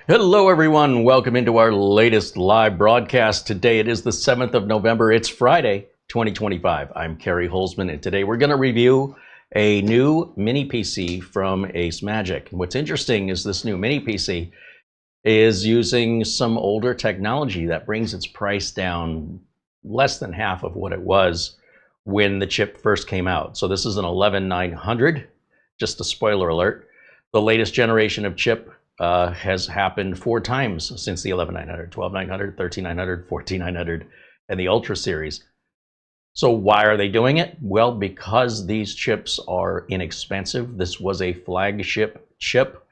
Hello everyone, welcome into our latest live broadcast. Today it is the 7th of November, it's Friday, 2025. I'm CareyHolzman, and today we're going to review a new mini PC from AceMagic. What's interesting is this new mini PC is using some older technology that brings its price down less than half of what it was when the chip first came out. So this is an 11900, just a spoiler alert. The latest generation of chip has happened 4 times since the 11900, 12900, 13900, 14900, and the Ultra series. So why are they doing it? Well, because these chips are inexpensive. This was a flagship chip.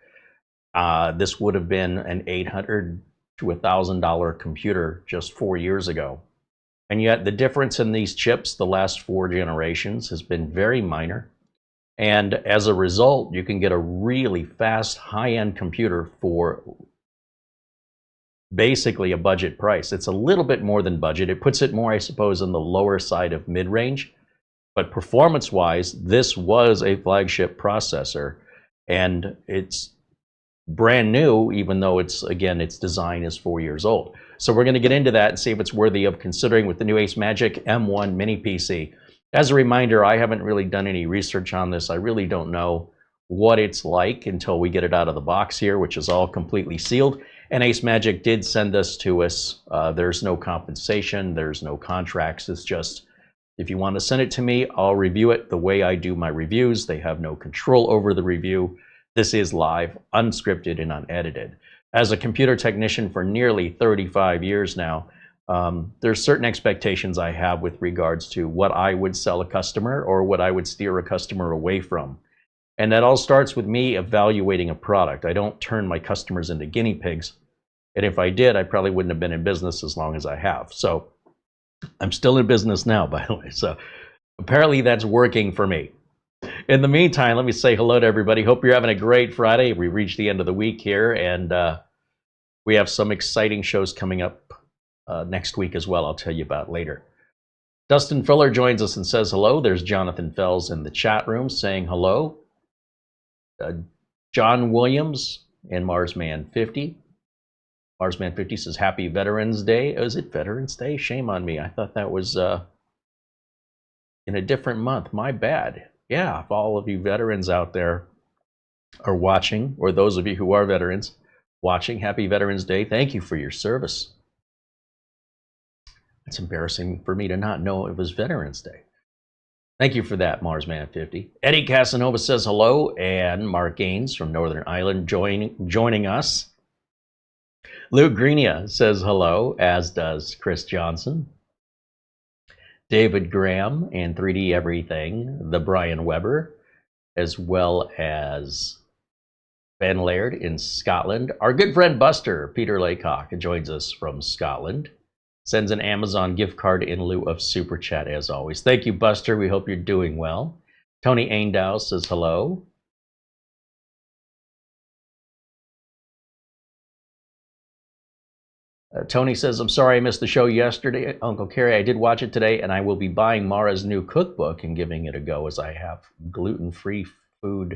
This would have been an $800 to $1,000 computer just 4 years ago. And yet the difference in these chips the last 4 generations has been very minor. And as a result, you can get a really fast, high-end computer for basically a budget price. It's a little bit more than budget. It puts it more, I suppose, on the lower side of mid-range. But performance-wise, this was a flagship processor. And it's brand new, even though its design is 4 years old. So we're going to get into that and see if it's worthy of considering with the new AceMagic M1 mini PC. As a reminder, I haven't really done any research on this. I really don't know what it's like until we get it out of the box here, which is all completely sealed. And AceMagic did send this to us. There's no compensation, there's no contracts. It's just, if you want to send it to me, I'll review it the way I do my reviews. They have no control over the review. This is live, unscripted, and unedited. As a computer technician for nearly 35 years now, there's certain expectations I have with regards to what I would sell a customer or what I would steer a customer away from. And that all starts with me evaluating a product. I don't turn my customers into guinea pigs. And if I did, I probably wouldn't have been in business as long as I have. So I'm still in business now, by the way. So apparently that's working for me. In the meantime, let me say hello to everybody. Hope you're having a great Friday. We reached the end of the week here, and we have some exciting shows coming up next week as well. I'll tell you about later. Dustin Fuller joins us and says hello. There's Jonathan Fells in the chat room saying hello. John Williams and Marsman50. Marsman50 says happy Veterans Day. Oh, is it Veterans Day? Shame on me. I thought that was in a different month. My bad. Yeah, if all of you veterans out there are watching, or those of you who are veterans watching, happy Veterans Day. Thank you for your service. It's embarrassing for me to not know it was Veterans Day. Thank you for that, Marsman50. Eddie Casanova says hello, and Mark Gaines from Northern Ireland joining us. Luke Greenia says hello, as does Chris Johnson. David Graham and 3D Everything, the Brian Weber, as well as Ben Laird in Scotland. Our good friend Buster, Peter Laycock, joins us from Scotland. Sends an Amazon gift card in lieu of Super Chat, as always. Thank you, Buster. We hope you're doing well. Tony Aindow says hello. Tony says, I'm sorry I missed the show yesterday, Uncle Carey. I did watch it today, and I will be buying Mara's new cookbook and giving it a go as I have gluten-free foods.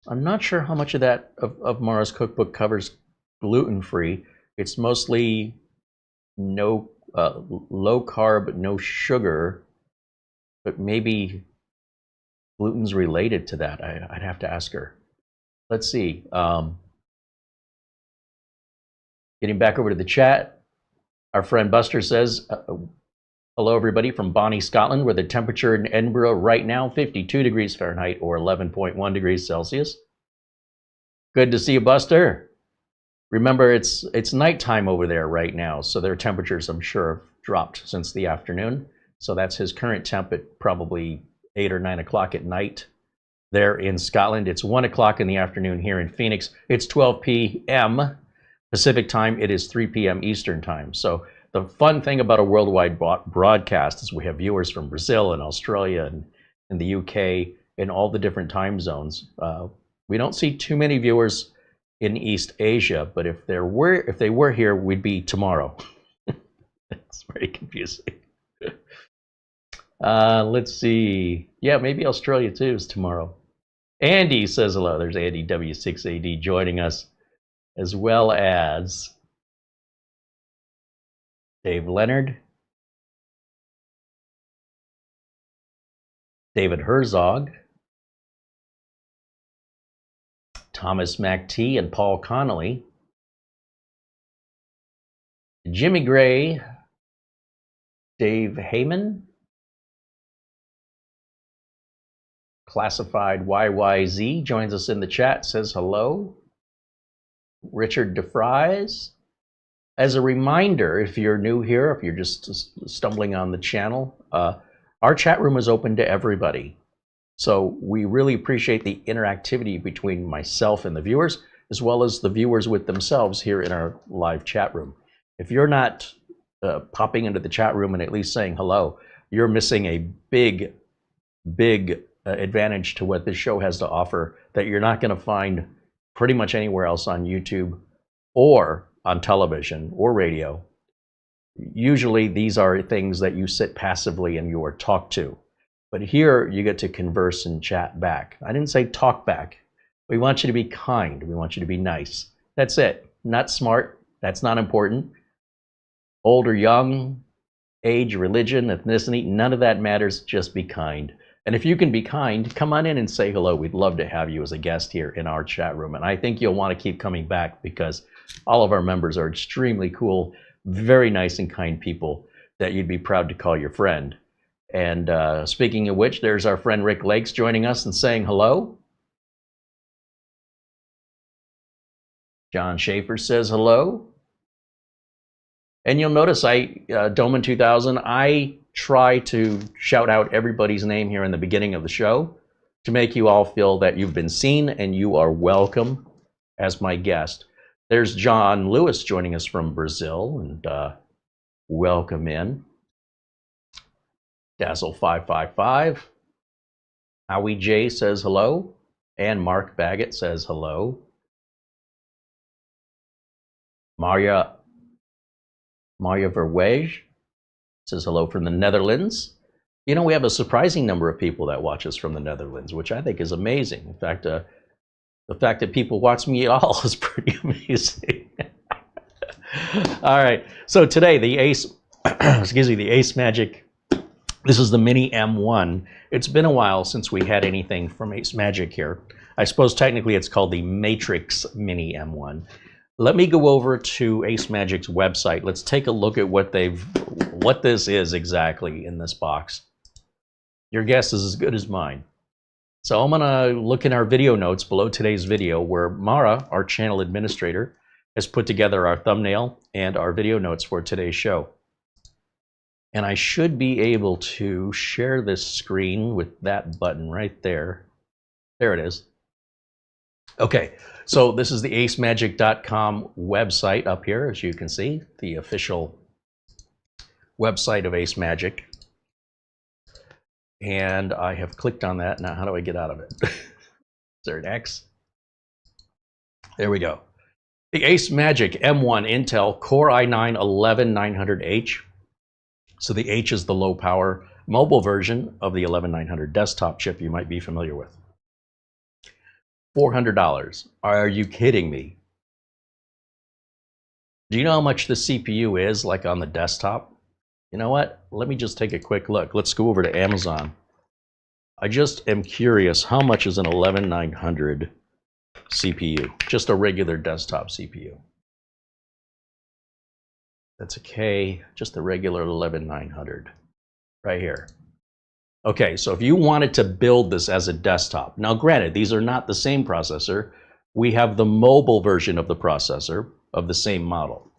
I'm not sure how much of that of Mara's cookbook covers gluten-free. It's mostly no low carb, no sugar, but maybe gluten's related to that. I'd have to ask her. Let's see. Getting back over to the chat, our friend Buster says, hello everybody from Bonnie, Scotland, where the temperature in Edinburgh right now, 52 degrees Fahrenheit or 11.1 degrees Celsius. Good to see you, Buster. Remember, it's nighttime over there right now, so their temperatures, I'm sure, have dropped since the afternoon. So that's his current temp at probably 8 or 9 o'clock at night there in Scotland. It's 1 o'clock in the afternoon here in Phoenix. It's 12 p.m. Pacific time. It is 3 p.m. Eastern time. So the fun thing about a worldwide broadcast is we have viewers from Brazil and Australia and the UK and all the different time zones. We don't see too many viewers in East Asia, but if they were here, we'd be tomorrow. It's very confusing. Let's see. Yeah, maybe Australia too is tomorrow. Andy says hello. There's Andy W6AD joining us, as well as Dave Leonard, David Herzog, Thomas MacT, and Paul Connolly, Jimmy Gray, Dave Heyman, Classified YYZ joins us in the chat, says hello. Richard DeFries. As a reminder, if you're new here, if you're just stumbling on the channel, our chat room is open to everybody. So we really appreciate the interactivity between myself and the viewers, as well as the viewers with themselves here in our live chat room. If you're not popping into the chat room and at least saying hello, you're missing a big advantage to what this show has to offer that you're not going to find pretty much anywhere else on YouTube or on television or radio. Usually these are things that you sit passively and you are talked to. But here you get to converse and chat back. I didn't say talk back. We want you to be kind. We want you to be nice. That's it. Not smart. That's not important. Old or young, age, religion, ethnicity, none of that matters. Just be kind. And if you can be kind, come on in and say hello. We'd love to have you as a guest here in our chat room. And I think you'll want to keep coming back because all of our members are extremely cool, very nice and kind people that you'd be proud to call your friend. And speaking of which, there's our friend Rick Lakes joining us and saying hello. John Schaefer says hello. And you'll notice Doman 2000, I try to shout out everybody's name here in the beginning of the show to make you all feel that you've been seen and you are welcome as my guest. There's John Lewis joining us from Brazil, and welcome in. Dazzle555. Howie J says hello. And Mark Baggett says hello. Maria Verwej says hello from the Netherlands. You know, we have a surprising number of people that watch us from the Netherlands, which I think is amazing. In fact, the fact that people watch me at all is pretty amazing. All right, so today the AceMagic. This is the Mini M1. It's been a while since we had anything from AceMagic here. I suppose technically it's called the Matrix Mini M1. Let me go over to AceMagic's website. Let's take a look at what this is exactly in this box. Your guess is as good as mine. So I'm gonna look in our video notes below today's video where Mara, our channel administrator, has put together our thumbnail and our video notes for today's show. And I should be able to share this screen with that button right there. There it is. Okay, so this is the acemagic.com website up here, as you can see, the official website of AceMagic. And I have clicked on that. Now, how do I get out of it? Is there an X? There we go. The AceMagic M1 Intel Core i9-11900H. So the H is the low power mobile version of the 11900 desktop chip you might be familiar with. $400. Are you kidding me? Do you know how much the CPU is like on the desktop? You know what? Let me just take a quick look. Let's go over to Amazon. I just am curious, how much is an 11900 CPU? Just a regular desktop CPU. That's a K, just a regular 11900 right here. Okay, so if you wanted to build this as a desktop, now granted, these are not the same processor. We have the mobile version of the processor of the same model.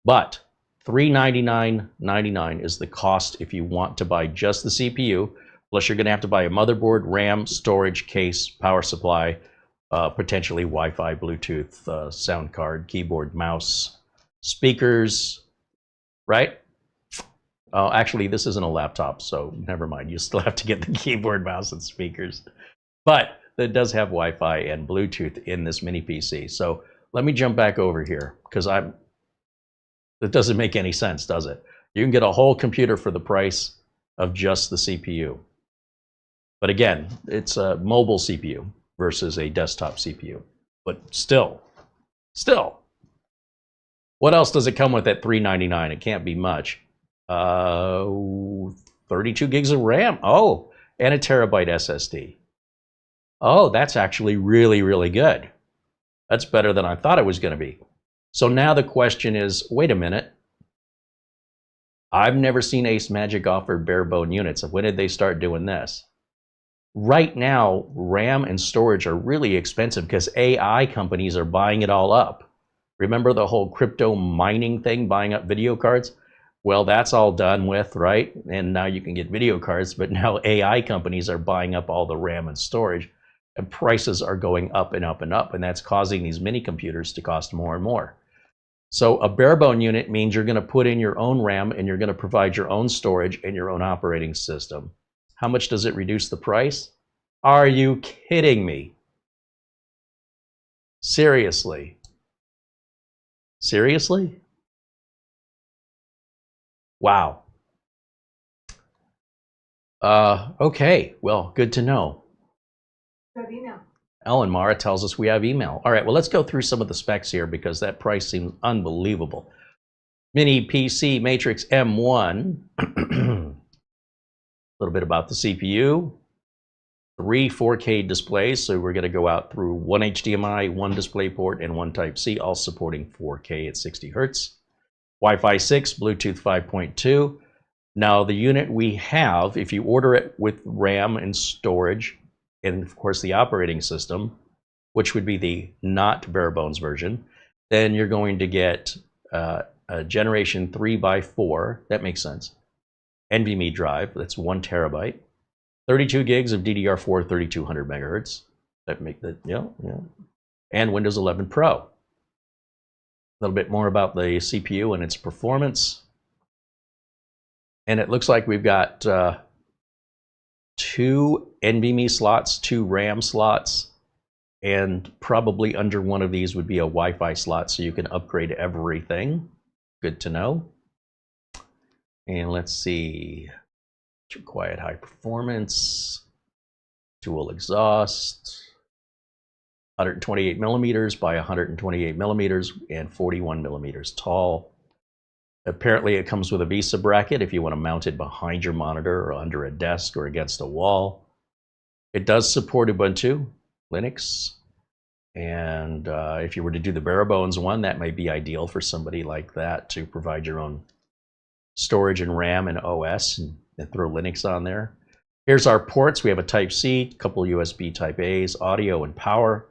But $399.99 is the cost if you want to buy just the CPU, plus you're gonna have to buy a motherboard, RAM, storage, case, power supply, potentially Wi-Fi, Bluetooth, sound card, keyboard, mouse, speakers, right? Oh, actually, this isn't a laptop, so never mind. You still have to get the keyboard, mouse, and speakers. But it does have Wi-Fi and Bluetooth in this mini PC. So let me jump back over here, because it doesn't make any sense, does it? You can get a whole computer for the price of just the CPU. But again, it's a mobile CPU versus a desktop CPU. But still. What else does it come with at $399? It can't be much. 32 gigs of RAM. Oh, and a terabyte SSD. Oh, that's actually really, really good. That's better than I thought it was going to be. So now the question is, wait a minute. I've never seen AceMagic offer bare bone units. When did they start doing this? Right now, RAM and storage are really expensive because AI companies are buying it all up. Remember the whole crypto mining thing, buying up video cards? Well, that's all done with, right? And now you can get video cards, but now AI companies are buying up all the RAM and storage, and prices are going up and up and up, and that's causing these mini computers to cost more and more. So a bare bone unit means you're going to put in your own RAM and you're going to provide your own storage and your own operating system. How much does it reduce the price? Are you kidding me? Seriously? Seriously? Wow. Okay, well, good to know. Good email. Ellen Mara tells us we have email. All right, well, let's go through some of the specs here because that price seems unbelievable. Mini PC Matrix M1. A little bit about the CPU. 3 4K displays, so we're going to go out through 1 HDMI, 1 DisplayPort, and 1 Type-C, all supporting 4K at 60 Hertz. Wi-Fi 6, Bluetooth 5.2. Now, the unit we have, if you order it with RAM and storage, and of course the operating system, which would be the not bare bones version, then you're going to get a Generation 3x4, that makes sense, NVMe drive, that's 1 terabyte, 32 gigs of DDR4 3200 megahertz, that make that, yeah, and Windows 11 Pro. A little bit more about the CPU and its performance. And it looks like we've got 2 NVMe slots, 2 RAM slots, and probably under one of these would be a Wi-Fi slot, so you can upgrade everything. Good to know. And let's see. True quiet high performance, dual exhaust, 128 millimeters by 128 millimeters and 41 millimeters tall. Apparently it comes with a VESA bracket if you want to mount it behind your monitor or under a desk or against a wall. It does support Ubuntu, Linux, and if you were to do the bare bones one, that may be ideal for somebody like that to provide your own storage and RAM and OS and throw Linux on there. Here's our ports. We have a Type-C, a couple USB Type-A's, audio and power.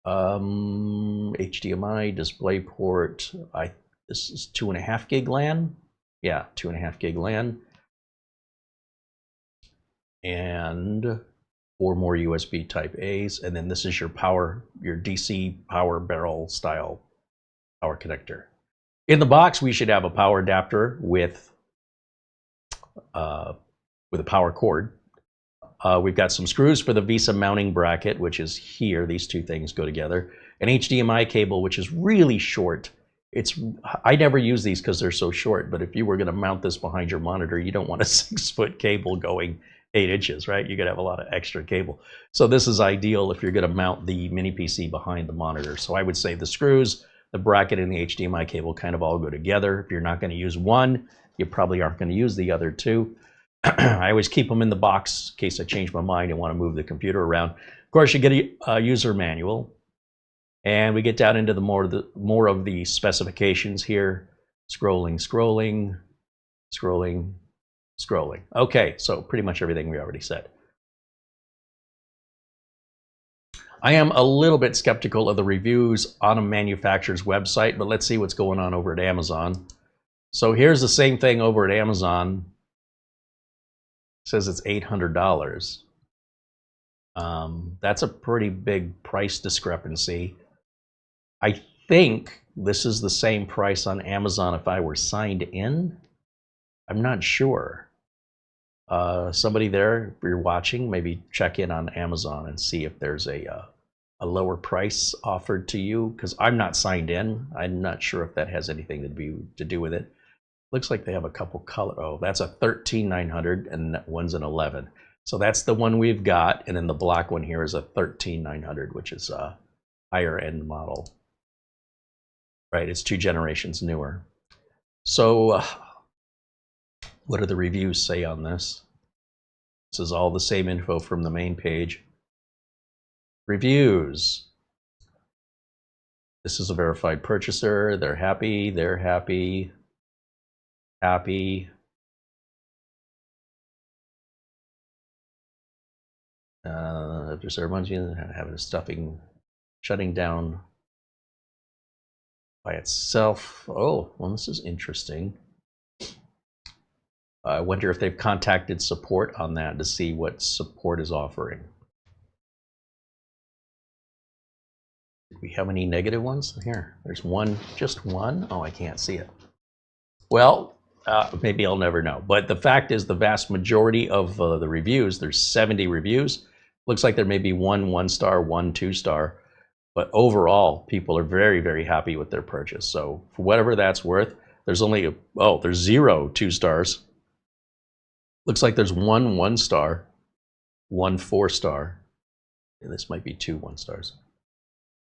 HDMI, DisplayPort. This is 2.5 gig LAN. Yeah, 2.5 gig LAN. And 4 more USB Type-A's. And then this is your power, your DC power barrel style power connector. In the box, we should have a power adapter with a power cord. We've got some screws for the VESA mounting bracket, which is here. These two things go together. An HDMI cable, which is really short. I never use these because they're so short, but if you were going to mount this behind your monitor, you don't want a 6-foot cable going 8 inches, right? You're going to have a lot of extra cable. So this is ideal if you're going to mount the mini PC behind the monitor. So I would say the screws, the bracket, and the HDMI cable kind of all go together. If you're not going to use one, you probably aren't going to use the other two. I always keep them in the box in case I change my mind and want to move the computer around. Of course, you get a user manual, and we get down into the more of the specifications here. Scrolling. Okay, so pretty much everything we already said. I am a little bit skeptical of the reviews on a manufacturer's website, but let's see what's going on over at Amazon. So here's the same thing over at Amazon. It says it's $800. That's a pretty big price discrepancy. I think this is the same price on Amazon if I were signed in. I'm not sure. Somebody there, if you're watching, maybe check in on Amazon and see if there's a lower price offered to you, because I'm not signed in. I'm not sure if that has anything to do with it. Looks like they have a couple color. Oh, that's a 13900 and that one's an 11. So that's the one we've got, and then the black one here is a 13900, which is a higher end model. Right, it's 2 generations newer. So what do the reviews say on this? This is all the same info from the main page. Reviews. This is a verified purchaser. They're happy. They're happy. Happy. After several months, having a stuffing, shutting down by itself. Oh, well, this is interesting. I wonder if they've contacted support on that to see what support is offering. Did we have any negative ones? Here, there's one, just one. Oh, I can't see it. Well, maybe I'll never know. But the fact is, the vast majority of the reviews, there's 70 reviews. Looks like there may be one 1-star, one 2-star. But overall, people are very, very happy with their purchase. So for whatever that's worth, there's only, there's 0 2-stars. Looks like there's one 1-star, one 4-star, and this might be 2 1-stars,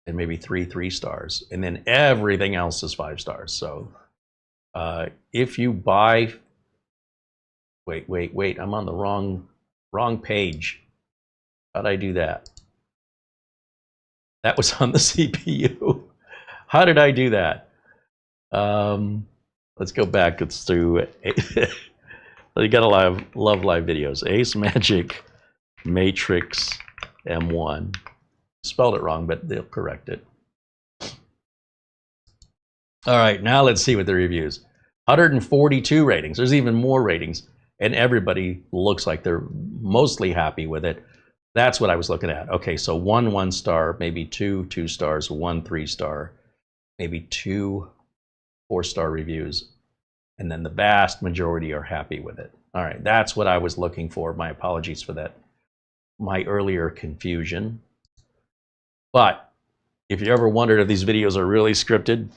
and maybe 3 3-stars, and then everything else is 5 stars. So if you buy, wait, I'm on the wrong page. How'd I do that? That was on the CPU. How did I do that? Let's go back. Let's do. You gotta love live videos. AceMagic Matrix M1. Spelled it wrong, but they'll correct it. All right, now let's see what the reviews. 142 ratings. There's even more ratings, and everybody looks like they're mostly happy with it. That's what I was looking at. Okay, so one 1-star, maybe 2 2-stars, one 3-star, maybe 2 4-star reviews, and then the vast majority are happy with it. All right, that's what I was looking for. My apologies for that, my earlier confusion. But if you ever wondered if these videos are really scripted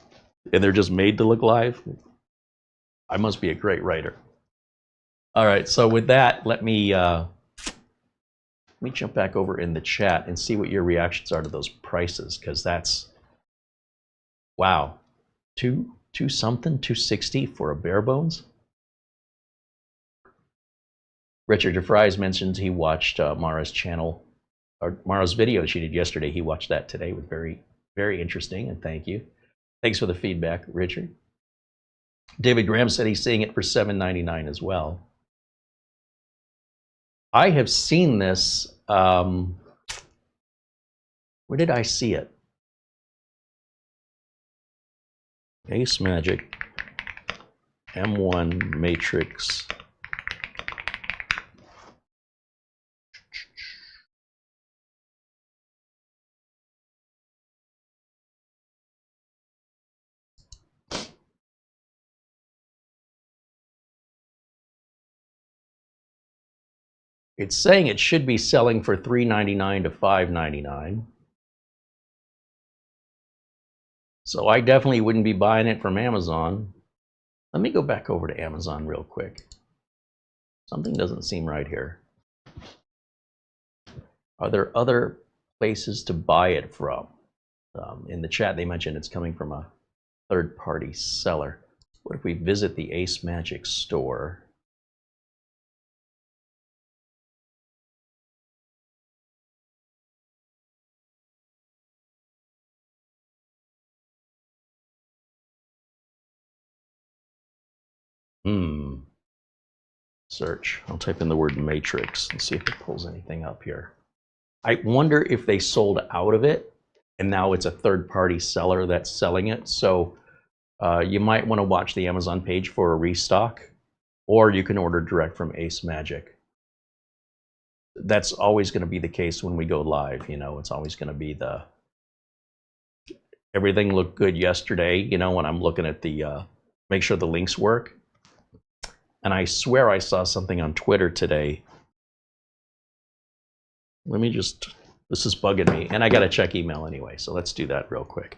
and they're just made to look live, I must be a great writer. All right, so with that, let me jump back over in the chat and see what your reactions are to those prices, because that's, wow, two something, 260 for a bare bones. Richard DeFries mentions he watched Mara's channel, or Mara's video she did yesterday. He watched that today. It was very, very interesting, and thank you. Thanks for the feedback, Richard. David Graham said he's seeing it for $7.99 as well. I have seen this, where did I see it? AceMagic M1 Matrix. It's saying it should be selling for $3.99 to $5.99. So I definitely wouldn't be buying it from Amazon. Let me go back over to Amazon real quick. Something doesn't seem right here. Are there other places to buy it from? In the chat, they mentioned it's coming from a third-party seller. What if we visit the AceMagic store? Search. I'll type in the word matrix and see if it pulls anything up here. I wonder if they sold out of it and now it's a third-party seller that's selling it. So you might want to watch the Amazon page for a restock, or you can order direct from AceMagic. That's always going to be the case when we go live. You know, it's always going to be the everything looked good yesterday. You know, when I'm looking at the make sure the links work. And I swear I saw something on Twitter today. Let me just, this is bugging me, and I got to check email anyway, so let's do that real quick.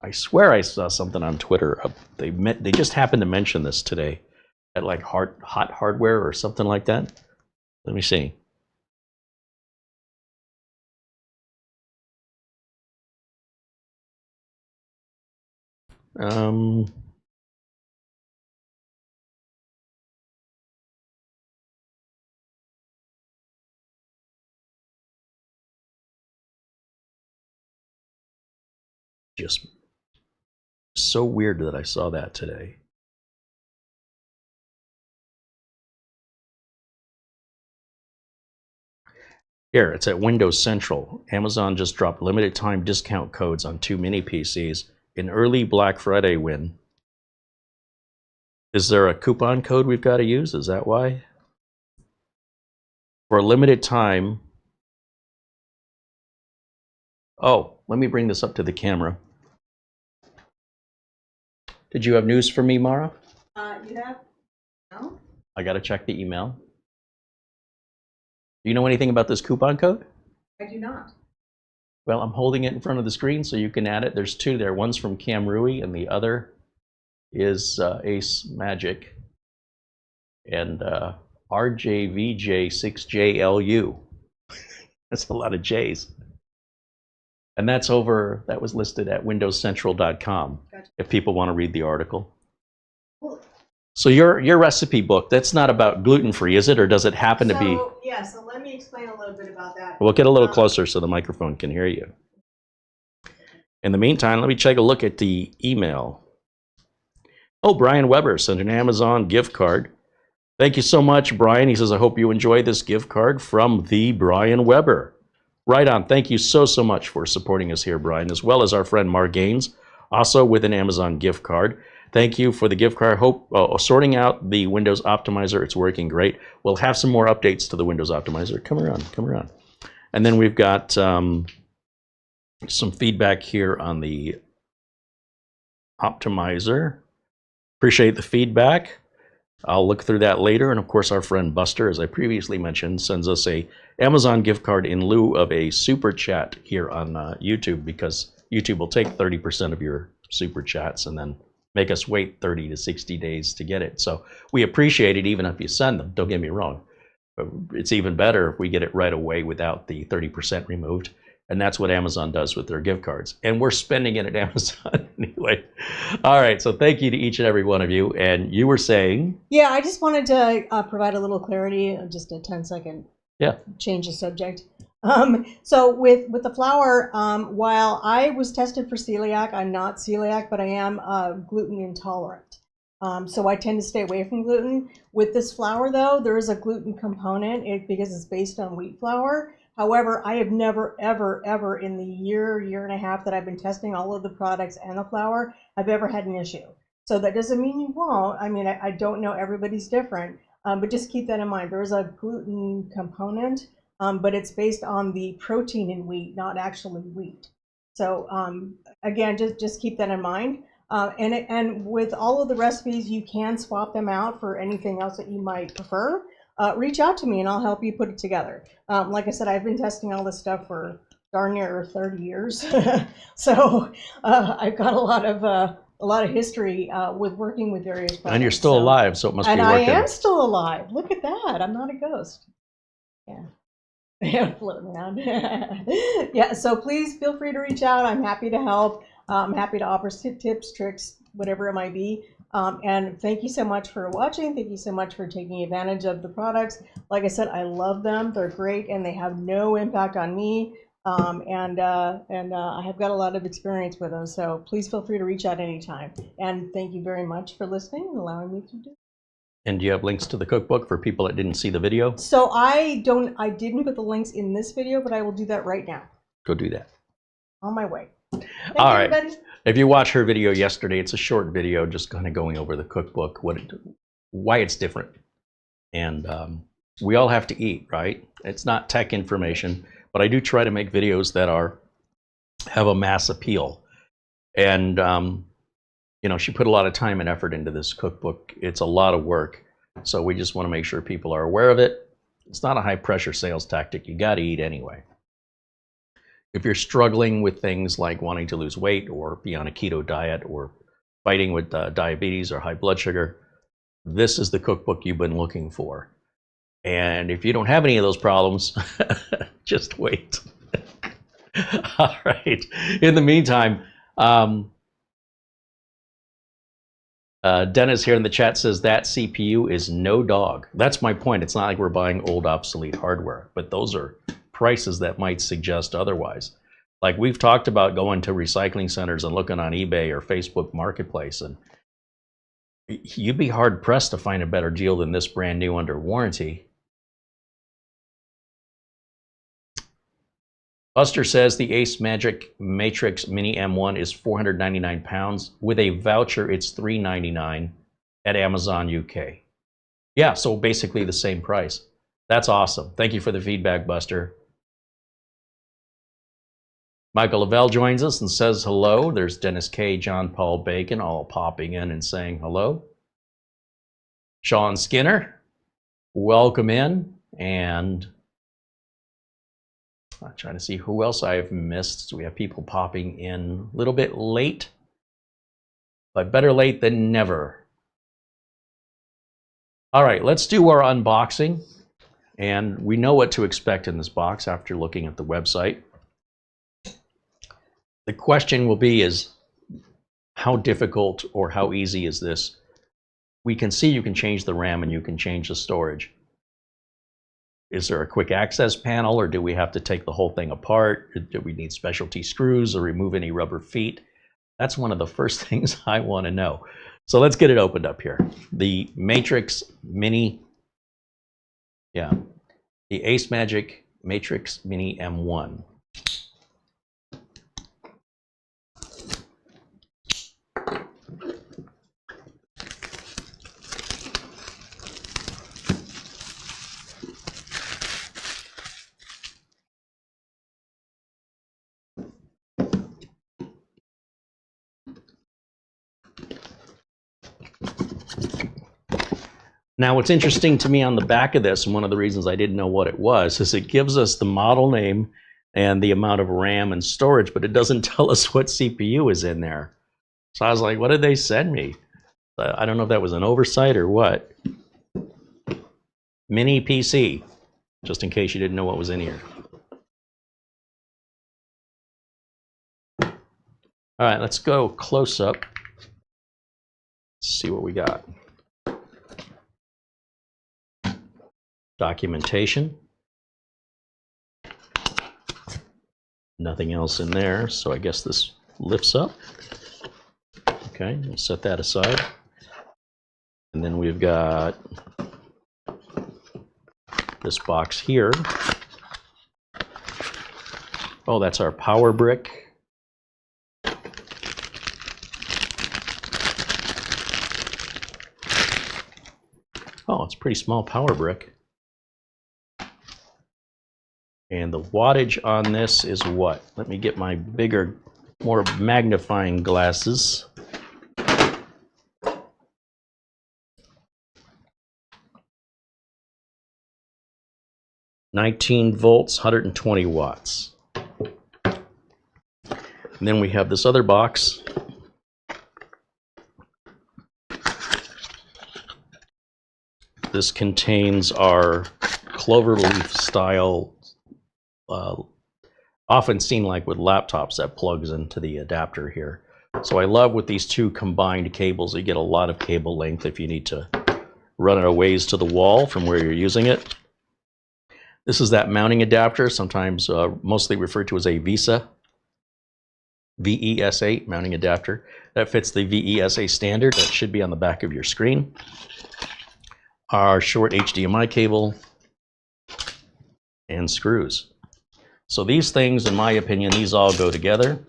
I swear I saw something on Twitter. They just happened to mention this today at like Hot Hardware or something like that. Let me see. Just so weird that I saw that today. Here, it's at Windows Central. Amazon just dropped limited time discount codes on 2 mini PCs. An early Black Friday win. Is there a coupon code we've got to use? Is that why? For a limited time. Oh, let me bring this up to the camera. Did you have news for me, Mara? You have? No? I got to check the email. Do you know anything about this coupon code? I do not. Well, I'm holding it in front of the screen so you can add it. There's two there. One's from Cam Rui and the other is AceMagic and RJVJ6JLU. That's a lot of J's. And that was listed at windowscentral.com. Gotcha. If people want to read the article. Cool. So your recipe book, that's not about gluten-free, is it? Or does it happen to be? Yeah, so let me explain a little bit about that. We'll get a little closer so the microphone can hear you. In the meantime, let me take a look at the email. Oh, Brian Weber sent an Amazon gift card. Thank you so much, Brian. He says, I hope you enjoy this gift card from the Brian Weber. Right on. Thank you so much for supporting us here, Brian, as well as our friend Mark Gaines, also with an Amazon gift card. Thank you for the gift card. Hope sorting out the Windows Optimizer. It's working great. We'll have some more updates to the Windows Optimizer. Come around. And then we've got some feedback here on the Optimizer. Appreciate the feedback. I'll look through that later. And of course, our friend Buster, as I previously mentioned, sends us a Amazon gift card in lieu of a super chat here on YouTube, because YouTube will take 30% of your super chats and then make us wait 30 to 60 days to get it. So we appreciate it even if you send them. Don't get me wrong. But it's even better if we get it right away without the 30% removed. And that's what Amazon does with their gift cards. And we're spending it at Amazon anyway. All right, so thank you to each and every one of you. And you were saying? Yeah, I just wanted to provide a little clarity, just a 10-second change of subject. So with the flour, while I was tested for celiac, I'm not celiac, but I am gluten intolerant. So I tend to stay away from gluten. With this flour, though, there is a gluten component because it's based on wheat flour. However, I have never, ever in the year and a half that I've been testing all of the products and the flour, I've ever had an issue. So that doesn't mean you won't. I mean, I don't know, everybody's different, but just keep that in mind. There is a gluten component, but it's based on the protein in wheat, not actually wheat. So again, just keep that in mind. And with all of the recipes, you can swap them out for anything else that you might prefer. Reach out to me and I'll help you put it together. Like I said, I've been testing all this stuff for darn near 30 years. So I've got a lot of history with working with various products. And you're still alive, so it must be working. And I am still alive. Look at that. I'm not a ghost. Yeah. Yeah, floating around. Yeah, so please feel free to reach out. I'm happy to help. I'm happy to offer tips, tricks, whatever it might be. And thank you so much for watching. Thank you so much for taking advantage of the products. Like I said, I love them. They're great and they have no impact on me. I have got a lot of experience with them. So please feel free to reach out anytime. And thank you very much for listening and allowing me to do. And do you have links to the cookbook for people that didn't see the video? So I didn't put the links in this video, but I will do that right now. Go do that. On my way. All right. Everybody. If you watched her video yesterday, it's a short video just kind of going over the cookbook, why it's different. And we all have to eat, right? It's not tech information, but I do try to make videos that have a mass appeal. And you know, she put a lot of time and effort into this cookbook. It's a lot of work. So we just want to make sure people are aware of it. It's not a high pressure sales tactic. You got to eat anyway. If you're struggling with things like wanting to lose weight or be on a keto diet or fighting with diabetes or high blood sugar, this is the cookbook you've been looking for. And if you don't have any of those problems, just wait. All right. In the meantime, Dennis here in the chat says that CPU is no dog. That's my point. It's not like we're buying old obsolete hardware, but those are prices that might suggest otherwise. Like we've talked about going to recycling centers and looking on eBay or Facebook Marketplace, and you'd be hard pressed to find a better deal than this brand new under warranty. Buster says the AceMagic Matrix Mini M1 is 499 pounds. With a voucher, it's $399 at Amazon UK. Yeah, so basically the same price. That's awesome. Thank you for the feedback, Buster. Michael Lavelle joins us and says hello. There's Dennis K., John Paul Bacon, all popping in and saying hello. Sean Skinner, welcome in. And I'm trying to see who else I've missed. So we have people popping in a little bit late, but better late than never. All right, let's do our unboxing. And we know what to expect in this box after looking at the website. The question will be is, how difficult or how easy is this? We can see you can change the RAM and you can change the storage. Is there a quick access panel, or do we have to take the whole thing apart? Do we need specialty screws or remove any rubber feet? That's one of the first things I want to know. So let's get it opened up here. The Matrix Mini, the AceMagic Matrix Mini M1. Now, what's interesting to me on the back of this, and one of the reasons I didn't know what it was, is it gives us the model name and the amount of RAM and storage, but it doesn't tell us what CPU is in there. So I was like, what did they send me? I don't know if that was an oversight or what. Mini PC, just in case you didn't know what was in here. All right, let's go close up. Let's see what we got. Documentation. Nothing else in there, so I guess this lifts up. Okay, we'll set that aside. And then we've got this box here. Oh, that's our power brick. Oh, it's a pretty small power brick. And the wattage on this is what? Let me get my bigger, more magnifying glasses. "19 volts, 120 watts. And then we have this other box. This contains our cloverleaf style, often seen like with laptops, that plugs into the adapter here. So I love with these two combined cables, you get a lot of cable length if you need to run it a ways to the wall from where you're using it. This is that mounting adapter, sometimes mostly referred to as a VESA, VESA mounting adapter. That fits the VESA standard that should be on the back of your screen. Our short HDMI cable and screws. So these things, in my opinion, these all go together,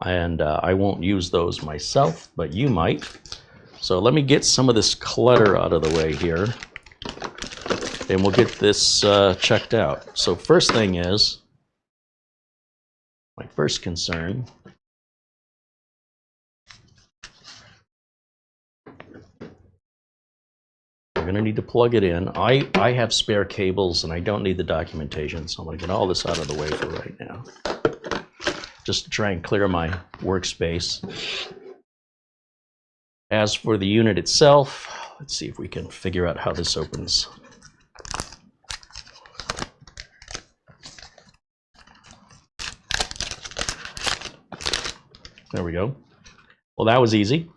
and I won't use those myself, but you might. So let me get some of this clutter out of the way here, and we'll get this checked out. So first thing is, my first concern, we're going to need to plug it in. I have spare cables and I don't need the documentation, so I'm going to get all this out of the way for right now. just to try and clear my workspace. As for the unit itself, let's see if we can figure out how this opens. There we go. Well, that was easy.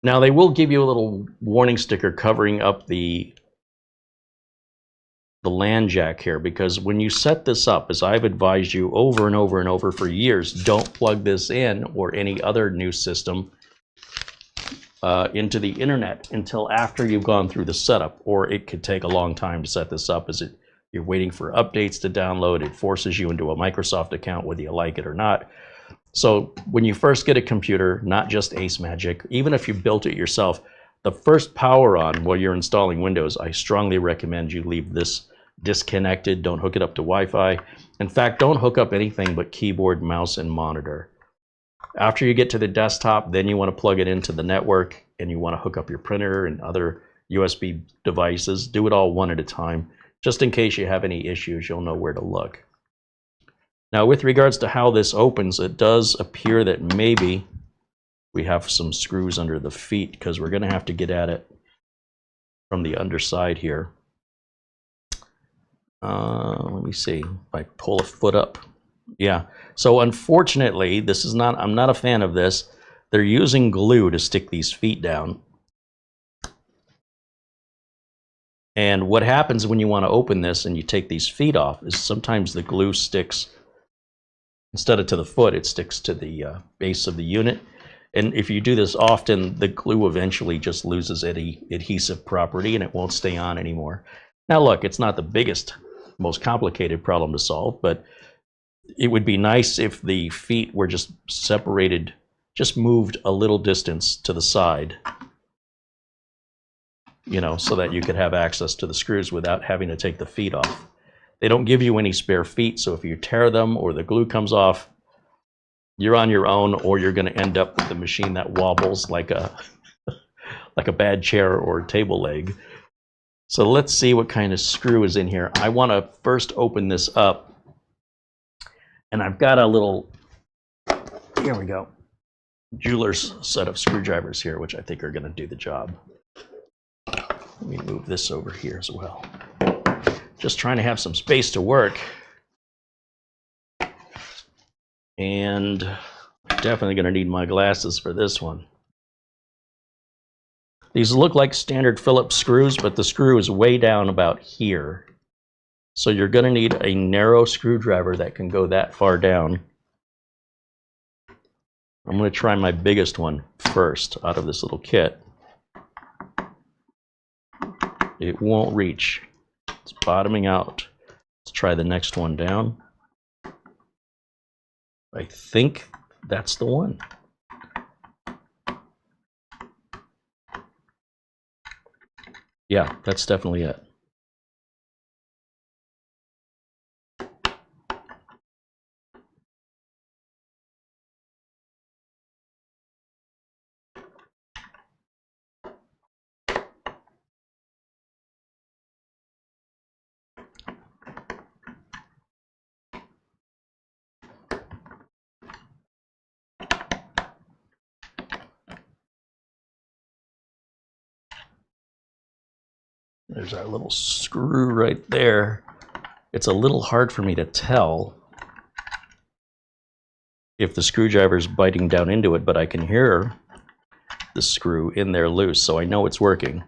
Now they will give you a little warning sticker covering up the LAN jack here, because when you set this up, as I've advised you over and over and over for years, don't plug this in or any other new system into the internet until after you've gone through the setup, or it could take a long time to set this up as you're waiting for updates to download. It forces you into a Microsoft account whether you like it or not. So when you first get a computer, not just AceMagic, even if you built it yourself, the first power on while you're installing Windows, I strongly recommend you leave this disconnected. Don't hook it up to Wi-Fi. In fact, don't hook up anything but keyboard, mouse, and monitor. After you get to the desktop, then you want to plug it into the network, and you want to hook up your printer and other USB devices. Do it all one at a time. Just in case you have any issues, you'll know where to look. Now, with regards to how this opens, it does appear that maybe we have some screws under the feet, because we're going to have to get at it from the underside here. Let me see if I pull a foot up. Yeah, so unfortunately, this is not, I'm not a fan of this. They're using glue to stick these feet down. And what happens when you want to open this and you take these feet off is sometimes the glue sticks, instead of to the foot, it sticks to the base of the unit. And if you do this often, the glue eventually just loses any adhesive property and it won't stay on anymore. Now look, it's not the biggest, most complicated problem to solve, but it would be nice if the feet were just separated, just moved a little distance to the side, you know, so that you could have access to the screws without having to take the feet off. They don't give you any spare feet, so if you tear them or the glue comes off, you're on your own, or you're going to end up with a machine that wobbles like a like a bad chair or table leg. So let's see what kind of screw is in here. I want to first open this up, and I've got a little, here we go, jeweler's set of screwdrivers here, which I think are going to do the job. Let me move this over here as well. Just trying to have some space to work. And I'm definitely going to need my glasses for this one. These look like standard Phillips screws, but the screw is way down about here. So you're going to need a narrow screwdriver that can go that far down. I'm going to try my biggest one first out of this little kit. It won't reach. It's bottoming out. Let's try the next one down. I think that's the one. Yeah, that's definitely it. There's our little screw right there. It's a little hard for me to tell if the screwdriver is biting down into it, but I can hear the screw in there loose, so I know it's working.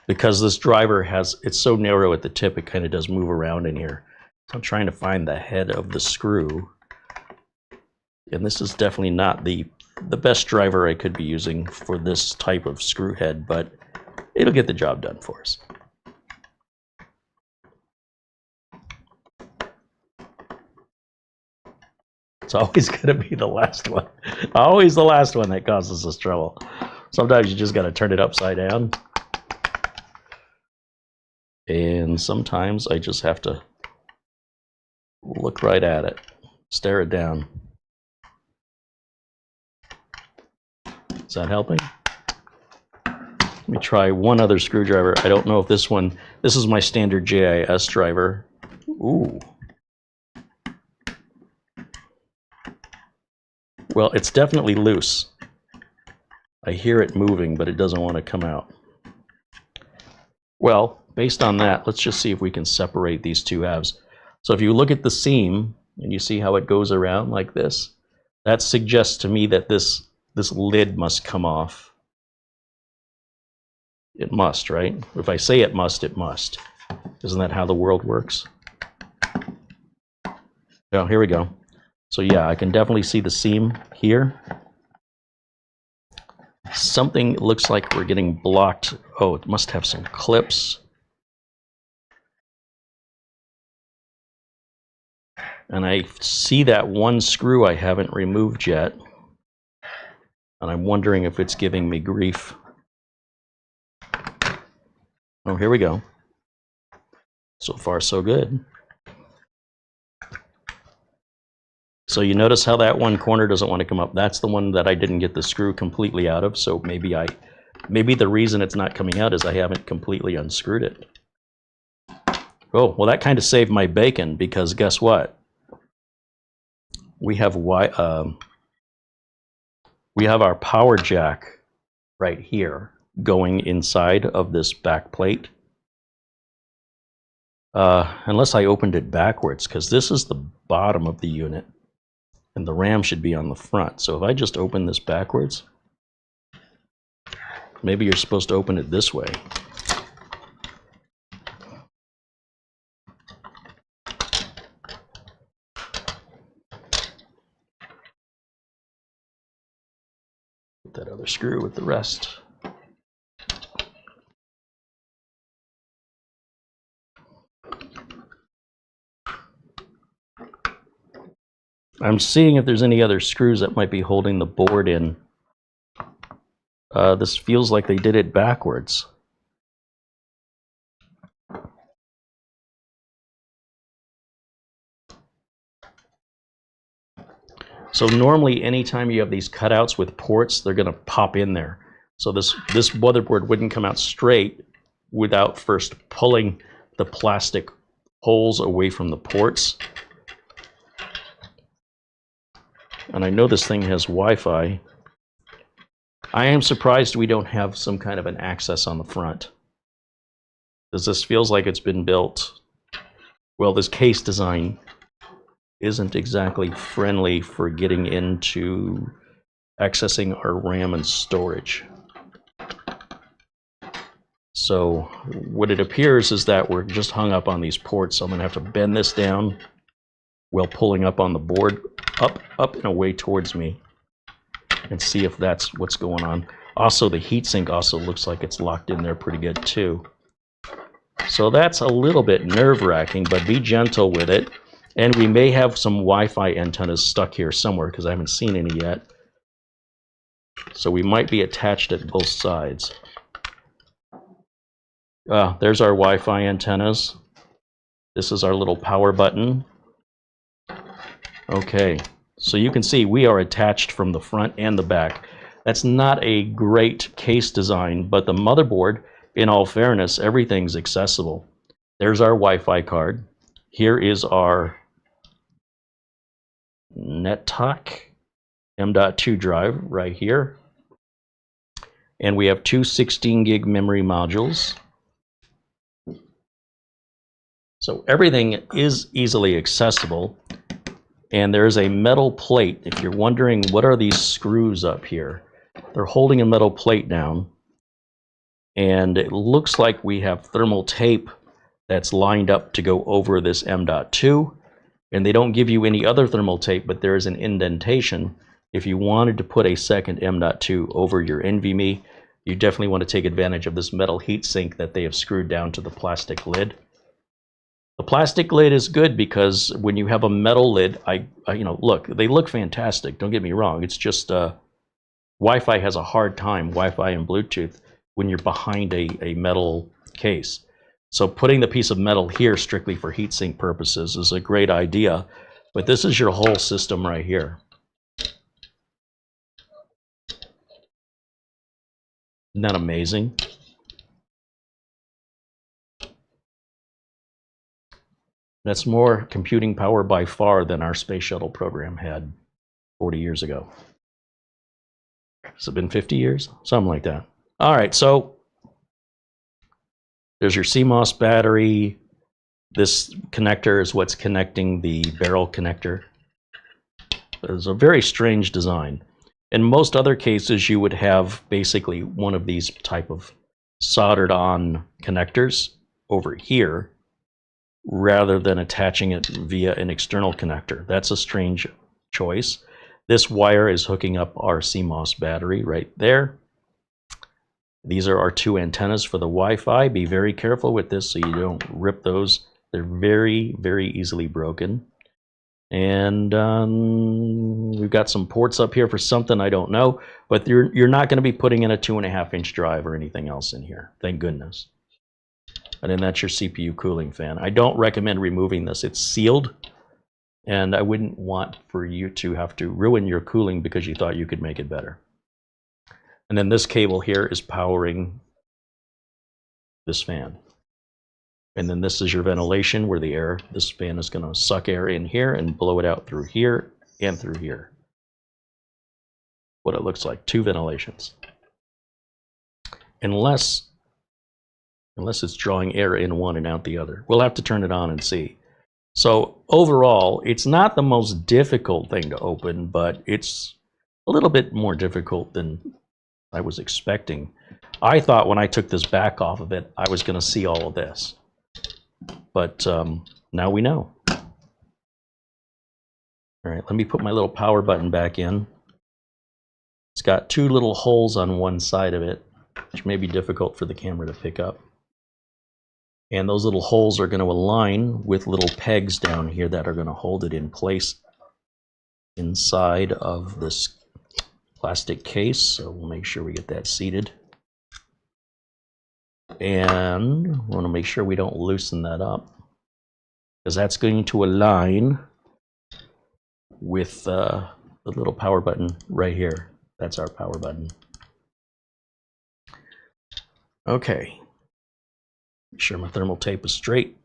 Because this driver has, it's so narrow at the tip, it kind of does move around in here. So I'm trying to find the head of the screw. And this is definitely not the best driver I could be using for this type of screw head, but it'll get the job done for us. It's always going to be the last one. Always the last one that causes us trouble. Sometimes you just got to turn it upside down. And sometimes I just have to look right at it, stare it down. Is that helping? Let me try one other screwdriver. I don't know if this one, this is my standard JIS driver. Ooh. Well, it's definitely loose. I hear it moving, but it doesn't want to come out. Well, based on that, let's just see if we can separate these two halves. So if you look at the seam, and you see how it goes around like this, that suggests to me that this lid must come off. It must, right? If I say it must, it must. Isn't that how the world works? Oh, here we go. So yeah, I can definitely see the seam here. Something looks like we're getting blocked. Oh, it must have some clips. And I see that one screw I haven't removed yet. And I'm wondering if it's giving me grief. Oh, here we go. So far, so good. So you notice how that one corner doesn't want to come up. That's the one that I didn't get the screw completely out of. So maybe the reason it's not coming out is I haven't completely unscrewed it. Oh, well, that kind of saved my bacon, because guess what? We have our power jack right here going inside of this back plate. Unless I opened it backwards, because this is the bottom of the unit and the RAM should be on the front. So if I just open this backwards, maybe you're supposed to open it this way. Put that other screw with the rest. I'm seeing if there's any other screws that might be holding the board in. This feels like they did it backwards. So normally anytime you have these cutouts with ports, they're going to pop in there. So this motherboard wouldn't come out straight without first pulling the plastic holes away from the ports. And I know this thing has Wi-Fi. I am surprised we don't have some kind of an access on the front. This feels like it's been built. Well, this case design isn't exactly friendly for getting into accessing our RAM and storage. So what it appears is that we're just hung up on these ports. So I'm going to have to bend this down while pulling up on the board, up and away towards me, and see if that's what's going on. Also, the heatsink also looks like it's locked in there pretty good too. So that's a little bit nerve-wracking, but be gentle with it. And we may have some Wi-Fi antennas stuck here somewhere, because I haven't seen any yet. So we might be attached at both sides. There's our Wi-Fi antennas. This is our little power button. Okay, so you can see we are attached from the front and the back. That's not a great case design, but the motherboard, in all fairness, everything's accessible. There's our Wi-Fi card. Here is our NetTalk M.2 drive right here. And we have two 16 gig memory modules. So everything is easily accessible. And there's a metal plate. If you're wondering what are these screws up here, they're holding a metal plate down. And it looks like we have thermal tape that's lined up to go over this M.2. And they don't give you any other thermal tape, but there is an indentation. If you wanted to put a second M.2 over your NVMe, you definitely want to take advantage of this metal heatsink that they have screwed down to the plastic lid. The plastic lid is good because when you have a metal lid, look, they look fantastic. Don't get me wrong. It's just Wi-Fi has a hard time, Wi-Fi and Bluetooth, when you're behind a metal case. So putting the piece of metal here strictly for heatsink purposes is a great idea. But this is your whole system right here. Isn't that amazing? That's more computing power by far than our space shuttle program had 40 years ago. Has it been 50 years? Something like that. All right, so there's your CMOS battery. This connector is what's connecting the barrel connector. It's a very strange design. In most other cases, you would have basically one of these type of soldered on connectors over here rather than attaching it via an external connector. That's a strange choice. This wire is hooking up our CMOS battery right there. These are our two antennas for the Wi-Fi. Be very careful with this so you don't rip those. They're very, very easily broken. And we've got some ports up here for something I don't know, but you're not going to be putting in a 2.5-inch drive or anything else in here. Thank goodness. And then that's your CPU cooling fan. I don't recommend removing this. It's sealed, and I wouldn't want for you to have to ruin your cooling because you thought you could make it better. And then this cable here is powering this fan. And then this is your ventilation where the air, this fan is going to suck air in here and blow it out through here and through here. What it looks like, 2 ventilations. Unless it's drawing air in one and out the other. We'll have to turn it on and see. So overall, it's not the most difficult thing to open, but it's a little bit more difficult than I was expecting. I thought when I took this back off of it, I was going to see all of this. But now we know. All right, let me put my little power button back in. It's got 2 little holes on one side of it, which may be difficult for the camera to pick up. And those little holes are going to align with little pegs down here that are going to hold it in place inside of this plastic case. So we'll make sure we get that seated. And we want to make sure we don't loosen that up, because that's going to align with the little power button right here. That's our power button. Okay. Make sure my thermal tape is straight.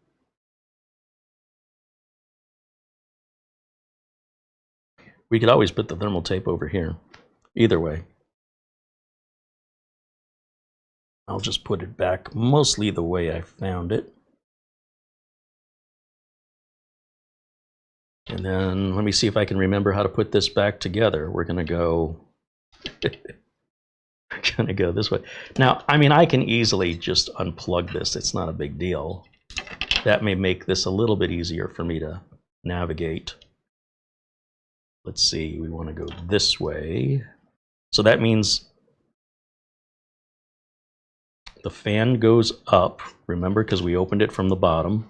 We could always put the thermal tape over here. Either way. I'll just put it back mostly the way I found it. And then let me see if I can remember how to put this back together. We're going to go this way. Now, I mean, I can easily just unplug this. It's not a big deal. That may make this a little bit easier for me to navigate. Let's see, we want to go this way. So that means the fan goes up, remember, because we opened it from the bottom.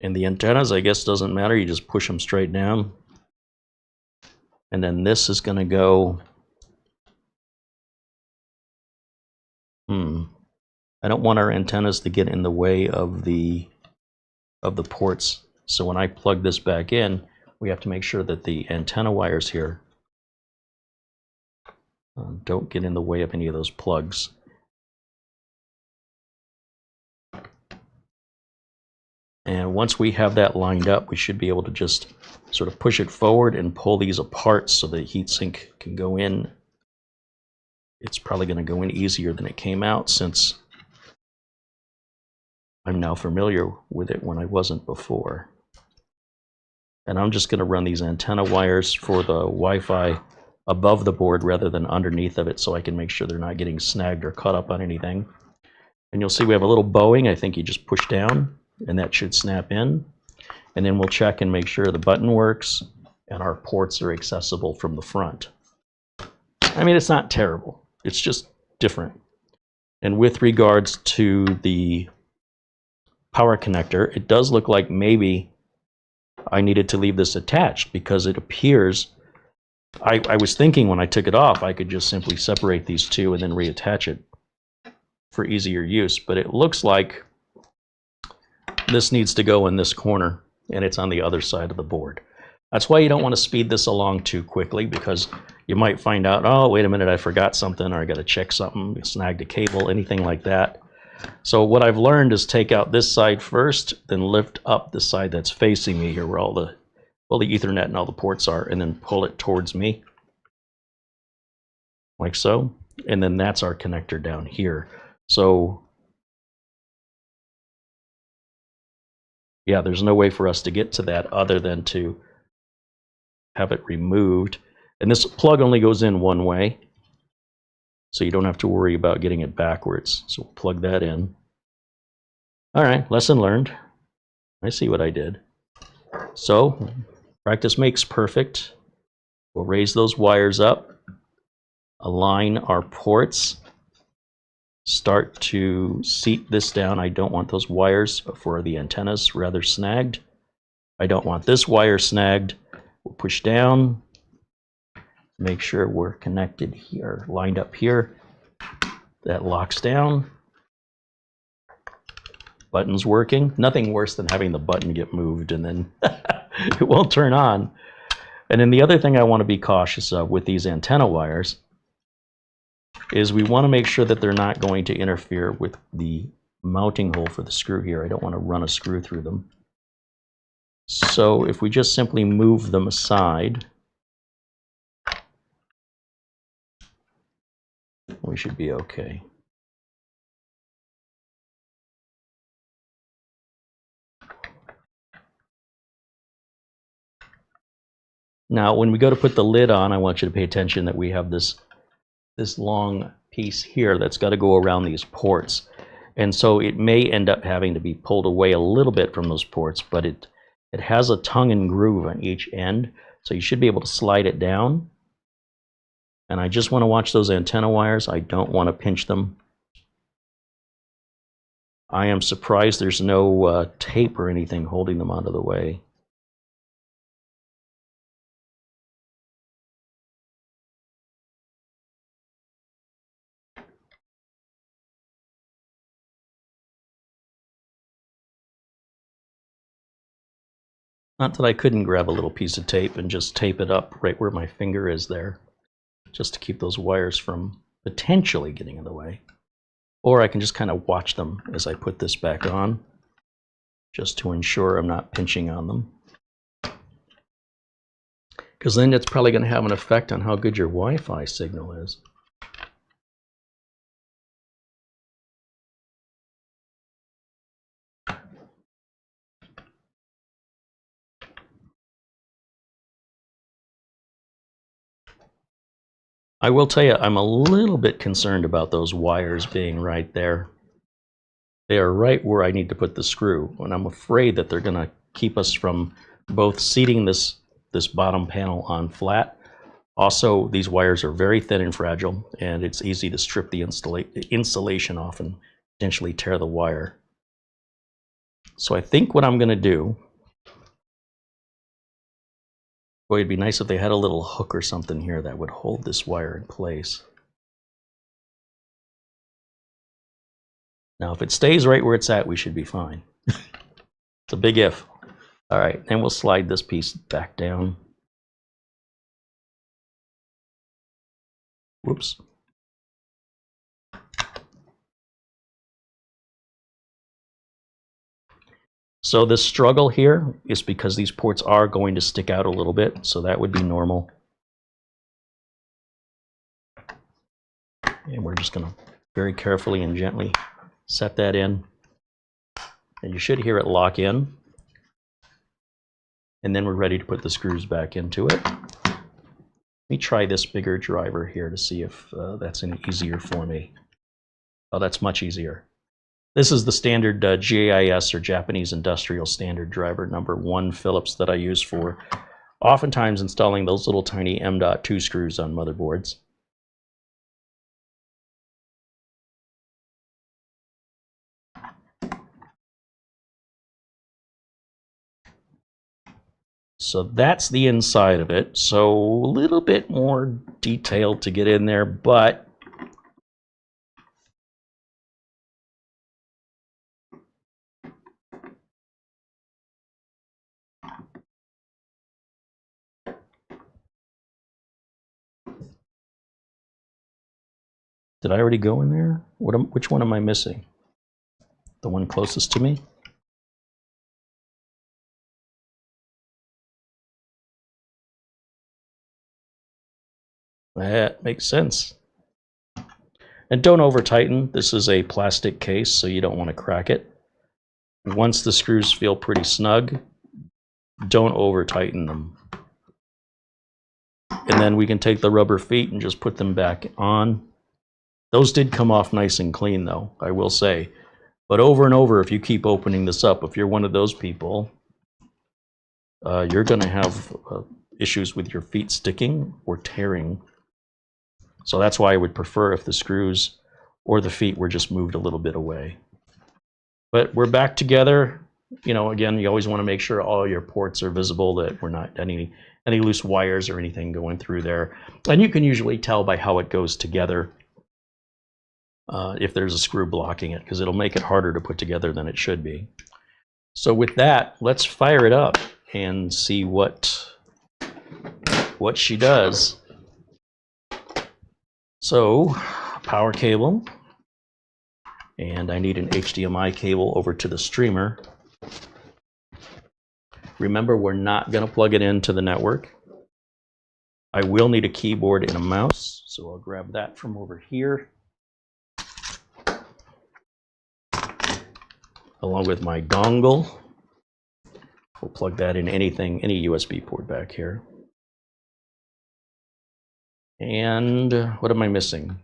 And the antennas, I guess, doesn't matter. You just push them straight down. And then this is going to go... I don't want our antennas to get in the way of the ports. So when I plug this back in, we have to make sure that the antenna wires here don't get in the way of any of those plugs. And once we have that lined up, we should be able to just sort of push it forward and pull these apart so the heatsink can go in. It's probably going to go in easier than it came out, since I'm now familiar with it when I wasn't before. And I'm just going to run these antenna wires for the Wi-Fi above the board rather than underneath of it, so I can make sure they're not getting snagged or caught up on anything. And you'll see we have a little bowing. I think you just push down and that should snap in. And then we'll check and make sure the button works and our ports are accessible from the front. I mean, it's not terrible. It's just different. And with regards to the power connector, it does look like maybe I needed to leave this attached, because it appears, I was thinking when I took it off, I could just simply separate these two and then reattach it for easier use. But it looks like this needs to go in this corner, and it's on the other side of the board. That's why you don't want to speed this along too quickly, because you might find out, oh, wait a minute, I forgot something, or I got to check something, snagged a cable, anything like that. So what I've learned is take out this side first, then lift up the side that's facing me here where all the Ethernet and all the ports are, and then pull it towards me, like so. And then that's our connector down here. So yeah, there's no way for us to get to that other than to have it removed. And this plug only goes in one way, so you don't have to worry about getting it backwards. So we'll plug that in. All right, lesson learned. I see what I did. So practice makes perfect. We'll raise those wires up, align our ports, start to seat this down. I don't want those wires for the antennas rather snagged. I don't want this wire snagged. We'll push down, make sure we're connected here, lined up here. That locks down. Button's working. Nothing worse than having the button get moved and then it won't turn on. And then the other thing I want to be cautious of with these antenna wires is we want to make sure that they're not going to interfere with the mounting hole for the screw here. I don't want to run a screw through them. So if we just simply move them aside, we should be okay. Now, when we go to put the lid on, I want you to pay attention that we have this long piece here that's got to go around these ports. And so it may end up having to be pulled away a little bit from those ports, but it has a tongue and groove on each end, so you should be able to slide it down. And I just want to watch those antenna wires. I don't want to pinch them. I am surprised there's no tape or anything holding them out of the way. Not that I couldn't grab a little piece of tape and just tape it up right where my finger is there, just to keep those wires from potentially getting in the way. Or I can just kind of watch them as I put this back on, just to ensure I'm not pinching on them. Because then it's probably going to have an effect on how good your Wi-Fi signal is. I will tell you, I'm a little bit concerned about those wires being right there. They are right where I need to put the screw, and I'm afraid that they're going to keep us from both seating this bottom panel on flat. Also, these wires are very thin and fragile, and it's easy to strip the insulation off and potentially tear the wire. So I think what I'm going to do, boy, it'd be nice if they had a little hook or something here that would hold this wire in place. Now, if it stays right where it's at, we should be fine. It's a big if. All right, and we'll slide this piece back down. Whoops. So this struggle here is because these ports are going to stick out a little bit, so that would be normal. And we're just going to very carefully and gently set that in. And you should hear it lock in. And then we're ready to put the screws back into it. Let me try this bigger driver here to see if that's any easier for me. Oh, that's much easier. This is the standard GIS, or Japanese Industrial Standard driver number 1 Phillips that I use for oftentimes installing those little tiny M.2 screws on motherboards. So that's the inside of it. So a little bit more detailed to get in there, but did I already go in there? Which one am I missing? the one closest to me. That makes sense. And don't over tighten. This is a plastic case, so you don't want to crack it. Once the screws feel pretty snug, don't over tighten them. And then we can take the rubber feet and just put them back on. Those did come off nice and clean though, I will say. But over and over, if you keep opening this up, if you're one of those people, you're going to have issues with your feet sticking or tearing. So that's why I would prefer if the screws or the feet were just moved a little bit away. But we're back together. You know, again, you always want to make sure all your ports are visible, that we're not any loose wires or anything going through there. And you can usually tell by how it goes together if there's a screw blocking it, because it'll make it harder to put together than it should be. So with that, let's fire it up and see what she does. So, power cable, and I need an HDMI cable over to the streamer. Remember, we're not going to plug it into the network. I will need a keyboard and a mouse, so I'll grab that from over here, along with my dongle. We'll plug that in any USB port back here. And what am I missing?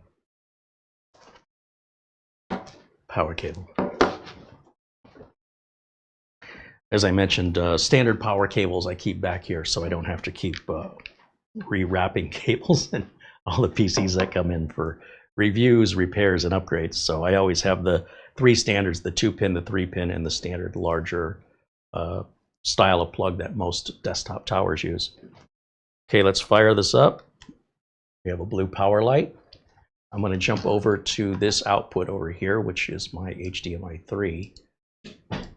Power cable. As I mentioned, standard power cables I keep back here, so I don't have to keep rewrapping cables and all the PCs that come in for reviews, repairs, and upgrades. So I always have the three standards: the 2-pin, the 3-pin, and the standard larger style of plug that most desktop towers use. Okay, let's fire this up. We have a blue power light. I'm going to jump over to this output over here, which is my HDMI 3.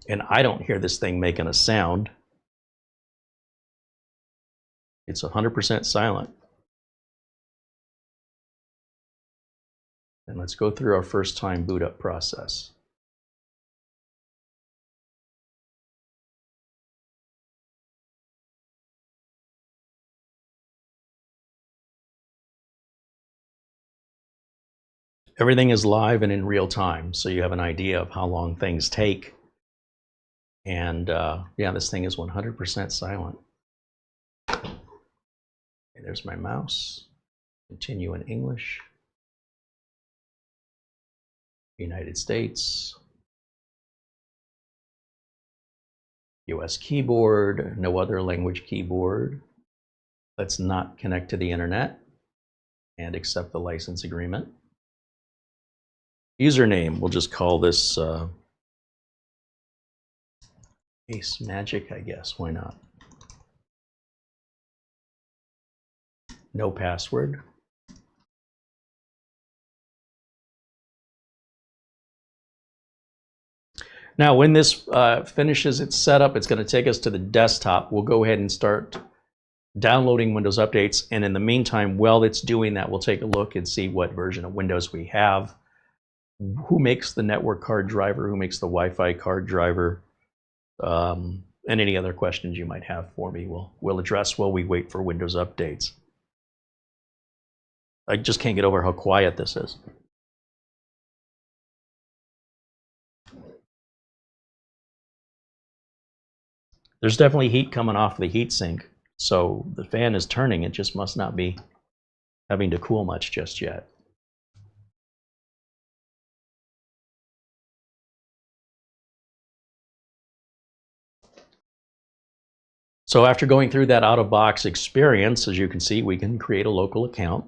And I don't hear this thing making a sound. It's 100% silent. And let's go through our first time boot up process. Everything is live and in real time, so you have an idea of how long things take. And yeah, this thing is 100% silent. Okay, there's my mouse. Continue in English. United States. US keyboard, no other language keyboard. Let's not connect to the internet and accept the license agreement. Username, we'll just call this AceMagic, I guess. Why not? No password. Now, when this finishes its setup, it's going to take us to the desktop. We'll go ahead and start downloading Windows updates. And in the meantime, while it's doing that, we'll take a look and see what version of Windows we have, who makes the network card driver, who makes the Wi-Fi card driver, and any other questions you might have for me, we'll address while we wait for Windows updates. I just can't get over how quiet this is. There's definitely heat coming off the heatsink, so the fan is turning. It just must not be having to cool much just yet. So after going through that out-of-box experience, as you can see, we can create a local account,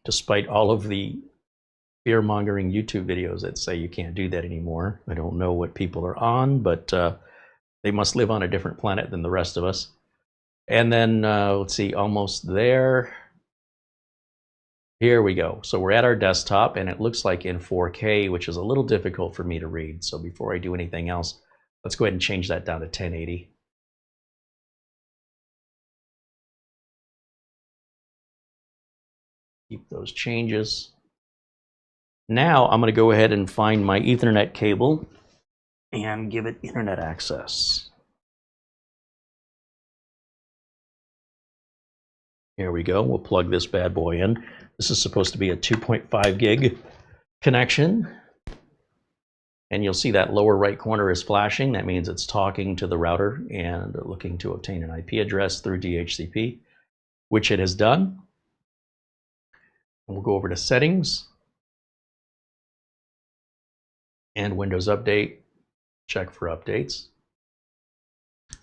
despite all of the fear-mongering YouTube videos that say you can't do that anymore. I don't know what people are on, but they must live on a different planet than the rest of us. And then, let's see, almost there. Here we go. So we're at our desktop, and it looks like in 4K, which is a little difficult for me to read. So before I do anything else, let's go ahead and change that down to 1080. Keep those changes. Now I'm going to go ahead and find my Ethernet cable and give it internet access. Here we go. We'll plug this bad boy in. This is supposed to be a 2.5 gig connection. And you'll see that lower right corner is flashing. That means it's talking to the router and looking to obtain an IP address through DHCP, which it has done. And we'll go over to Settings and Windows Update. Check for updates.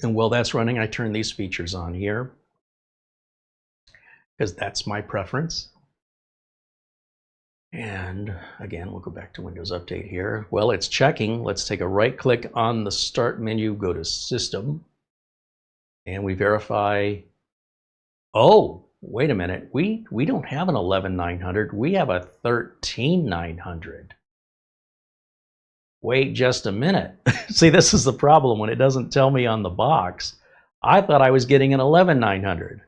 And while that's running, I turn these features on here because that's my preference. And again, we'll go back to Windows Update here. Well, it's checking. Let's take a right click on the Start menu, go to System, and we verify. Oh, wait a minute. We don't have an 11900. We have a 13900. Wait just a minute. See, this is the problem when it doesn't tell me on the box. I thought I was getting an 11900.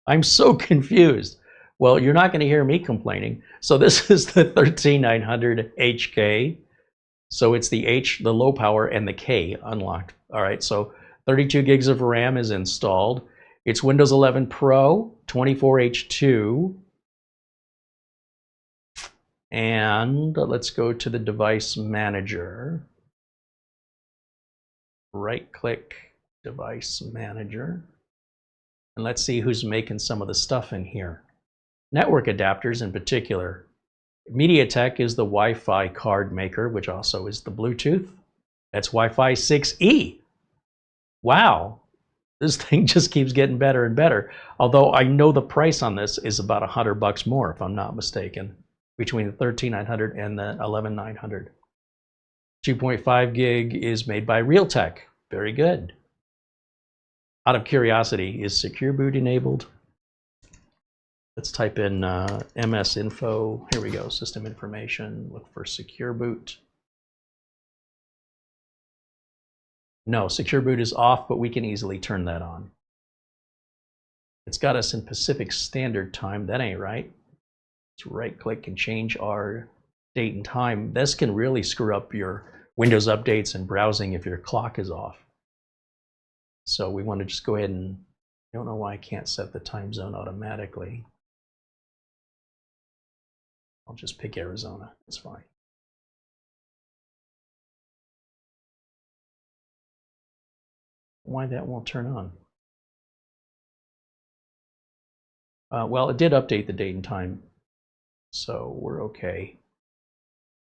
I'm so confused. Well, you're not going to hear me complaining. So this is the 13900 HK. So it's the low power, and the K unlocked. All right, so 32 gigs of RAM is installed. It's Windows 11 Pro, 24H2. And let's go to the device manager. Right click, device manager. And let's see who's making some of the stuff in here. Network adapters in particular. MediaTek is the Wi-Fi card maker, which also is the Bluetooth. That's Wi-Fi 6E. Wow, this thing just keeps getting better and better. Although I know the price on this is about $100 more, if I'm not mistaken, between the 13900 and the 11900. 2.5 gig is made by Realtek. Very good. Out of curiosity, is Secure Boot enabled? Let's type in MS info. Here we go, system information. Look for Secure Boot. No, Secure Boot is off, but we can easily turn that on. It's got us in Pacific Standard Time. That ain't right. Let's right click and change our date and time. This can really screw up your Windows updates and browsing if your clock is off. So we want to just go ahead and, I don't know why I can't set the time zone automatically. I'll just pick Arizona, it's fine. Why that won't turn on? Well, it did update the date and time, so we're okay.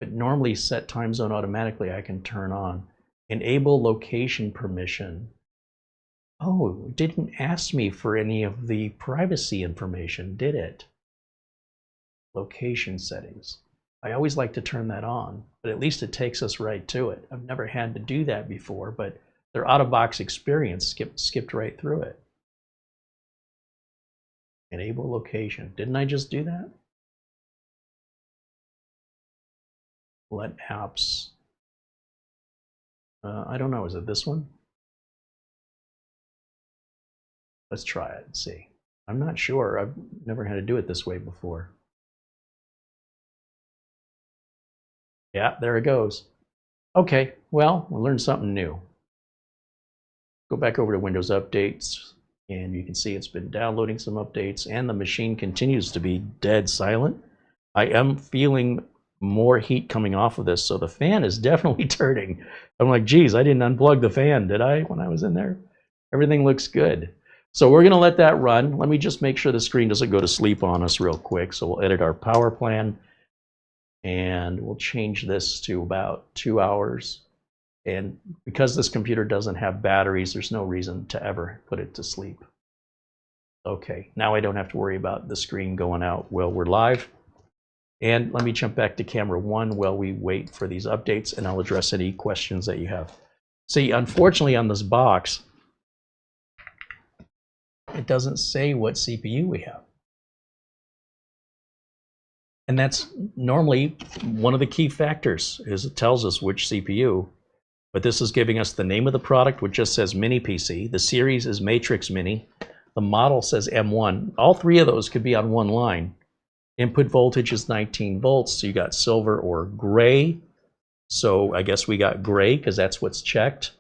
But normally set time zone automatically, I can turn on. Enable location permission. Oh, it didn't ask me for any of the privacy information, did it? Location settings. I always like to turn that on, but at least it takes us right to it. I've never had to do that before, but their out-of-box experience skipped right through it. Enable location. Didn't I just do that? Let apps. I don't know. Is it this one? Let's try it and see. I'm not sure. I've never had to do it this way before. Yeah, there it goes. Okay, well, we'll learn something new. Go back over to Windows Updates, and you can see it's been downloading some updates, and the machine continues to be dead silent. I am feeling more heat coming off of this, so the fan is definitely turning. I'm like, geez, I didn't unplug the fan, did I, when I was in there? Everything looks good. So we're going to let that run. Let me just make sure the screen doesn't go to sleep on us real quick. So we'll edit our power plan, and we'll change this to about 2 hours. And because this computer doesn't have batteries, there's no reason to ever put it to sleep. Okay, now I don't have to worry about the screen going out while we're live. And let me jump back to camera 1 while we wait for these updates, and I'll address any questions that you have. See, unfortunately on this box, it doesn't say what CPU we have. And that's normally one of the key factors, is it tells us which CPU. But this is giving us the name of the product, which just says Mini PC. The series is Matrix Mini. The model says M1. All three of those could be on one line. Input voltage is 19 volts, so you got silver or gray. So I guess we got gray because that's what's checked.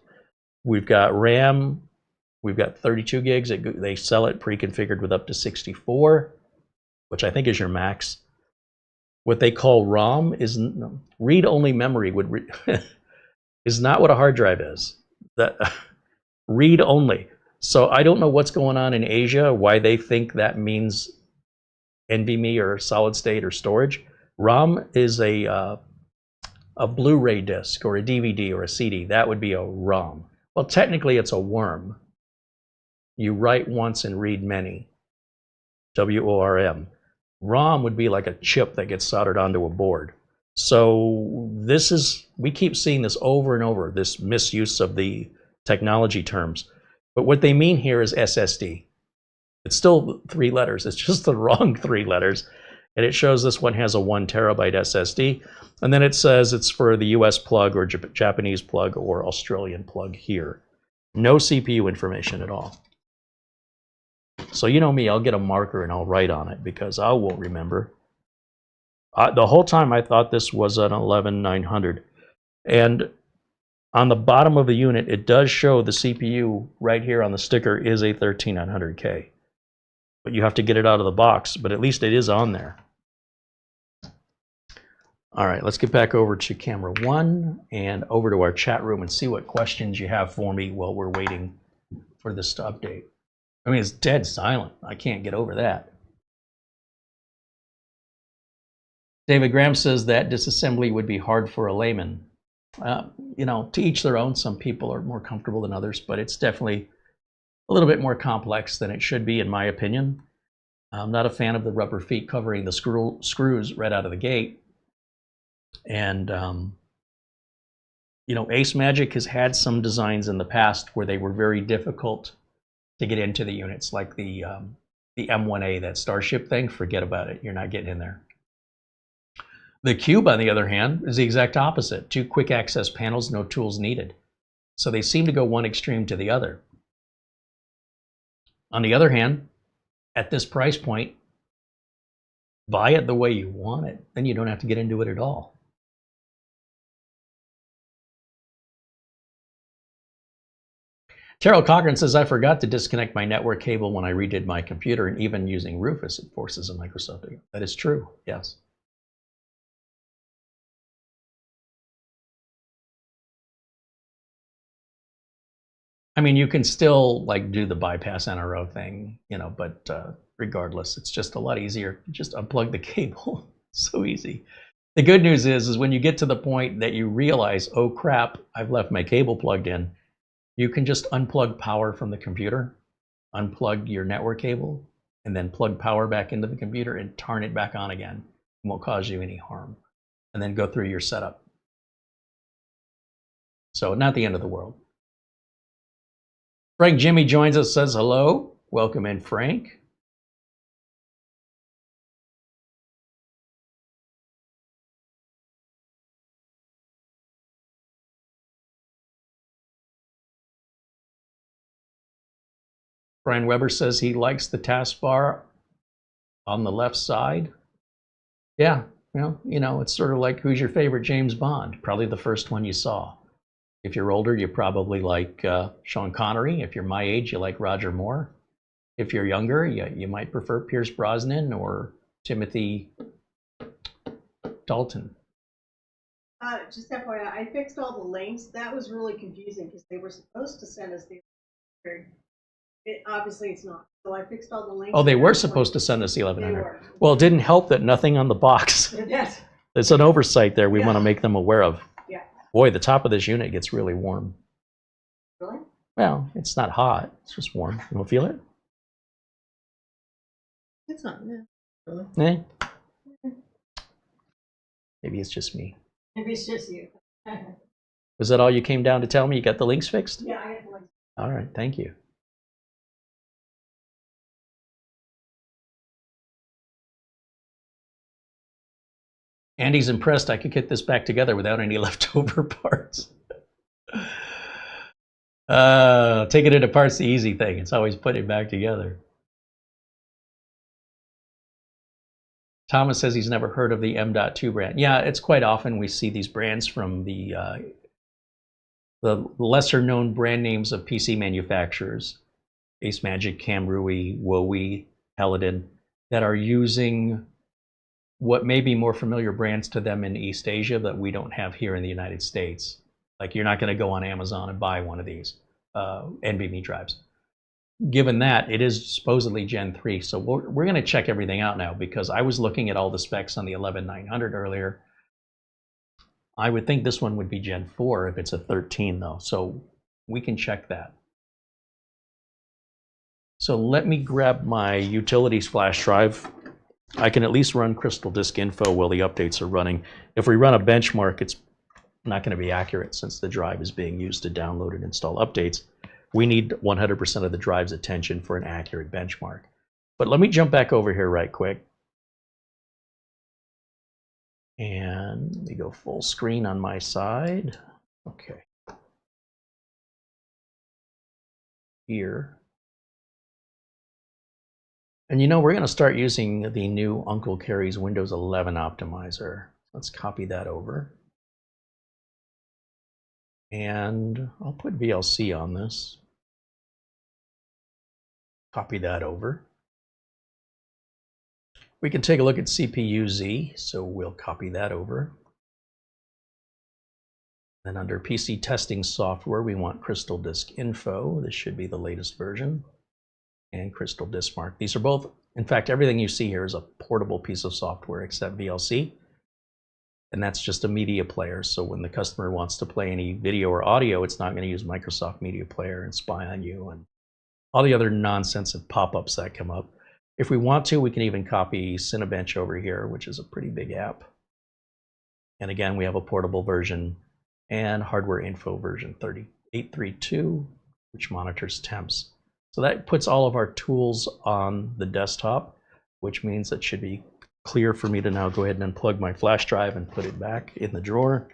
We've got RAM. We've got 32 gigs. They sell it pre-configured with up to 64, which I think is your max. What they call ROM is read-only memory is not what a hard drive is. That read-only. So I don't know what's going on in Asia, why they think that means NVMe or solid state or storage. ROM is a Blu-ray disc or a DVD or a CD. That would be a ROM. Well, technically it's a worm. You write once and read many. WORM. ROM would be like a chip that gets soldered onto a board. So we keep seeing this over and over, this misuse of the technology terms. But what they mean here is SSD. It's still 3 letters. It's just the wrong 3 letters. And it shows this one has a 1 terabyte SSD. And then it says it's for the US plug or Japanese plug or Australian plug here. No CPU information at all. So you know me, I'll get a marker and I'll write on it because I won't remember. The whole time I thought this was an 11900. And on the bottom of the unit, it does show the CPU right here on the sticker is a 13900K. But you have to get it out of the box, but at least it is on there. All right, let's get back over to camera 1 and over to our chat room and see what questions you have for me while we're waiting for this to update. I mean, it's dead silent. I can't get over that. David Graham says that disassembly would be hard for a layman. You know, to each their own. Some people are more comfortable than others, but it's definitely a little bit more complex than it should be, in my opinion. I'm not a fan of the rubber feet covering the screws right out of the gate. And, you know, AceMagic has had some designs in the past where they were very difficult to get into the units, like the M1A, that Starship thing. Forget about it. You're not getting in there. The Cube, on the other hand, is the exact opposite. 2 quick access panels, no tools needed. So they seem to go one extreme to the other. On the other hand, at this price point, buy it the way you want it. Then you don't have to get into it at all. Terrell Cochran says, I forgot to disconnect my network cable when I redid my computer, and even using Rufus, it forces a Microsoft. That is true, yes. I mean, you can still like do the bypass NRO thing, you know, but regardless, it's just a lot easier. Just unplug the cable. So easy. The good news is when you get to the point that you realize, oh crap, I've left my cable plugged in, you can just unplug power from the computer, unplug your network cable, and then plug power back into the computer and turn it back on again. It won't cause you any harm. And then go through your setup. So not the end of the world. Frank Jimmy joins us, says hello. Welcome in, Frank. Brian Weber says he likes the taskbar on the left side. Yeah, well, you know, it's sort of like, who's your favorite James Bond? Probably the first one you saw. If you're older, you probably like Sean Connery. If you're my age, you like Roger Moore. If you're younger, you might prefer Pierce Brosnan or Timothy Dalton. Just FYI, I fixed all the links. That was really confusing because they were supposed to send us the. Obviously, it's not. So I fixed all the links. Oh, they were supposed to send us the 1100. Well, it didn't help that nothing on the box. Yes. There's an oversight there we want to make them aware of. Yeah. Boy, the top of this unit gets really warm. Really? Well, it's not hot. It's just warm. You want to feel it? It's not. Yeah. Really? Eh. Maybe it's just me. Maybe it's just you. Was that all you came down to tell me? You got the links fixed? Yeah, I got the links. All right, thank you. Andy's impressed I could get this back together without any leftover parts. Taking it apart's the easy thing. It's always putting it back together. Thomas says he's never heard of the M.2 brand. Yeah, it's quite often we see these brands from the lesser known brand names of PC manufacturers, AceMagic, Camrui, Wowie, Paladin, that are using what may be more familiar brands to them in East Asia that we don't have here in the United States. Like, you're not going to go on Amazon and buy one of these NVMe drives. Given that, it is supposedly Gen 3, so we're going to check everything out now, because I was looking at all the specs on the 11900 earlier. I would think this one would be Gen 4 if it's a 13, though, so we can check that. So let me grab my utilities flash drive. I can at least run Crystal Disk Info while the updates are running. If we run a benchmark, it's not going to be accurate since the drive is being used to download and install updates. We need 100% of the drive's attention for an accurate benchmark. But let me jump back over here right quick. And let me go full screen on my side. Okay. Here. And you know, we're going to start using the new Uncle Carey's Windows 11 optimizer. Let's copy that over. And I'll put VLC on this. Copy that over. We can take a look at CPU-Z, so we'll copy that over. Then under PC testing software, we want Crystal Disk Info. This should be the latest version. And Crystal Disk Mark. These are both, in fact, everything you see here is a portable piece of software except VLC. And that's just a media player, so when the customer wants to play any video or audio, it's not going to use Microsoft Media Player and spy on you and all the other nonsense of pop-ups that come up. If we want to, we can even copy Cinebench over here, which is a pretty big app. And again, we have a portable version and hardware info version 3832, which monitors temps. So that puts all of our tools on the desktop, which means it should be clear for me to now go ahead and unplug my flash drive and put it back in the drawer.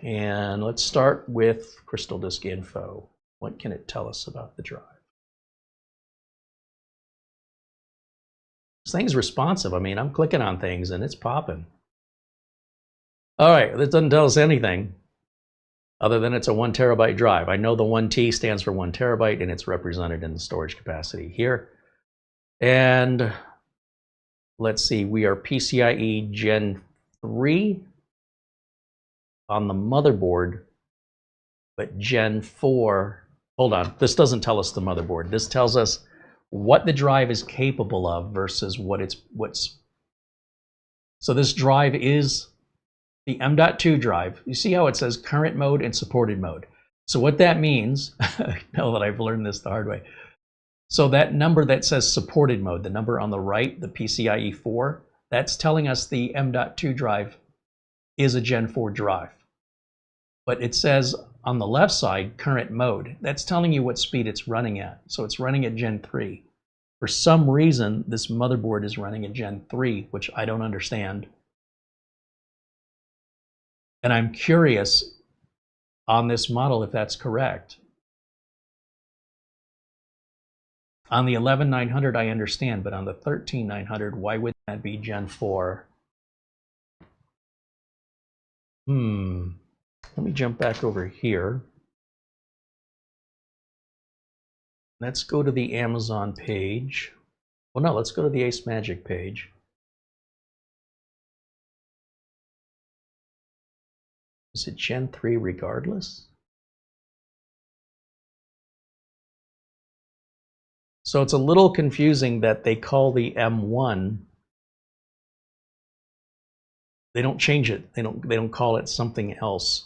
And let's start with Crystal Disk Info. What can it tell us about the drive? This thing's responsive. I mean, I'm clicking on things and it's popping. All right, this doesn't tell us anything other than it's a 1 terabyte drive. I know the 1T stands for 1 terabyte and it's represented in the storage capacity here. And let's see, we are PCIe Gen 3 on the motherboard, but Gen 4, hold on, this doesn't tell us the motherboard. This tells us what the drive is capable of versus what's. So this drive is the M.2 drive. You see how it says current mode and supported mode. So what that means, now that I've learned this the hard way, so that number that says supported mode, the number on the right, the PCIe 4, that's telling us the M.2 drive is a Gen 4 drive. But it says on the left side, current mode. That's telling you what speed it's running at. So it's running at Gen 3. For some reason, this motherboard is running at Gen 3, which I don't understand. And I'm curious on this model if that's correct. On the 11900, I understand, but on the 13900, why wouldn't that be Gen 4? Let me jump back over here. Let's go to the Amazon page. Well, no, let's go to the AceMagic page. Is it Gen 3 regardless? So it's a little confusing that they call the M1. They don't change it. They don't call it something else.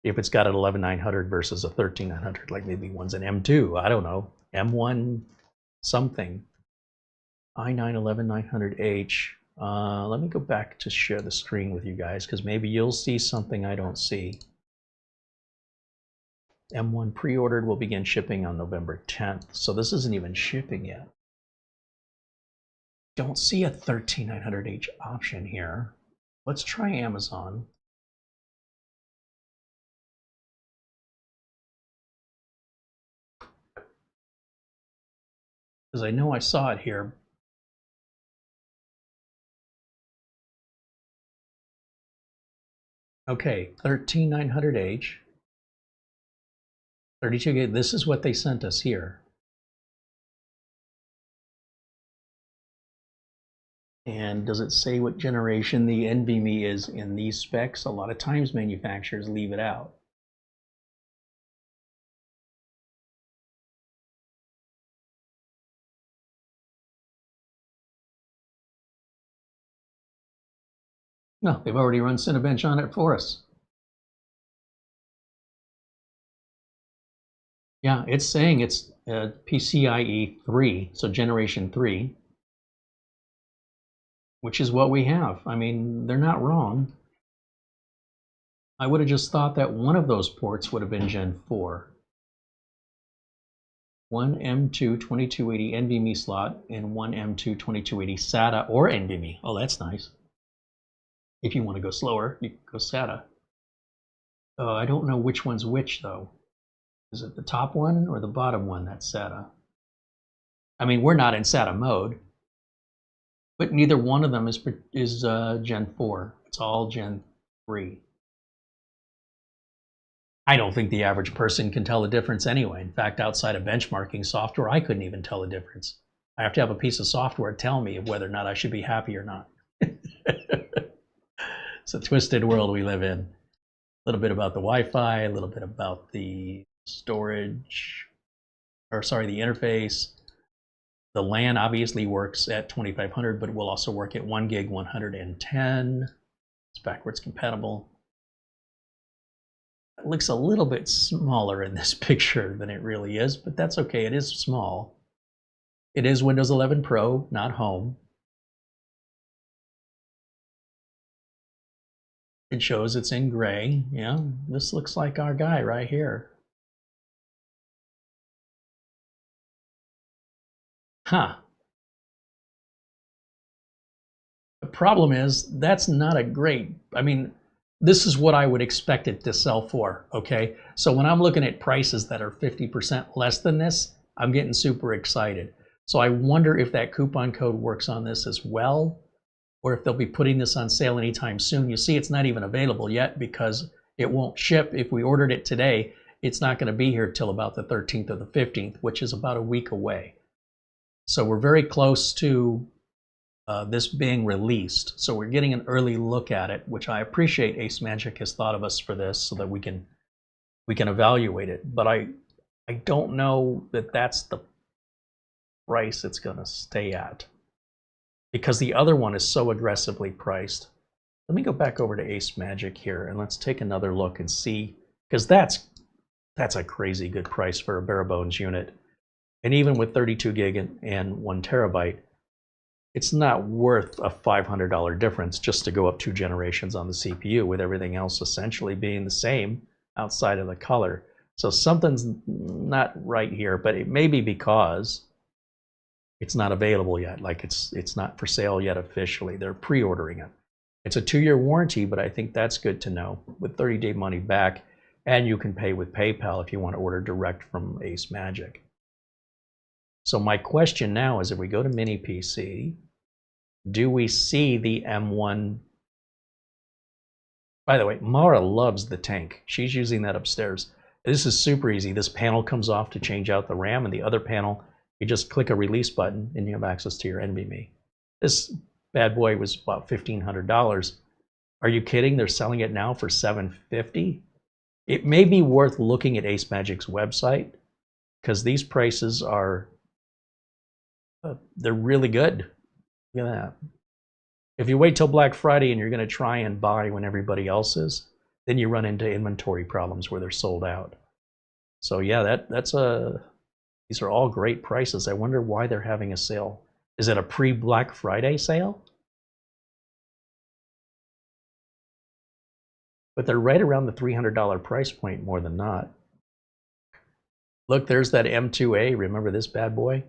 If it's got an 11900 versus a 13900, like maybe one's an M2, I don't know, M1 something. i9 11900H. Let me go back to share the screen with you guys, because maybe you'll see something I don't see. M1 pre-ordered will begin shipping on November 10th. So this isn't even shipping yet. Don't see a 13900H option here. Let's try Amazon. Because I know I saw it here. Okay, 13900H, 32 gig. This is what they sent us here. And does it say what generation the NVMe is in these specs? A lot of times manufacturers leave it out. No, they've already run Cinebench on it for us. Yeah, it's saying it's PCIe 3, so generation 3, which is what we have. I mean, they're not wrong. I would have just thought that one of those ports would have been Gen 4. One M2 2280 NVMe slot and one M2 2280 SATA or NVMe. Oh, that's nice. If you want to go slower, you can go SATA. I don't know which one's which, though. Is it the top one or the bottom one that's SATA? I mean, we're not in SATA mode, but neither one of them is Gen 4. It's all Gen 3. I don't think the average person can tell the difference anyway. In fact, outside of benchmarking software, I couldn't even tell the difference. I have to have a piece of software tell me whether or not I should be happy or not. It's a twisted world we live in. A little bit about the Wi-Fi, a little bit about the storage, or sorry, the interface. The LAN obviously works at 2500, but it will also work at 1 gig 110. It's backwards compatible. It looks a little bit smaller in this picture than it really is, but that's okay. It is small. It is Windows 11 Pro, not Home. It shows it's in gray. Yeah, this looks like our guy right here. Huh. The problem is that's not a great, I mean, this is what I would expect it to sell for, okay? So when I'm looking at prices that are 50% less than this, I'm getting super excited. So I wonder if that coupon code works on this as well, or if they'll be putting this on sale anytime soon. You see, it's not even available yet because it won't ship. If we ordered it today, it's not going to be here till about the 13th or the 15th, which is about a week away. So we're very close to this being released. So we're getting an early look at it, which I appreciate AceMagic has thought of us for this so that we can evaluate it. But I don't know that that's the price it's going to stay at, because the other one is so aggressively priced. Let me go back over to AceMagic here and let's take another look and see, because that's a crazy good price for a bare bones unit. And even with 32 gig and 1 terabyte, it's not worth a $500 difference just to go up 2 generations on the CPU, with everything else essentially being the same outside of the color. So something's not right here, but it may be because it's not available yet. Like it's not for sale yet officially. They're pre-ordering it. It's a 2-year warranty, but I think that's good to know, with 30-day money back, and you can pay with PayPal if you want to order direct from AceMagic. So my question now is, if we go to Mini PC, do we see the M1? By the way, Mara loves the tank. She's using that upstairs. This is super easy. This panel comes off to change out the RAM, and the other panel, you just click a release button and you have access to your NVMe. This bad boy was about $1,500. Are you kidding? They're selling it now for $750. It may be worth looking at AceMagic's website, because these prices are they're really good. Look at that. If you wait till Black Friday and you're going to try and buy when everybody else is, then you run into inventory problems where they're sold out. So yeah, these are all great prices. I wonder why they're having a sale. Is it a pre-Black Friday sale? But they're right around the $300 price point, more than not. Look, there's that M2A. Remember this bad boy?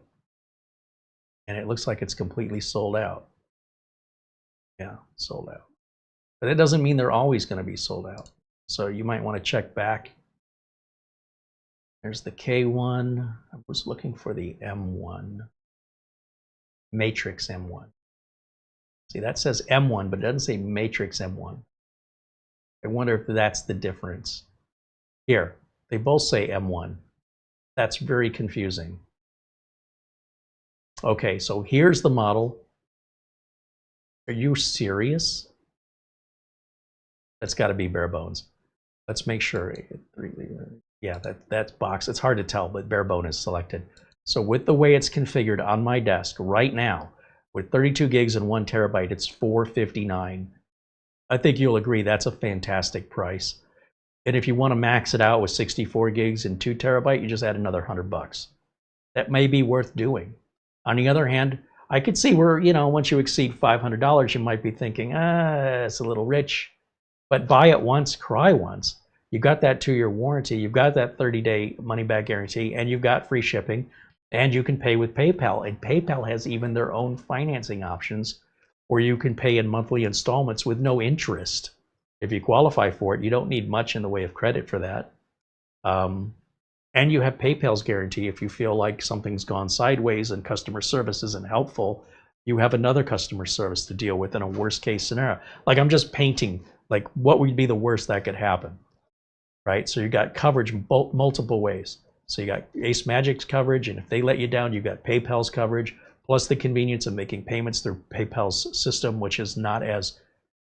And it looks like it's completely sold out. Yeah, sold out. But it doesn't mean they're always going to be sold out. So you might want to check back. There's the K1. I was looking for the M1. Matrix M1. See, that says M1, but it doesn't say Matrix M1. I wonder if that's the difference. Here, they both say M1. That's very confusing. Okay, so here's the model. Are you serious? That's got to be bare bones. Let's make sure. Yeah, that's box. It's hard to tell, but bare bone is selected. So with the way it's configured on my desk right now, with 32 gigs and 1 terabyte, it's $459. I think you'll agree that's a fantastic price. And if you want to max it out with 64 gigs and 2 terabyte, you just add another $100. That may be worth doing. On the other hand, I could see where, you know, once you exceed $500, you might be thinking, it's a little rich. But buy it once, cry once. You got that 2-year warranty, you've got that 30-day money-back guarantee, and you've got free shipping, and you can pay with PayPal. And PayPal has even their own financing options where you can pay in monthly installments with no interest. If you qualify for it, you don't need much in the way of credit for that. And you have PayPal's guarantee. If you feel like something's gone sideways and customer service isn't helpful, you have another customer service to deal with in a worst case scenario. Like, I'm just painting, like, what would be the worst that could happen, right? So you got coverage multiple ways. So you got AceMagic's coverage, and if they let you down, you've got PayPal's coverage, plus the convenience of making payments through PayPal's system, which is not as,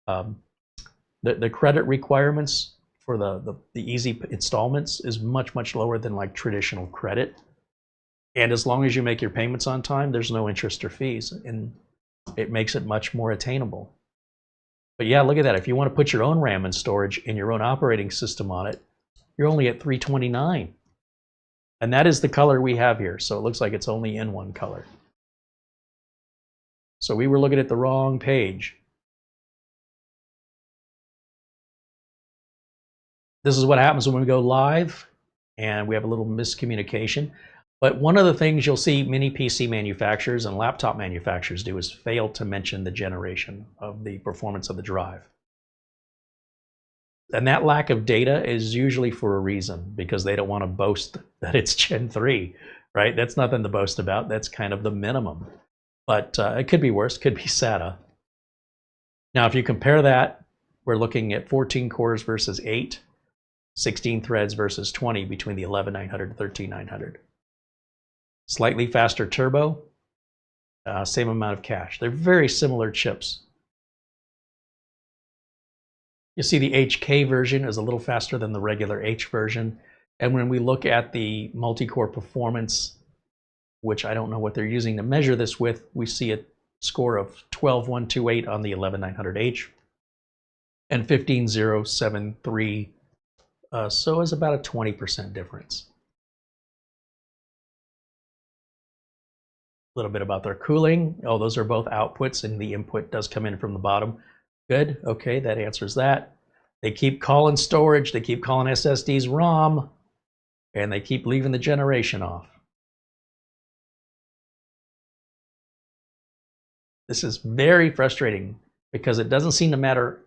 the credit requirements for the easy installments is much, much lower than like traditional credit. And as long as you make your payments on time, there's no interest or fees, and it makes it much more attainable. But yeah, look at that. If you want to put your own RAM in storage and your own operating system on it, you're only at $329. And that is the color we have here. So it looks like it's only in one color. So we were looking at the wrong page. This is what happens when we go live and we have a little miscommunication. But one of the things you'll see many PC manufacturers and laptop manufacturers do is fail to mention the generation of the performance of the drive. And that lack of data is usually for a reason, because they don't want to boast that it's Gen 3, right? That's nothing to boast about. That's kind of the minimum. But it could be worse, could be SATA. Now, if you compare that, we're looking at 14 cores versus 8, 16 threads versus 20 between the 11900 and 13900. Slightly faster turbo, same amount of cache. They're very similar chips. You see the HK version is a little faster than the regular H version. And when we look at the multi-core performance, which I don't know what they're using to measure this with, we see a score of 12128 on the 11900H and 15073. So it's about a 20% difference. A little bit about their cooling. Oh, those are both outputs, and the input does come in from the bottom. Good. Okay, that answers that. They keep calling storage. They keep calling SSDs ROM, and they keep leaving the generation off. This is very frustrating because it doesn't seem to matter,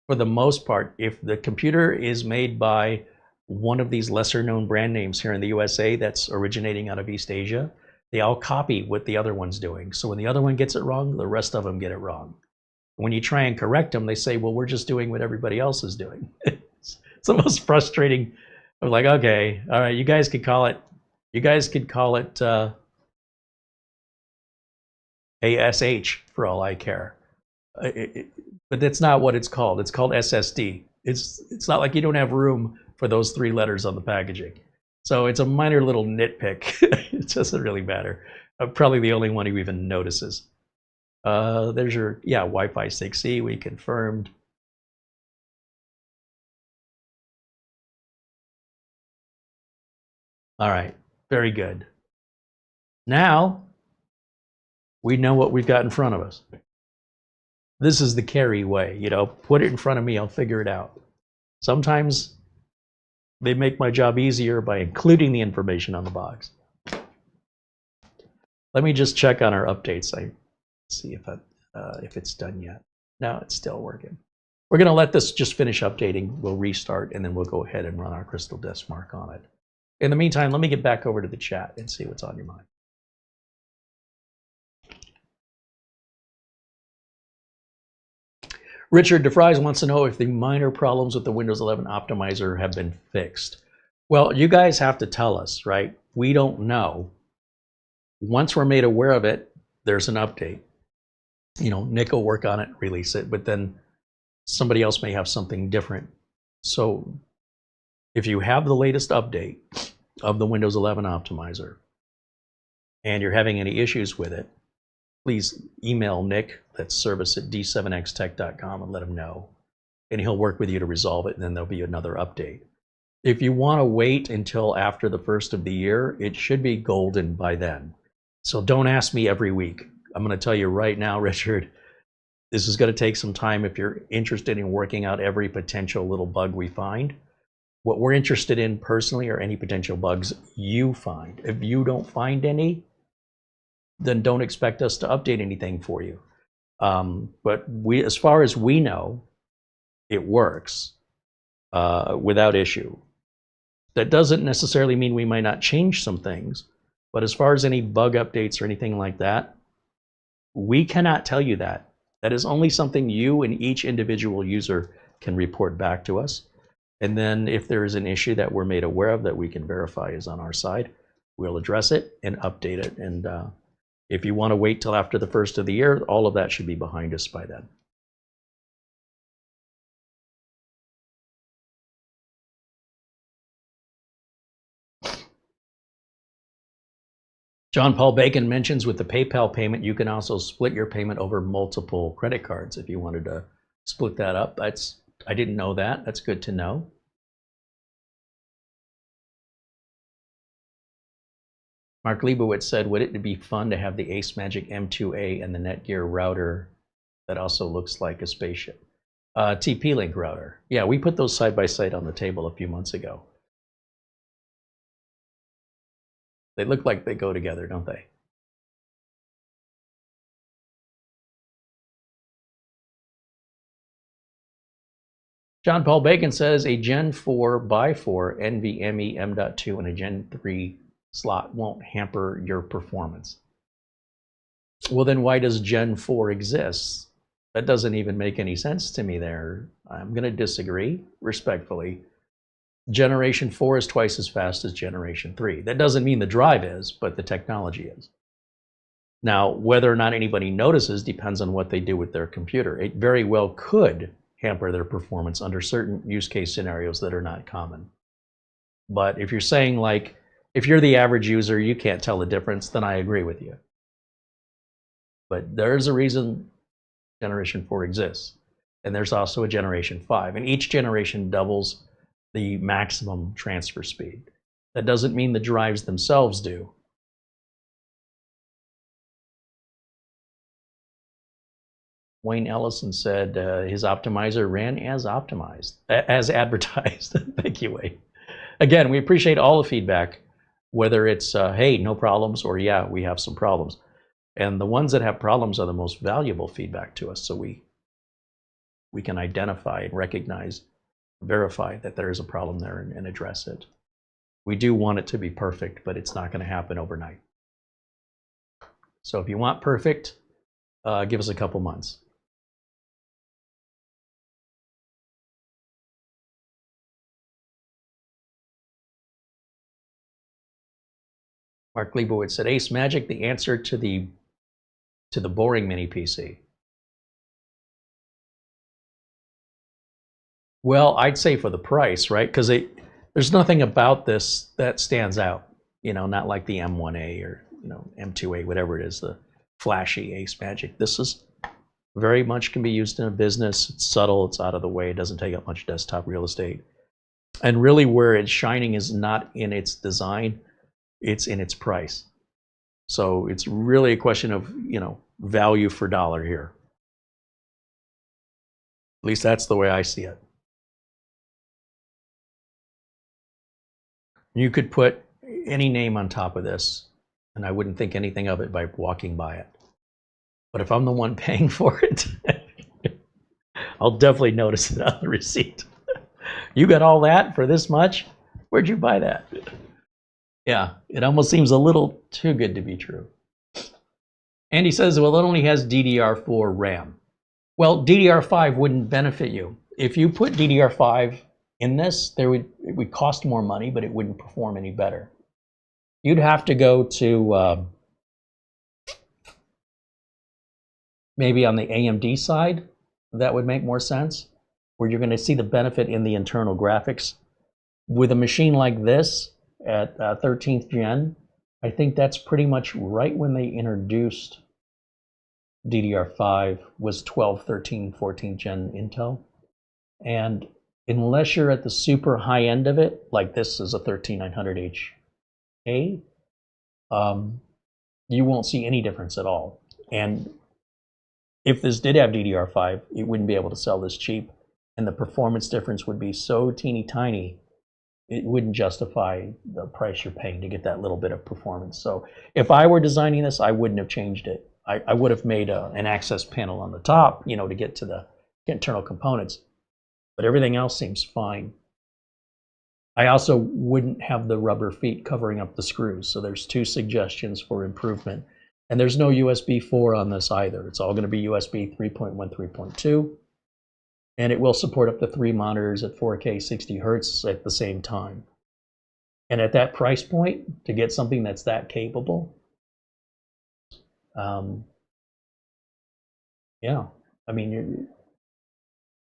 for the most part, if the computer is made by one of these lesser known brand names here in the USA that's originating out of East Asia. They all copy what the other one's doing. So when the other one gets it wrong, the rest of them get it wrong. When you try and correct them, they say, well, we're just doing what everybody else is doing. It's the most frustrating. I'm like, okay, all right, you guys could call it ASH for all I care. But that's not what it's called. It's called SSD. It's not like you don't have room for those 3 letters on the packaging. So it's a minor little nitpick. It doesn't really matter. I'm probably the only one who even notices. There's your, yeah, Wi-Fi 6E, we confirmed. All right, very good. Now, we know what we've got in front of us. This is the Carey way, you know, put it in front of me, I'll figure it out. Sometimes they make my job easier by including the information on the box. Let me just check on our updates. I see if it's done yet. No, it's still working. We're going to let this just finish updating. We'll restart, and then we'll go ahead and run our crystal disk mark on it. In the meantime, let me get back over to the chat and see what's on your mind. Richard DeFries wants to know if the minor problems with the Windows 11 optimizer have been fixed. Well, you guys have to tell us, right? We don't know. Once we're made aware of it, there's an update. You know, Nick will work on it, release it, but then somebody else may have something different. So if you have the latest update of the Windows 11 optimizer and you're having any issues with it, please email Nick, that's service@d7xtech.com, and let him know. And he'll work with you to resolve it, and then there'll be another update. If you want to wait until after the first of the year, it should be golden by then. So don't ask me every week. I'm going to tell you right now, Richard, this is going to take some time if you're interested in working out every potential little bug we find. What we're interested in personally are any potential bugs you find. If you don't find any, then don't expect us to update anything for you. But as far as we know, it works without issue. That doesn't necessarily mean we might not change some things, but as far as any bug updates or anything like that, we cannot tell you that. That is only something you and each individual user can report back to us. And then if there is an issue that we're made aware of that we can verify is on our side, we'll address it and update it. And if you want to wait till after the first of the year, all of that should be behind us by then. John Paul Bacon mentions with the PayPal payment, you can also split your payment over multiple credit cards if you wanted to split that up. I didn't know that. That's good to know. Mark Leibowitz said, would it be fun to have the AceMagic M2A and the Netgear router that also looks like a spaceship? TP-Link router. Yeah, we put those side by side on the table a few months ago. They look like they go together, don't they? John Paul Bacon says a Gen 4x4 NVMe M.2 and a Gen 3 slot won't hamper your performance. Well, then why does Gen 4 exist? That doesn't even make any sense to me there. I'm going to disagree respectfully. Generation 4 is twice as fast as Generation 3. That doesn't mean the drive is, but the technology is. Now, whether or not anybody notices depends on what they do with their computer. It very well could hamper their performance under certain use case scenarios that are not common. But if you're saying, like, if you're the average user, you can't tell the difference, then I agree with you. But there's a reason Generation 4 exists. And there's also a Generation 5. And each generation doubles the maximum transfer speed. That doesn't mean the drives themselves do. Wayne Ellison said his optimizer ran as optimized, as advertised. Thank you, Wayne. Again, we appreciate all the feedback, whether it's, hey, no problems, or yeah, we have some problems. And the ones that have problems are the most valuable feedback to us, so we can identify and recognize, verify that there is a problem there and address it. We do want it to be perfect, but it's not going to happen overnight. So if you want perfect, give us a couple months. Mark Leibowitz said, AceMagic, the answer to the boring mini PC. Well, I'd say for the price, right? Because there's nothing about this that stands out. You know, not like the M1A or, you know, M2A, whatever it is, the flashy AceMagic. This is very much can be used in a business. It's subtle, it's out of the way, it doesn't take up much desktop real estate. And really where it's shining is not in its design, it's in its price. So it's really a question of, you know, value for dollar here. At least that's the way I see it. You could put any name on top of this, and I wouldn't think anything of it by walking by it. But if I'm the one paying for it, I'll definitely notice it on the receipt. You got all that for this much? Where'd you buy that? Yeah, it almost seems a little too good to be true. Andy says, well, it only has DDR4 RAM. Well, DDR5 wouldn't benefit you. If you put DDR5 in this, it would cost more money, but it wouldn't perform any better. You'd have to go to maybe on the AMD side. That would make more sense, where you're going to see the benefit in the internal graphics. With a machine like this at 13th gen, I think that's pretty much right when they introduced DDR5 was 12, 13, 14th gen Intel. And unless you're at the super high end of it, like this is a 13900HA, you won't see any difference at all. And if this did have DDR5, it wouldn't be able to sell this cheap. And the performance difference would be so teeny tiny, it wouldn't justify the price you're paying to get that little bit of performance. So if I were designing this, I wouldn't have changed it. I would have made an access panel on the top, you know, to get to the internal components. But everything else seems fine. I also wouldn't have the rubber feet covering up the screws. So there's 2 suggestions for improvement. And there's no USB 4 on this either. It's all going to be USB 3.1, 3.2. And it will support up to 3 monitors at 4K 60 Hertz at the same time. And at that price point, to get something that's that capable, yeah, I mean,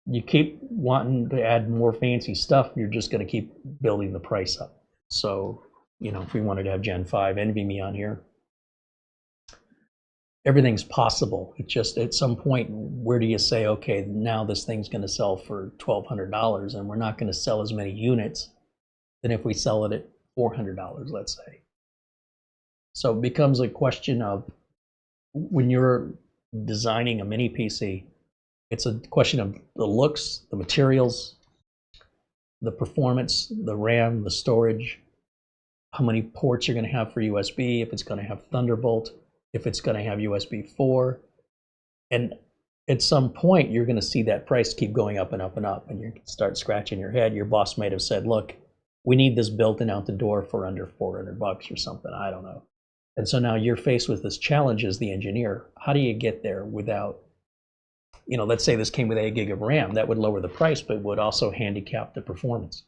you keep wanting to add more fancy stuff, you're just going to keep building the price up. So, you know, if we wanted to have Gen 5 NVMe on here, everything's possible. It's just at some point, where do you say, okay, now this thing's going to sell for $1,200 and we're not going to sell as many units than if we sell it at $400, let's say. So it becomes a question of, when you're designing a mini PC, it's a question of the looks, the materials, the performance, the RAM, the storage, how many ports you're going to have for USB, if it's going to have Thunderbolt, if it's going to have USB 4. And at some point, you're going to see that price keep going up and up and up, and you start scratching your head. Your boss might have said, look, we need this built in out the door for under $400 or something. I don't know. And so now you're faced with this challenge as the engineer. How do you get there without, you know, let's say this came with 8 gig of RAM. That would lower the price, but would also handicap the performance.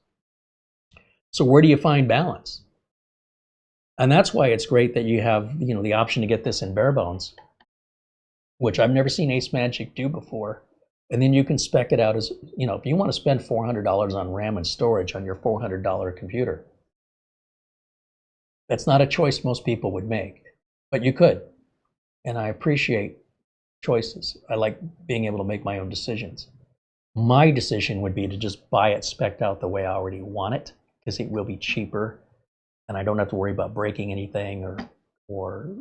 So where do you find balance? And that's why it's great that you have, you know, the option to get this in bare bones, which I've never seen AceMagic do before. And then you can spec it out as, you know, if you want to spend $400 on RAM and storage on your $400 computer, that's not a choice most people would make, but you could. And I appreciate choices. I like being able to make my own decisions. My decision would be to just buy it spec'd out the way I already want it, because it will be cheaper, and I don't have to worry about breaking anything or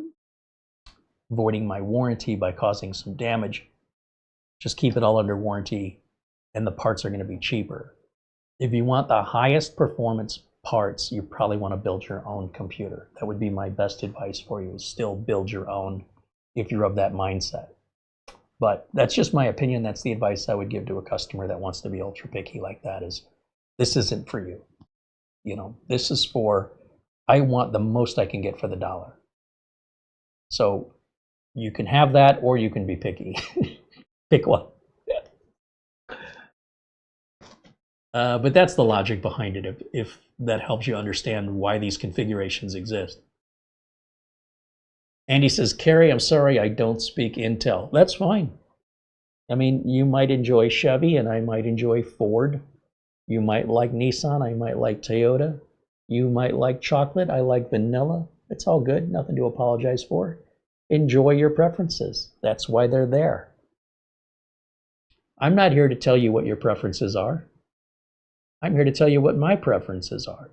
voiding my warranty by causing some damage. Just keep it all under warranty, and the parts are going to be cheaper. If you want the highest performance parts, you probably want to build your own computer. That would be my best advice for you, is still build your own if you're of that mindset. But that's just my opinion. That's the advice I would give to a customer that wants to be ultra picky like that, is this isn't for you. You know, this is for, I want the most I can get for the dollar. So you can have that, or you can be picky. Pick one. But that's the logic behind it, if that helps you understand why these configurations exist. Andy says, Carey, I'm sorry I don't speak Intel. That's fine. I mean, you might enjoy Chevy and I might enjoy Ford. You might like Nissan, I might like Toyota. You might like chocolate, I like vanilla. It's all good, nothing to apologize for. Enjoy your preferences. That's why they're there. I'm not here to tell you what your preferences are. I'm here to tell you what my preferences are.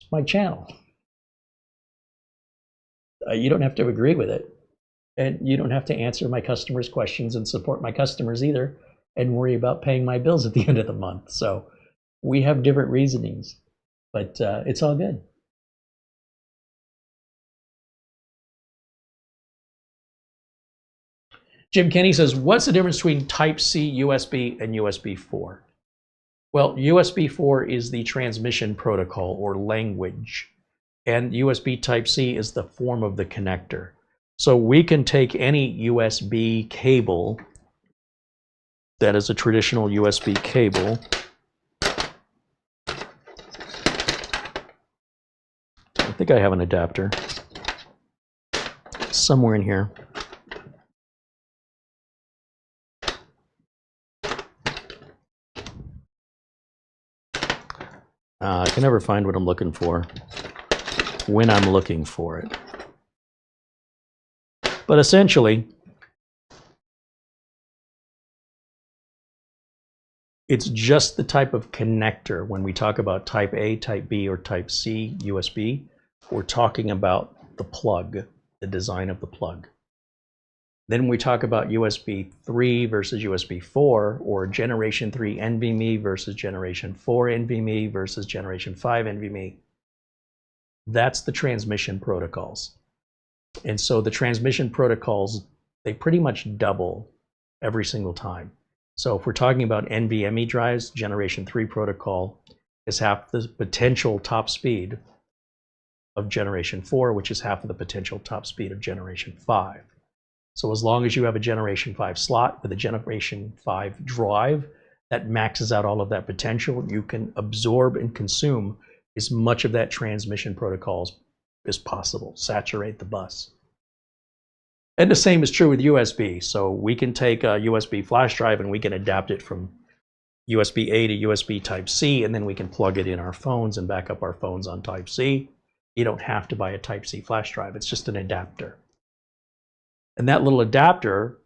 It's my channel. You don't have to agree with it. And you don't have to answer my customers' questions and support my customers either, and worry about paying my bills at the end of the month. So we have different reasonings, but it's all good. Jim Kenny says, what's the difference between Type-C USB and USB 4? Well, USB 4 is the transmission protocol or language, and USB Type-C is the form of the connector. So we can take any USB cable That is a traditional USB cable. I think I have an adapter somewhere in here. I can never find what I'm looking for when I'm looking for it. But essentially, it's just the type of connector. When we talk about type A, type B, or type C USB, we're talking about the plug, the design of the plug. Then when we talk about USB 3 versus USB 4, or Generation 3 NVMe versus Generation 4 NVMe versus Generation 5 NVMe, that's the transmission protocols. And so the transmission protocols, they pretty much double every single time. So if we're talking about NVMe drives, Generation 3 protocol is half the potential top speed of Generation 4, which is half of the potential top speed of Generation 5. So as long as you have a Generation 5 slot with a Generation 5 drive that maxes out all of that potential, you can absorb and consume as much of that transmission protocols as possible, saturate the bus. And the same is true with USB. So we can take a USB flash drive and we can adapt it from USB A to USB Type C, and then we can plug it in our phones and back up our phones on Type C. You don't have to buy a Type C flash drive. It's just an adapter. And that little adapter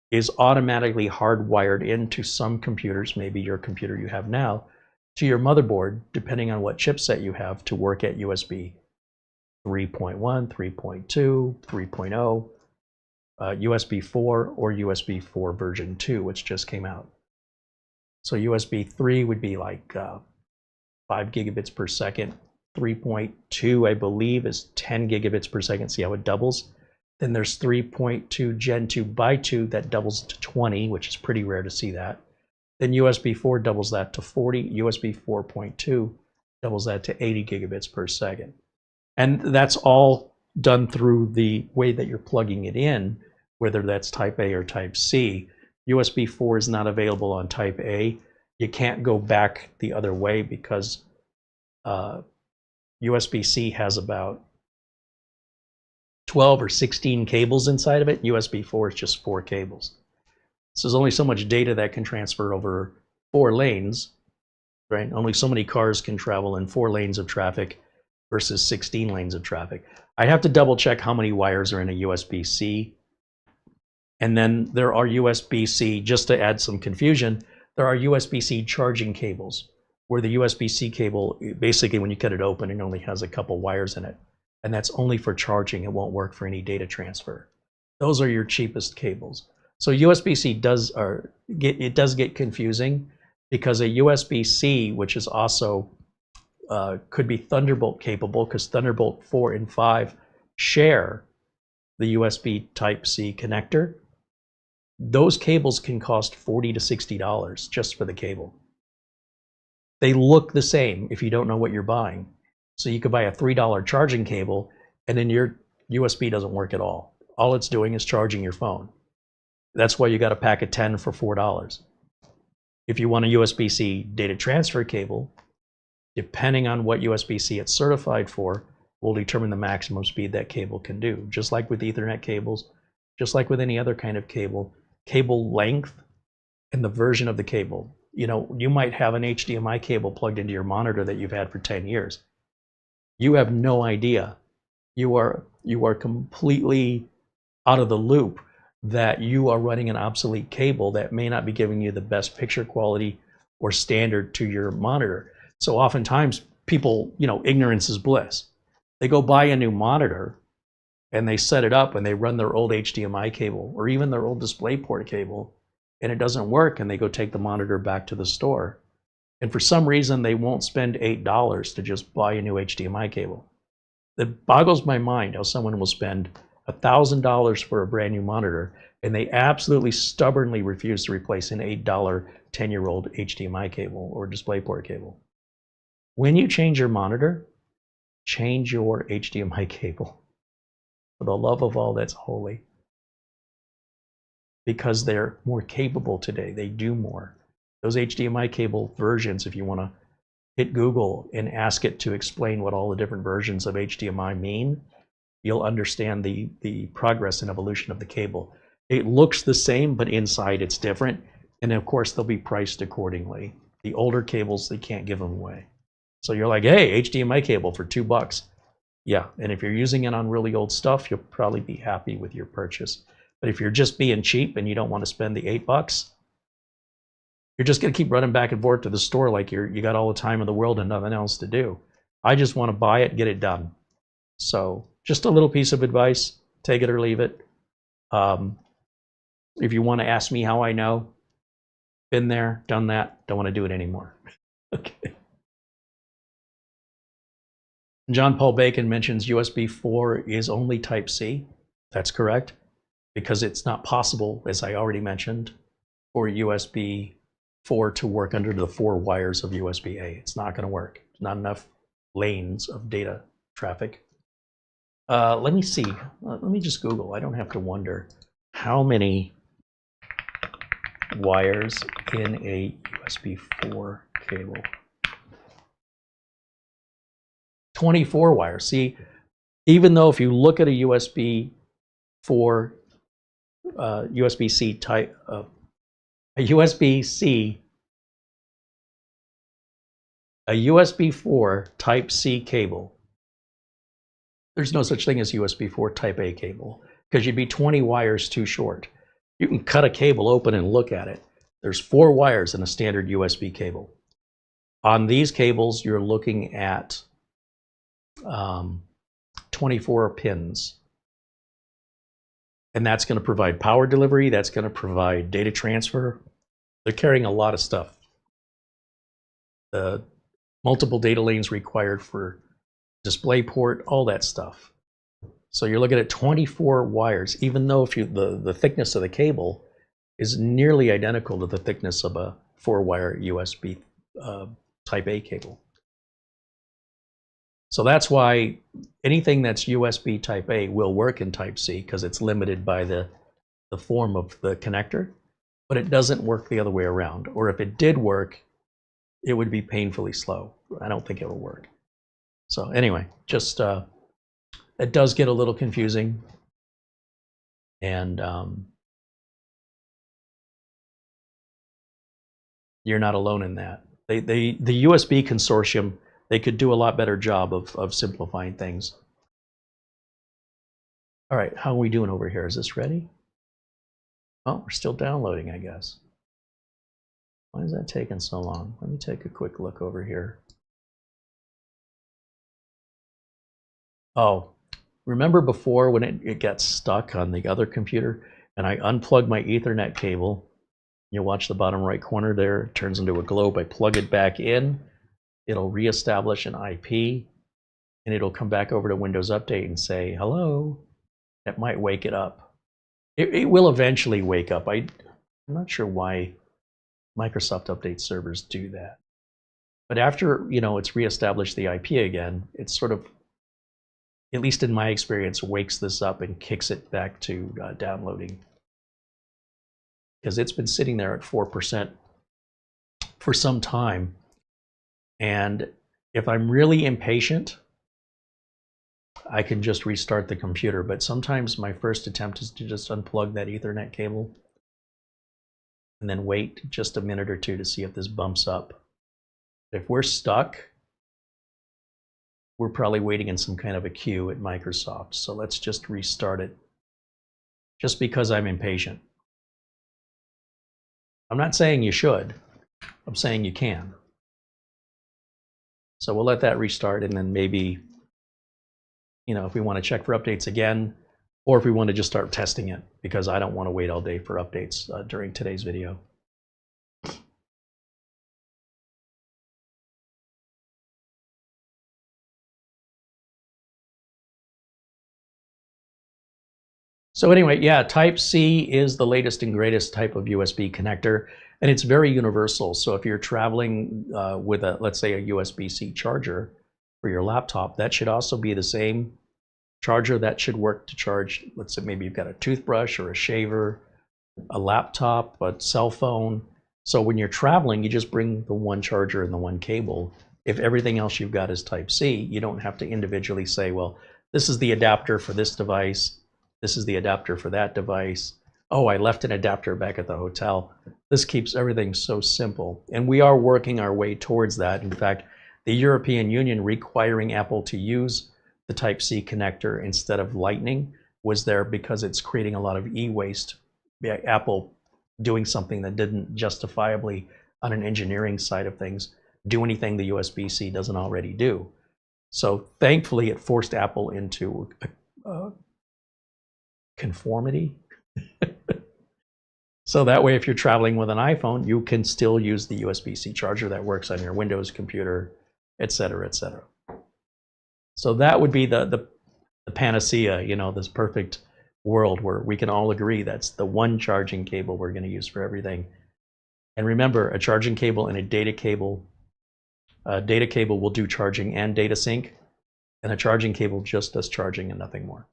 is automatically hardwired into some computers, maybe your computer you have now, to your motherboard, depending on what chipset you have, to work at USB 3.1, 3.2, 3.0, USB 4, or USB 4 version 2, which just came out. So USB 3 would be like 5 gigabits per second. 3.2, I believe, is 10 gigabits per second. See how it doubles? Then there's 3.2 Gen 2 by 2 that doubles to 20, which is pretty rare to see that. Then USB 4 doubles that to 40. USB 4.2 doubles that to 80 gigabits per second. And that's all done through the way that you're plugging it in, whether that's Type A or Type C. USB 4 is not available on Type A. You can't go back the other way because USB-C has about 12 or 16 cables inside of it. USB 4 is just 4 cables. So there's only so much data that can transfer over 4 lanes, right? Only so many cars can travel in 4 lanes of traffic versus 16 lanes of traffic. I have to double check how many wires are in a USB-C. And then there are USB-C, just to add some confusion, there are USB-C charging cables, where the USB-C cable, basically when you cut it open, it only has a couple wires in it. And that's only for charging. It won't work for any data transfer. Those are your cheapest cables. So USB-C does get confusing, because a USB-C, which is also could be Thunderbolt capable, because Thunderbolt 4 and 5 share the USB Type-C connector. Those cables can cost $40 to $60 just for the cable. They look the same if you don't know what you're buying. So you could buy a $3 charging cable, and then your USB doesn't work at all. All it's doing is charging your phone. That's why you got a pack of 10 for $4. If you want a USB-C data transfer cable, depending on what USB-C it's certified for, will determine the maximum speed that cable can do. Just like with Ethernet cables, just like with any other kind of cable, cable length and the version of the cable. You know, you might have an HDMI cable plugged into your monitor that you've had for 10 years. You have no idea. You are completely out of the loop that you are running an obsolete cable that may not be giving you the best picture quality or standard to your monitor. So oftentimes people, ignorance is bliss. They go buy a new monitor and they set it up and they run their old HDMI cable or even their old DisplayPort cable, and it doesn't work, and they go take the monitor back to the store. And for some reason, they won't spend $8 to just buy a new HDMI cable. It boggles my mind how someone will spend $1,000 for a brand new monitor, and they absolutely stubbornly refuse to replace an $8 10-year-old HDMI cable or DisplayPort cable. When you change your monitor, change your HDMI cable. For the love of all that's holy. because they're more capable today. They do more. Those HDMI cable versions, if you want to hit Google and ask it to explain what all the different versions of HDMI mean, you'll understand the progress and evolution of the cable. It looks the same, but inside it's different. And of course, they'll be priced accordingly. The older cables, they can't give them away. So you're like, hey, HDMI cable for $2. Yeah, and if you're using it on really old stuff, you'll probably be happy with your purchase. But if you're just being cheap and you don't want to spend the $8, you're just going to keep running back and forth to the store like you got all the time in the world and nothing else to do. I just want to buy it, get it done. So just a little piece of advice, take it or leave it. If you want to ask me how I know, been there, done that, don't want to do it anymore. Okay. John Paul Bacon mentions USB 4 is only Type-C. That's correct, because it's not possible, as I already mentioned, for USB 4 to work under the 4 wires of USB-A. It's not going to work. Not enough lanes of data traffic. Let me see. Let me just Google. I don't have to wonder how many wires in a USB 4 cable. 24 wires. See, even though if you look at a USB 4, USB-C type, a USB-C, a USB 4 Type-C cable, there's no such thing as USB 4 Type-A cable, because you'd be 20 wires too short. You can cut a cable open and look at it. There's 4 wires in a standard USB cable. On these cables, you're looking at 24 pins. And that's going to provide power delivery. That's going to provide data transfer. They're carrying a lot of stuff. The multiple data lanes required for DisplayPort, all that stuff. So you're looking at 24 wires, even though if the thickness of the cable is nearly identical to the thickness of a 4-wire USB Type-A cable. So that's why anything that's USB Type-A will work in Type-C, because it's limited by the form of the connector, but it doesn't work the other way around. Or if it did work, it would be painfully slow. I don't think it will work. So anyway, just it does get a little confusing, and you're not alone in that. The USB consortium, they could do a lot better job of simplifying things. All right, how are we doing over here? Is this ready? Oh, we're still downloading, I guess. Why is that taking so long? Let me take a quick look over here. Oh, remember before when it got stuck on the other computer and I unplugged my Ethernet cable? You'll watch the bottom right corner there. It turns into a globe. I plug it back in. It'll reestablish an IP, and it'll come back over to Windows Update and say, hello. That might wake it up. It will eventually wake up. I'm not sure why Microsoft Update servers do that. But after, it's reestablished the IP again, it's sort of, at least in my experience, wakes this up and kicks it back to downloading. Because it's been sitting there at 4% for some time. And if I'm really impatient, I can just restart the computer. But sometimes my first attempt is to just unplug that Ethernet cable and then wait just a minute or two to see if this bumps up. If we're stuck, we're probably waiting in some kind of a queue at Microsoft. So let's just restart it, just because I'm impatient. I'm not saying you should. I'm saying you can. So we'll let that restart, and then maybe, if we want to check for updates again, or if we want to just start testing it, because I don't want to wait all day for updates during today's video. So anyway, yeah, Type-C is the latest and greatest type of USB connector, and it's very universal. So if you're traveling with let's say a USB-C charger for your laptop, that should also be the same charger that should work to charge, let's say maybe you've got a toothbrush or a shaver a laptop, a cell phone. So when you're traveling, you just bring the one charger and the one cable. If everything else you've got is Type-C, you don't have to individually say, well, this is the adapter for this device. This is the adapter for that device. Oh, I left an adapter back at the hotel. This keeps everything so simple. And we are working our way towards that. In fact, the European Union requiring Apple to use the Type-C connector instead of Lightning was there because it's creating a lot of e-waste. Apple doing something that didn't justifiably, on an engineering side of things, do anything the USB-C doesn't already do. So thankfully, it forced Apple into conformity. So that way, if you're traveling with an iPhone, you can still use the USB-C charger that works on your Windows computer, etc., etc. So that would be the panacea, you know, this perfect world where we can all agree that's the one charging cable we're going to use for everything. And remember, a charging cable and a data cable will do charging and data sync, and a charging cable just does charging and nothing more.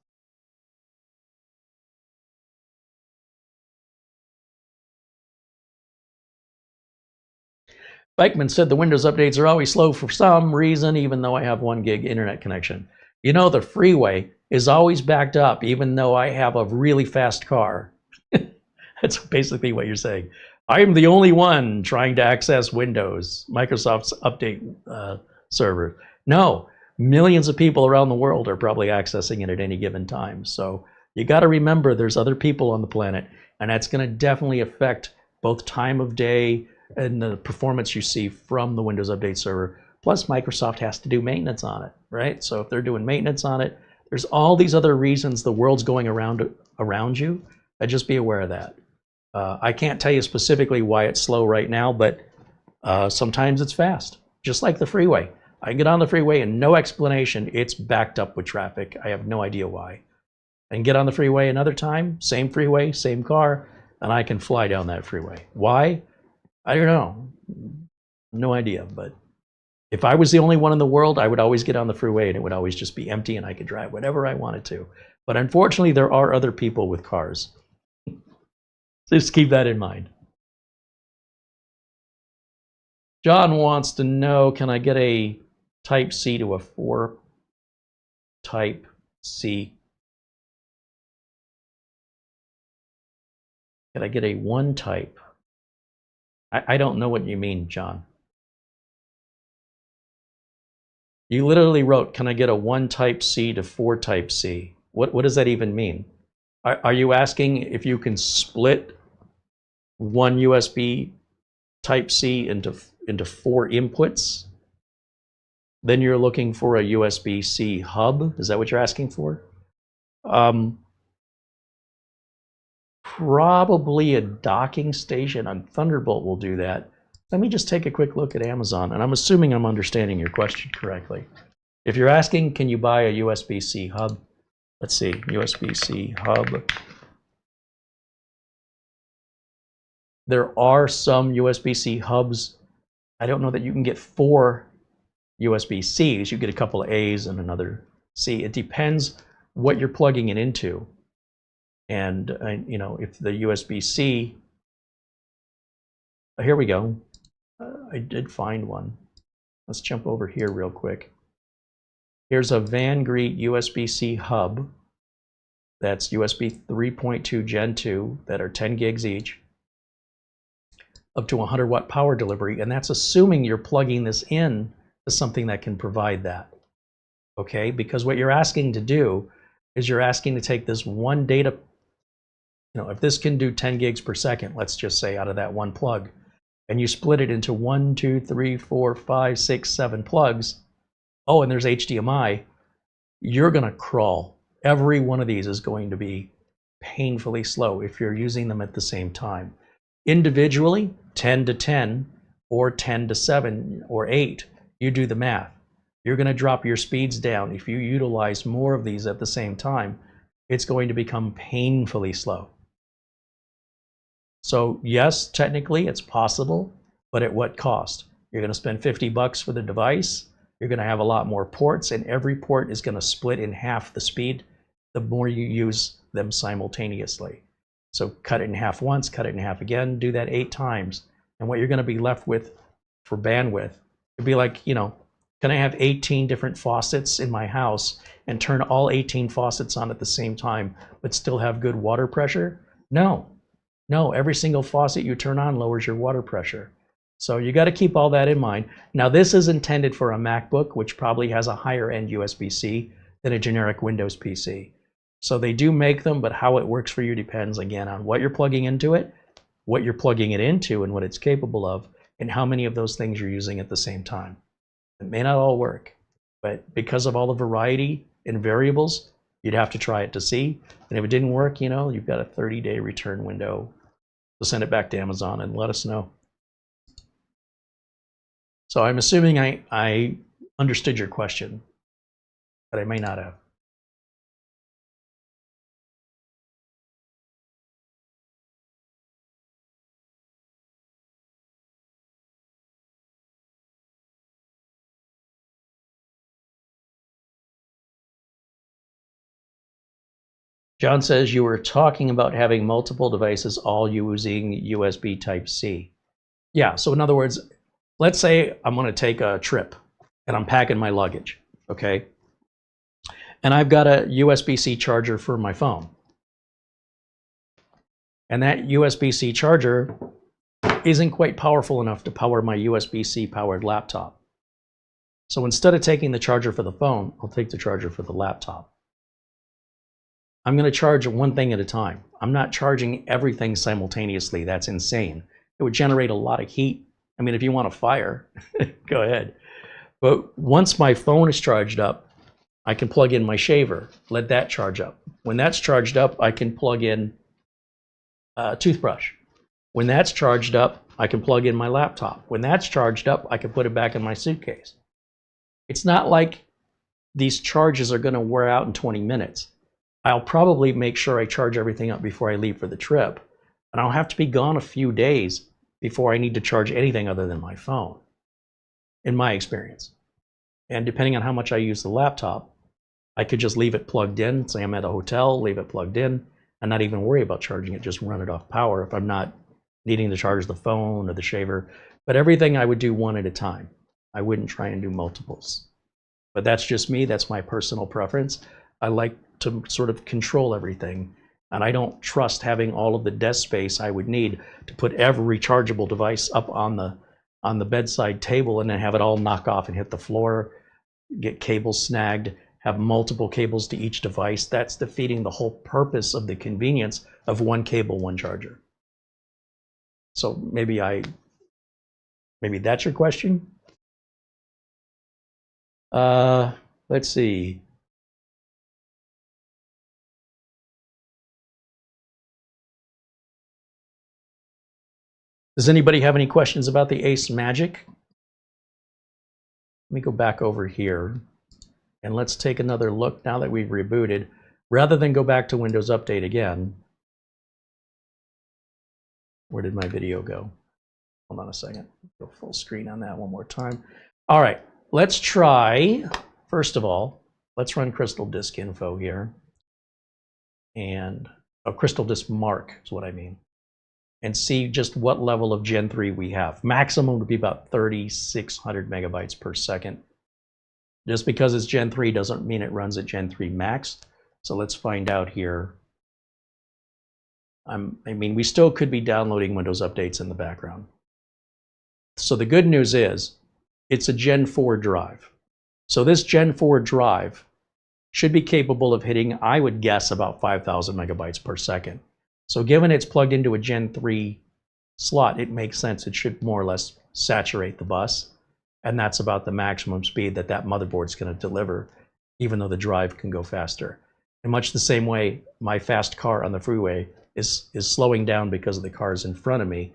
Bikeman said the Windows updates are always slow for some reason, even though I have 1 gig internet connection. You know, the freeway is always backed up, even though I have a really fast car. That's basically what you're saying. I am the only one trying to access Windows, Microsoft's update server. No, millions of people around the world are probably accessing it at any given time. So you got to remember there's other people on the planet, and that's going to definitely affect both time of day and the performance you see from the Windows Update server. Plus, Microsoft has to do maintenance on it, right? So if they're doing maintenance on it, there's all these other reasons the world's going around you. Just be aware of that. I can't tell you specifically why it's slow right now, but sometimes it's fast, just like the freeway. I can get on the freeway and no explanation, it's backed up with traffic. I have no idea why. And get on the freeway another time, same freeway, same car, and I can fly down that freeway. Why? I don't know. No idea. But if I was the only one in the world, I would always get on the freeway and it would always just be empty and I could drive whatever I wanted to. But unfortunately, there are other people with cars. So just keep that in mind. John wants to know, can I get a Type-C to a 4 Type-C? Can I get a 1 type? I don't know what you mean, John. You literally wrote, can I get a 1 Type-C to 4 Type-C? What does that even mean? Are you asking if you can split one USB Type-C into 4 inputs? Then you're looking for a USB-C hub? Is that what you're asking for? Probably a docking station on Thunderbolt will do that. Let me just take a quick look at Amazon, and I'm assuming I'm understanding your question correctly. If you're asking, can you buy a USB-C hub? Let's see, USB-C hub. There are some USB-C hubs. I don't know that you can get 4 USB-Cs. You get a couple of A's and another C. It depends what you're plugging it into. And you know, if the USB-C, here we go. I did find one. Let's jump over here real quick. Here's a Van Greet USB-C hub. That's USB 3.2 Gen 2 that are 10 gigs each, up to 100 watt power delivery, and that's assuming you're plugging this in to something that can provide that. Okay, because what you're asking to do is you're asking to take this one data, you know, if this can do 10 gigs per second, let's just say out of that one plug, and you split it into 1, 2, 3, 4, 5, 6, 7 plugs. Oh, and there's HDMI. You're going to crawl. Every one of these is going to be painfully slow if you're using them at the same time. Individually, 10 to 10 or 10 to 7 or 8, you do the math. You're going to drop your speeds down. If you utilize more of these at the same time, it's going to become painfully slow. So yes, technically it's possible, but at what cost? You're going to spend $50 for the device. You're going to have a lot more ports, and every port is going to split in half the speed the more you use them simultaneously. So cut it in half once, cut it in half again, do that 8 times. And what you're going to be left with for bandwidth, it'd be like, you know, can I have 18 different faucets in my house and turn all 18 faucets on at the same time, but still have good water pressure? No, no, every single faucet you turn on lowers your water pressure. So you got to keep all that in mind. Now this is intended for a MacBook, which probably has a higher end USB-C than a generic Windows PC. So they do make them, but how it works for you depends again on what you're plugging into it, what you're plugging it into and what it's capable of, and how many of those things you're using at the same time. It may not all work, but because of all the variety in variables, you'd have to try it to see. And if it didn't work, you know, you've got a 30-day return window to send it back to Amazon and let us know. So I'm assuming I understood your question, but I may not have. John says you were talking about having multiple devices all using USB Type-C. Yeah, so in other words, let's say I'm going to take a trip and I'm packing my luggage, okay? And I've got a USB-C charger for my phone. And that USB-C charger isn't quite powerful enough to power my USB-C powered laptop. So instead of taking the charger for the phone, I'll take the charger for the laptop. I'm going to charge one thing at a time. I'm not charging everything simultaneously. That's insane. It would generate a lot of heat. I mean, if you want a fire, go ahead. But once my phone is charged up, I can plug in my shaver, let that charge up. When that's charged up, I can plug in a toothbrush. When that's charged up, I can plug in my laptop. When that's charged up, I can put it back in my suitcase. It's not like these charges are going to wear out in 20 minutes. I'll probably make sure I charge everything up before I leave for the trip. And I'll have to be gone a few days before I need to charge anything other than my phone, in my experience. And depending on how much I use the laptop, I could just leave it plugged in, say I'm at a hotel, leave it plugged in, and not even worry about charging it, just run it off power if I'm not needing to charge the phone or the shaver. But everything I would do one at a time. I wouldn't try and do multiples. But that's just me, that's my personal preference. I like to sort of control everything, and I don't trust having all of the desk space I would need to put every rechargeable device up on the bedside table and then have it all knock off and hit the floor, get cables snagged, have multiple cables to each device. That's defeating the whole purpose of the convenience of one cable, one charger. So maybe that's your question. Let's see. Does anybody have any questions about the AceMagic? Let me go back over here and let's take another look now that we've rebooted. Rather than go back to Windows Update again. Where did my video go? Hold on a second. Go full screen on that one more time. All right, let's try, first of all, let's run Crystal Disk Info here. And Crystal Disk Mark is what I mean. And see just what level of Gen 3 we have. Maximum would be about 3,600 megabytes per second. Just because it's Gen 3 doesn't mean it runs at Gen 3 max. So let's find out here. I mean, we still could be downloading Windows updates in the background. So the good news is, it's a Gen 4 drive. So this Gen 4 drive should be capable of hitting, I would guess, about 5,000 megabytes per second. So given it's plugged into a Gen 3 slot, it makes sense. It should more or less saturate the bus. And that's about the maximum speed that that motherboard's going to deliver, even though the drive can go faster. In much the same way, my fast car on the freeway is slowing down because of the cars in front of me.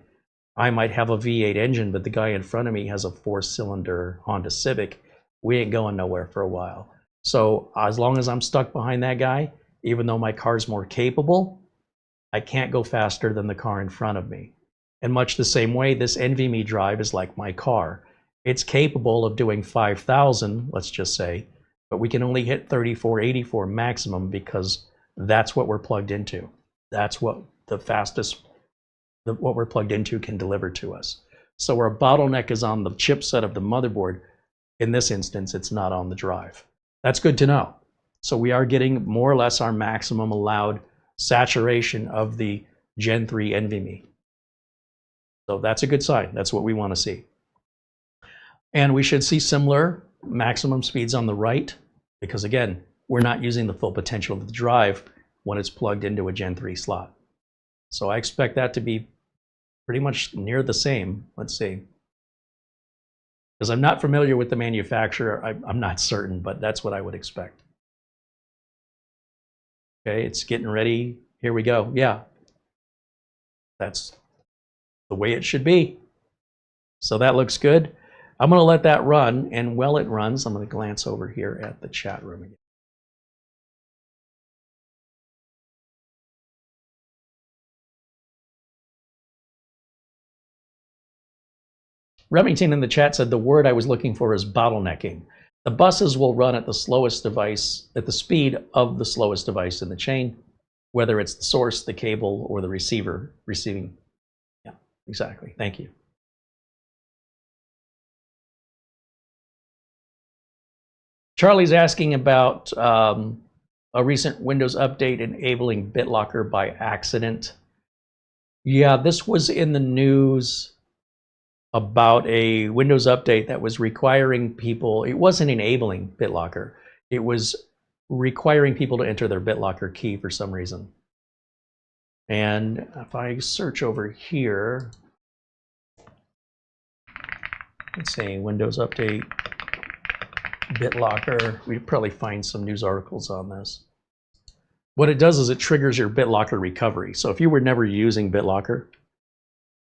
I might have a V8 engine, but the guy in front of me has a 4-cylinder Honda Civic. We ain't going nowhere for a while. So as long as I'm stuck behind that guy, even though my car's more capable, I can't go faster than the car in front of me. In much the same way, this NVMe drive is like my car. It's capable of doing 5,000, let's just say, but we can only hit 3484 maximum because that's what we're plugged into. That's what the fastest what we're plugged into can deliver to us. So our bottleneck is on the chipset of the motherboard. In this instance, it's not on the drive. That's good to know. So we are getting more or less our maximum allowed saturation of the Gen 3 NVMe. So that's a good sign. That's what we want to see. And we should see similar maximum speeds on the right, because again, we're not using the full potential of the drive when it's plugged into a Gen 3 slot. So I expect that to be pretty much near the same. Let's see. Because I'm not familiar with the manufacturer, I'm not certain, but that's what I would expect. Okay, it's getting ready. Here we go. Yeah, that's the way it should be. So that looks good. I'm going to let that run, and while it runs, I'm going to glance over here at the chat room again. Remington in the chat said the word I was looking for is bottlenecking. The buses will run at the slowest device, at the speed of the slowest device in the chain, whether it's the source, the cable, or the receiver receiving. Yeah, exactly. Thank you. Charlie's asking about a recent Windows update enabling BitLocker by accident. Yeah, this was in the news about a Windows update that was requiring people, it wasn't enabling BitLocker, it was requiring people to enter their BitLocker key for some reason. And if I search over here, let's say Windows update BitLocker, we'd probably find some news articles on this. What it does is it triggers your BitLocker recovery. So if you were never using BitLocker,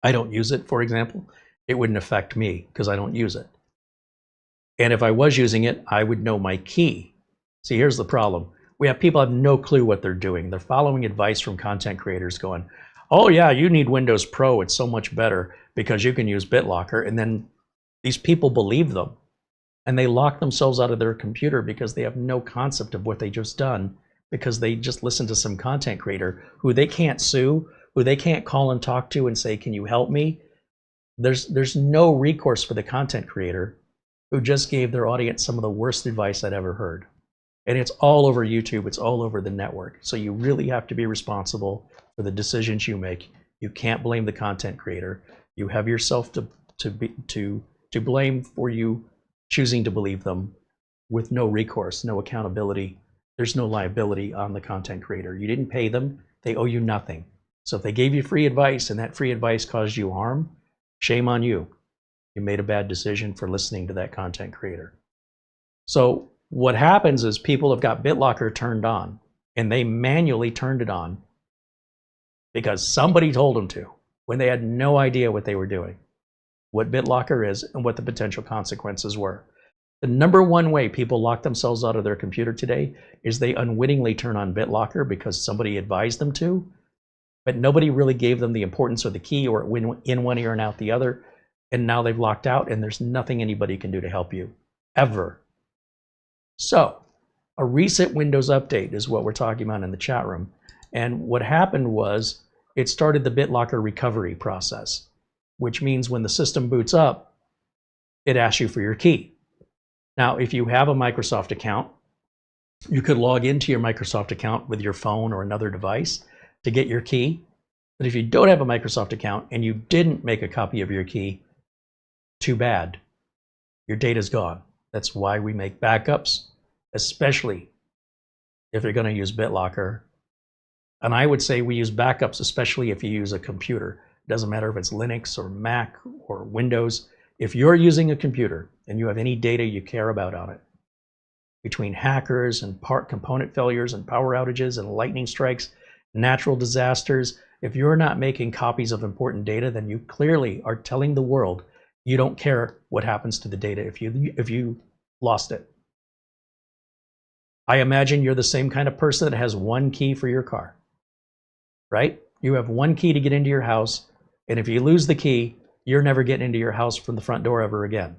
I don't use it, for example, it wouldn't affect me because I don't use it. And if I was using it, I would know my key. See, here's the problem. We have people have no clue what they're doing. They're following advice from content creators going, oh yeah, you need Windows Pro. It's so much better because you can use BitLocker. And then these people believe them. And they lock themselves out of their computer because they have no concept of what they just done, because they just listened to some content creator who they can't sue, who they can't call and talk to and say, can you help me? There's no recourse for the content creator who just gave their audience some of the worst advice I'd ever heard. And it's all over YouTube, it's all over the network. So you really have to be responsible for the decisions you make. You can't blame the content creator. You have yourself to blame for you choosing to believe them with no recourse, no accountability. There's no liability on the content creator. You didn't pay them, they owe you nothing. So if they gave you free advice and that free advice caused you harm, shame on you. You made a bad decision for listening to that content creator. So what happens is people have got BitLocker turned on, and they manually turned it on because somebody told them to, when they had no idea what they were doing, what BitLocker is and what the potential consequences were. The number one way people lock themselves out of their computer today is they unwittingly turn on BitLocker because somebody advised them to, but nobody really gave them the importance of the key, or it went in one ear and out the other, and now they've locked out and there's nothing anybody can do to help you, ever. So, a recent Windows update is what we're talking about in the chat room, and what happened was it started the BitLocker recovery process, which means when the system boots up, it asks you for your key. Now, if you have a Microsoft account, you could log into your Microsoft account with your phone or another device to get your key. But if you don't have a Microsoft account and you didn't make a copy of your key, too bad. Your data's gone. That's why we make backups, especially if you're going to use BitLocker. And I would say we use backups, especially if you use a computer. It doesn't matter if it's Linux or Mac or Windows. If you're using a computer and you have any data you care about on it, between hackers and part component failures and power outages and lightning strikes, natural disasters, if you're not making copies of important data, then you clearly are telling the world you don't care what happens to the data if you lost it. I imagine you're the same kind of person that has one key for your car, right? You have one key to get into your house, and if you lose the key, you're never getting into your house from the front door ever again.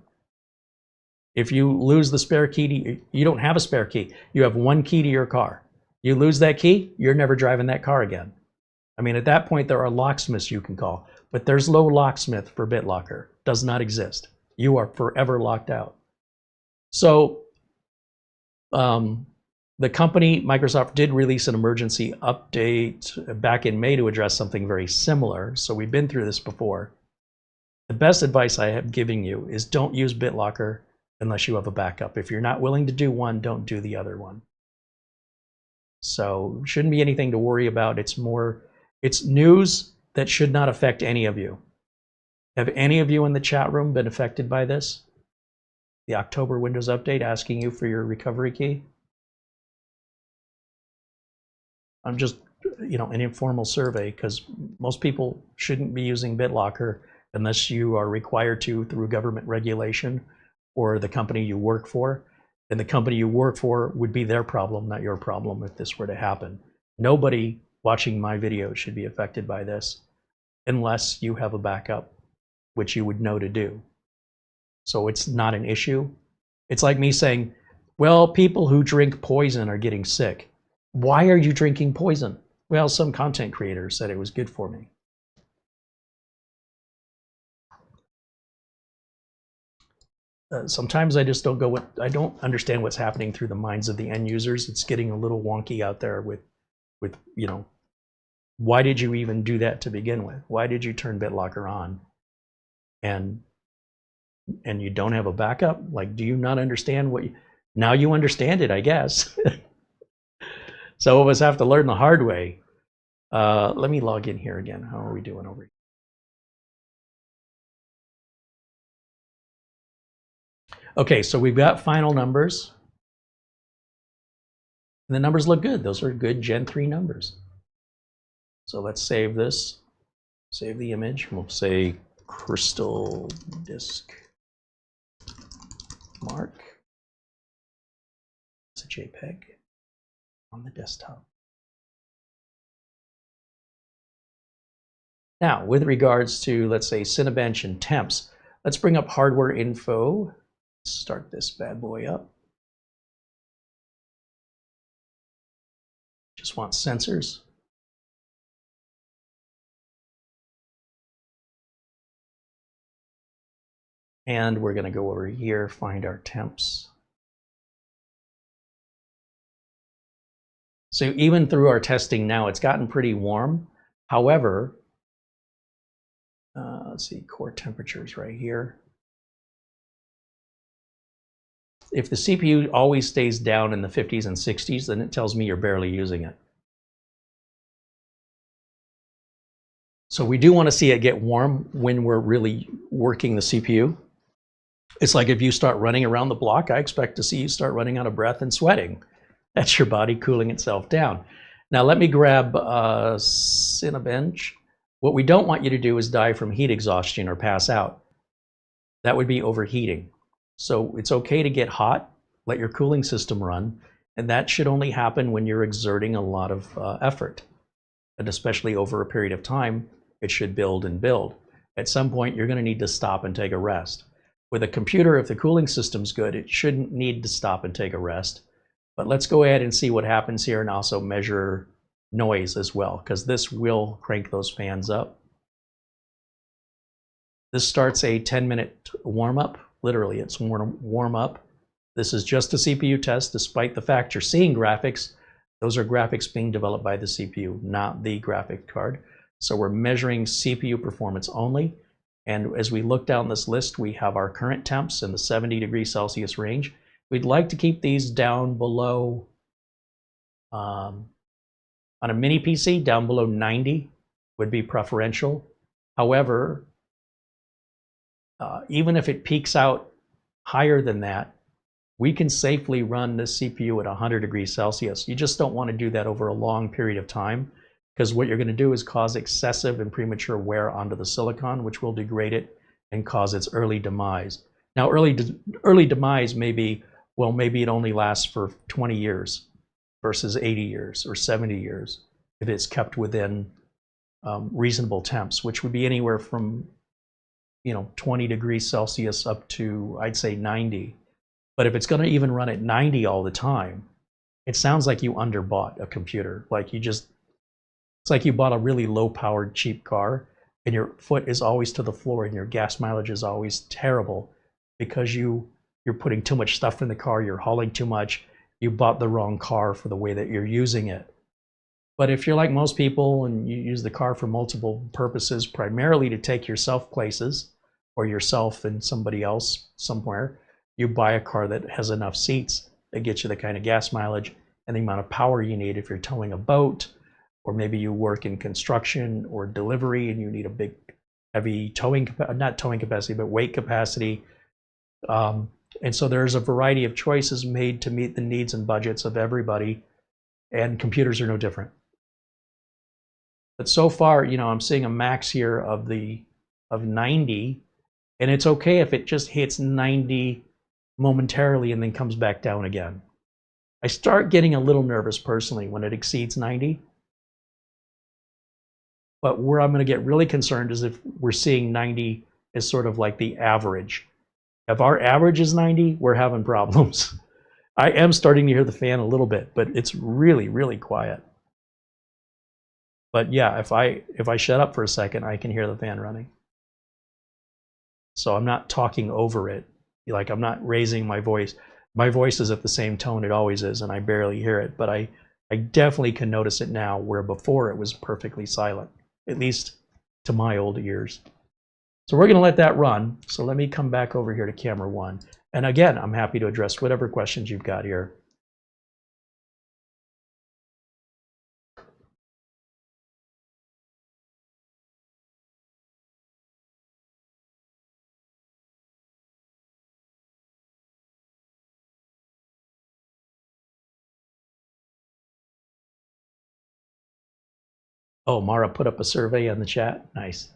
If you lose the spare key, you don't have a spare key. You have one key to your car. You lose that key, you're never driving that car again. I mean, at that point, there are locksmiths you can call, but there's no locksmith for BitLocker. Does not exist. You are forever locked out. So the company, Microsoft, did release an emergency update back in May to address something very similar. So we've been through this before. The best advice I have given you is don't use BitLocker unless you have a backup. If you're not willing to do one, don't do the other one. So shouldn't be anything to worry about. It's news that should not affect any of you. Have any of you in the chat room been affected by this? The October Windows Update asking you for your recovery key? I'm just, an informal survey, because most people shouldn't be using BitLocker unless you are required to through government regulation or the company you work for. And the company you work for would be their problem, not your problem, if this were to happen. Nobody watching my video should be affected by this unless you have a backup, which you would know to do. So it's not an issue. It's like me saying, well, people who drink poison are getting sick. Why are you drinking poison? Well, some content creator said it was good for me. Sometimes I just don't go I don't understand what's happening through the minds of the end users. It's getting a little wonky out there with why did you even do that to begin with? Why did you turn BitLocker on? And you don't have a backup? Like, do you not understand now you understand it, I guess. Some of us have to learn the hard way. Let me log in here again. How are we doing over here? Okay, so we've got final numbers. And the numbers look good. Those are good Gen 3 numbers. So let's save this. Save the image. We'll say crystal disk mark. It's a JPEG on the desktop. Now, with regards to, let's say, Cinebench and temps, let's bring up hardware info. Start this bad boy up. Just want sensors. And we're going to go over here, find our temps. So even through our testing now, it's gotten pretty warm. However, let's see, core temperatures right here. If the CPU always stays down in the 50s and 60s, then it tells me you're barely using it. So we do want to see it get warm when we're really working the CPU. It's like if you start running around the block, I expect to see you start running out of breath and sweating. That's your body cooling itself down. Now let me grab Cinebench. What we don't want you to do is die from heat exhaustion or pass out. That would be overheating. So it's okay to get hot, let your cooling system run, and that should only happen when you're exerting a lot of effort. And especially over a period of time, it should build and build. At some point, you're going to need to stop and take a rest. With a computer, if the cooling system's good, it shouldn't need to stop and take a rest. But let's go ahead and see what happens here and also measure noise as well, because this will crank those fans up. This starts a 10-minute warm-up. Literally, it's warm up. This is just a CPU test, despite the fact you're seeing graphics. Those are graphics being developed by the CPU, not the graphic card. So we're measuring CPU performance only. And as we look down this list, we have our current temps in the 70 degrees Celsius range. We'd like to keep these down below, on a mini PC, down below 90 would be preferential. However, even if it peaks out higher than that, we can safely run this CPU at 100 degrees Celsius. You just don't want to do that over a long period of time, because what you're going to do is cause excessive and premature wear onto the silicon, which will degrade it and cause its early demise. Now, early demise may be, well, maybe it only lasts for 20 years versus 80 years or 70 years if it's kept within reasonable temps, which would be anywhere from 20 degrees Celsius up to, I'd say, 90. But if it's going to even run at 90 all the time, it sounds like you underbought a computer. Like It's like you bought a really low-powered, cheap car, and your foot is always to the floor, and your gas mileage is always terrible because you're putting too much stuff in the car, you're hauling too much, you bought the wrong car for the way that you're using it. But if you're like most people and you use the car for multiple purposes, primarily to take yourself places, or yourself and somebody else somewhere, you buy a car that has enough seats that gets you the kind of gas mileage and the amount of power you need if you're towing a boat, or maybe you work in construction or delivery and you need a big, heavy towing, not towing capacity, but weight capacity. And so there's a variety of choices made to meet the needs and budgets of everybody, and computers are no different. But so far, you know, I'm seeing a max here of 90, and it's okay if it just hits 90 momentarily and then comes back down again. I start getting a little nervous personally when it exceeds 90. But where I'm going to get really concerned is if we're seeing 90 as sort of like the average. If our average is 90, we're having problems. I am starting to hear the fan a little bit, but it's really, really quiet. But yeah, if I shut up for a second, I can hear the fan running. So I'm not talking over it. Like, I'm not raising my voice. My voice is at the same tone it always is, and I barely hear it. But I definitely can notice it now, where before it was perfectly silent, at least to my old ears. So we're going to let that run. So let me come back over here to camera 1. And again, I'm happy to address whatever questions you've got here. Oh, Mara put up a survey on the chat. Nice.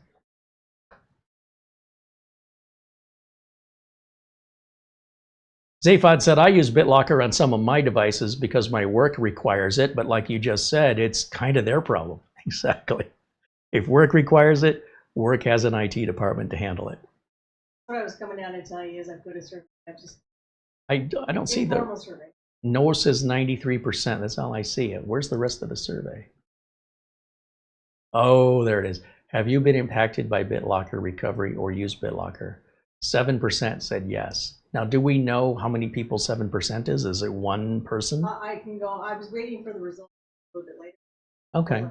Zaphod said, I use BitLocker on some of my devices because my work requires it, but like you just said, it's kind of their problem. Exactly. If work requires it, work has an IT department to handle it. What I was coming down to tell you is I put a survey. I don't see the survey. No says 93%. That's all I see. Where's the rest of the survey? Oh, there it is. Have you been impacted by BitLocker recovery or used BitLocker? 7% said yes. Now, do we know how many people 7% is? Is it one person? I can go. I was waiting for the results a little bit later. Okay.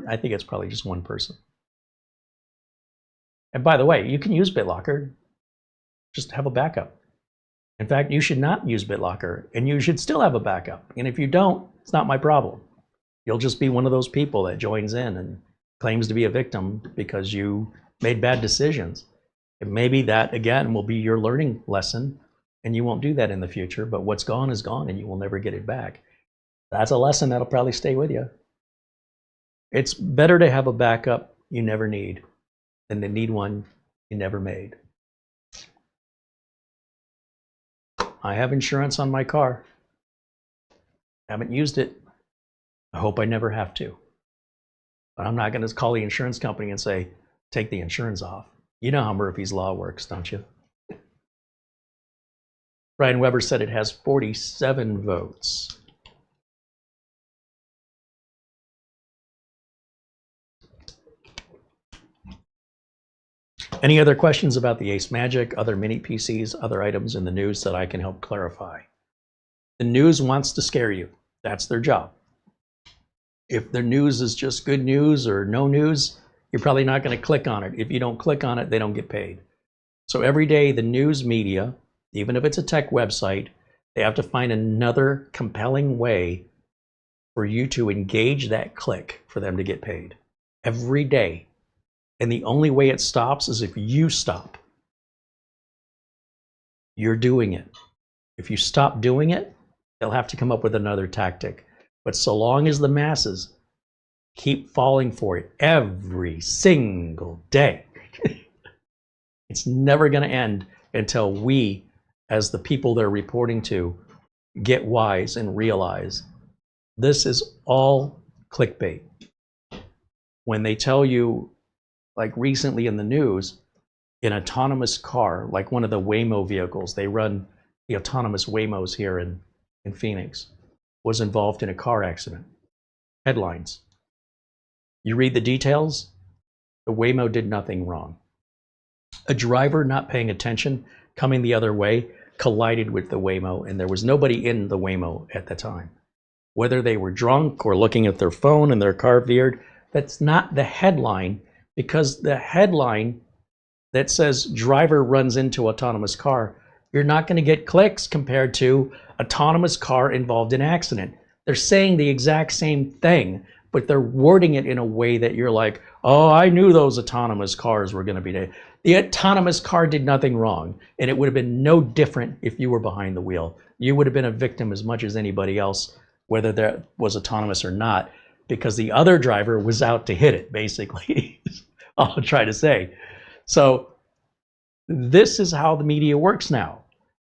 I think it's probably just one person. And by the way, you can use BitLocker. Just have a backup. In fact, you should not use BitLocker, and you should still have a backup. And if you don't, it's not my problem. You'll just be one of those people that joins in and claims to be a victim because you made bad decisions. And maybe that, again, will be your learning lesson, and you won't do that in the future, but what's gone is gone, and you will never get it back. That's a lesson that'll probably stay with you. It's better to have a backup you never need than to need one you never made. I have insurance on my car. Haven't used it. I hope I never have to. But I'm not going to call the insurance company and say, take the insurance off. You know how Murphy's Law works, don't you? Brian Weber said it has 47 votes. Any other questions about the AceMagic, other mini PCs, other items in the news that I can help clarify? The news wants to scare you. That's their job. If the news is just good news or no news, you're probably not going to click on it. If you don't click on it, they don't get paid. So every day, the news media, even if it's a tech website, they have to find another compelling way for you to engage that click for them to get paid. Every day. And the only way it stops is if you stop. You're doing it. If you stop doing it, they'll have to come up with another tactic. But so long as the masses keep falling for it every single day, it's never going to end until we, as the people they're reporting to, get wise and realize this is all clickbait. When they tell you, like recently in the news, an autonomous car, like one of the Waymo vehicles, they run the autonomous Waymos here in Phoenix, was involved in a car accident. Headlines. You read the details, the Waymo did nothing wrong. A driver not paying attention, coming the other way, collided with the Waymo, and there was nobody in the Waymo at the time. Whether they were drunk or looking at their phone and their car veered, that's not the headline, because the headline that says driver runs into autonomous car, you're not going to get clicks compared to autonomous car involved in accident. They're saying the exact same thing, but they're wording it in a way that you're like, oh, I knew those autonomous cars were going to be there. The autonomous car did nothing wrong, and it would have been no different if you were behind the wheel. You would have been a victim as much as anybody else, whether that was autonomous or not, because the other driver was out to hit it, basically. I'll try to say. So this is how the media works now.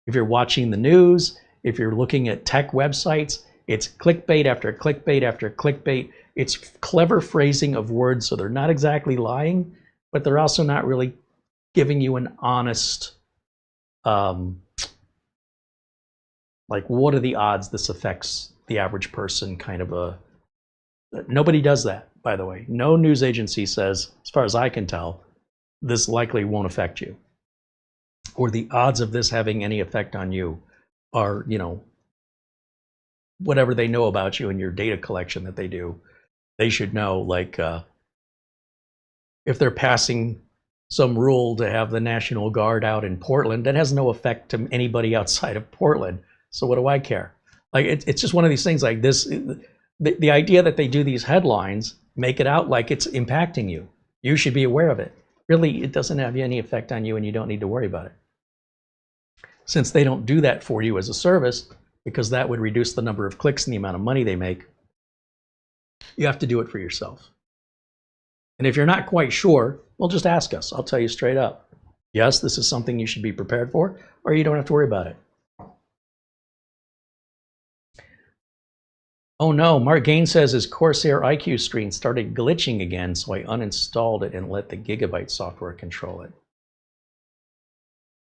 If you're watching the news, if you're looking at tech websites, it's clickbait after clickbait after clickbait. It's clever phrasing of words, so they're not exactly lying, but they're also not really giving you an honest, like, what are the odds this affects the average person kind of a... Nobody does that, by the way. No news agency says, as far as I can tell, this likely won't affect you, or the odds of this having any effect on you are, you know, whatever they know about you and your data collection that they do, they should know, like, if they're passing some rule to have the National Guard out in Portland, that has no effect to anybody outside of Portland. So what do I care? Like, it's just one of these things like this. The idea that they do these headlines, make it out like it's impacting you. You should be aware of it. Really, it doesn't have any effect on you, and you don't need to worry about it. Since they don't do that for you as a service, because that would reduce the number of clicks and the amount of money they make, you have to do it for yourself. And if you're not quite sure, well, just ask us. I'll tell you straight up. Yes, this is something you should be prepared for, or you don't have to worry about it. Oh no, Mark Gain says his Corsair IQ screen started glitching again, so I uninstalled it and let the Gigabyte software control it.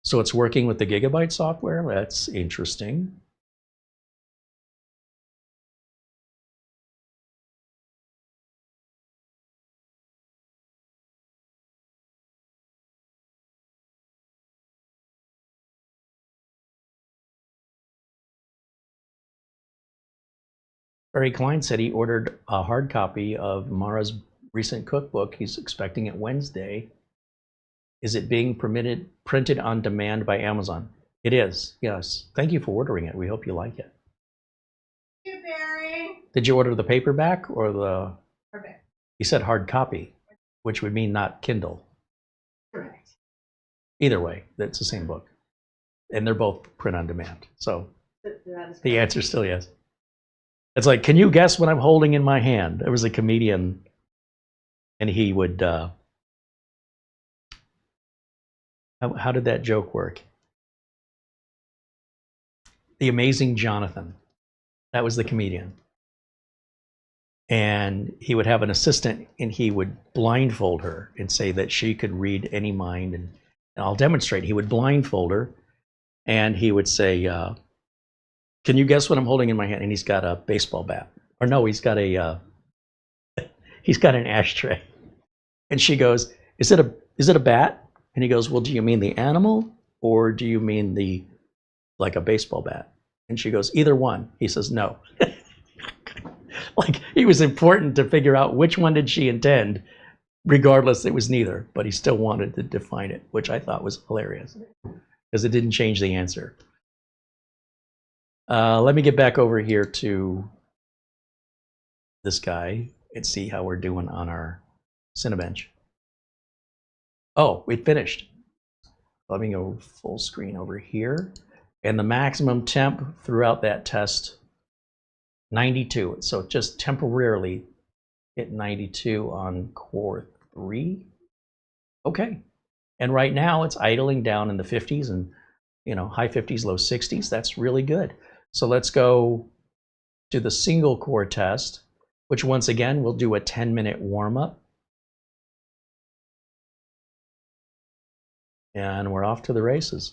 So it's working with the Gigabyte software? That's interesting. Barry Klein said he ordered a hard copy of Mara's recent cookbook. He's expecting it Wednesday. Is it being printed on demand by Amazon? It is, yes. Thank you for ordering it. We hope you like it. Thank you, Barry. Did you order the paperback or the... Perfect. He said hard copy, which would mean not Kindle. Correct. Either way, it's the same book. And they're both print on demand. So the answer is still yes. It's like, can you guess what I'm holding in my hand? There was a comedian, and he would... How did that joke work? The Amazing Jonathan. That was the comedian. And he would have an assistant, and he would blindfold her and say that she could read any mind. And I'll demonstrate. He would blindfold her, and he would say, can you guess what I'm holding in my hand? And he's got a baseball bat. Or no, he's got an ashtray. And she goes, is it a bat? And he goes, well, do you mean the animal, or do you mean like a baseball bat? And she goes, either one. He says, no. Like, it was important to figure out which one did she intend. Regardless, it was neither, but he still wanted to define it, which I thought was hilarious because it didn't change the answer. Let me get back over here to this guy and see how we're doing on our Cinebench. Oh, we finished. Let me go full screen over here. And the maximum temp throughout that test, 92. So just temporarily hit 92 on core 3. Okay. And right now it's idling down in the 50s and, you know, high 50s, low 60s. That's really good. So let's go to the single core test, which once again, we'll do a 10-minute warm-up. And we're off to the races.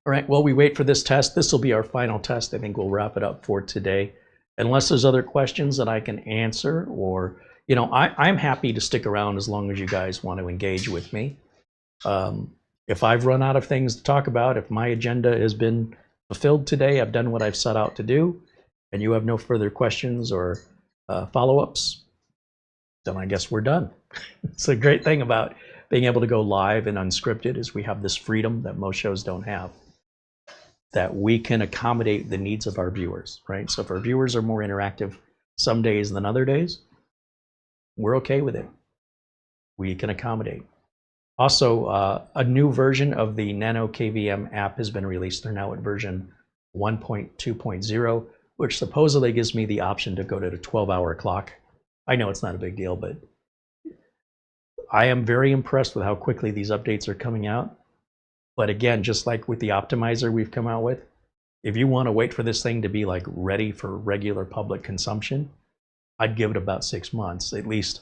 All right, while we wait for this test, this will be our final test. I think we'll wrap it up for today. unless there's other questions that I can answer, or, you know, I'm happy to stick around as long as you guys want to engage with me. If I've run out of things to talk about, if my agenda has been fulfilled today, I've done what I've set out to do, and you have no further questions or follow-ups, then I guess we're done. It's a great thing about being able to go live and unscripted is we have this freedom that most shows don't have, that we can accommodate the needs of our viewers, right? So if our viewers are more interactive some days than other days, we're okay with it. We can accommodate. Also, a new version of the Nano KVM app has been released. They're now at version 1.2.0, which supposedly gives me the option to go to the 12-hour clock. I know it's not a big deal, but I am very impressed with how quickly these updates are coming out. But again, just like with the optimizer we've come out with, if you want to wait for this thing to be like ready for regular public consumption, I'd give it about 6 months, at least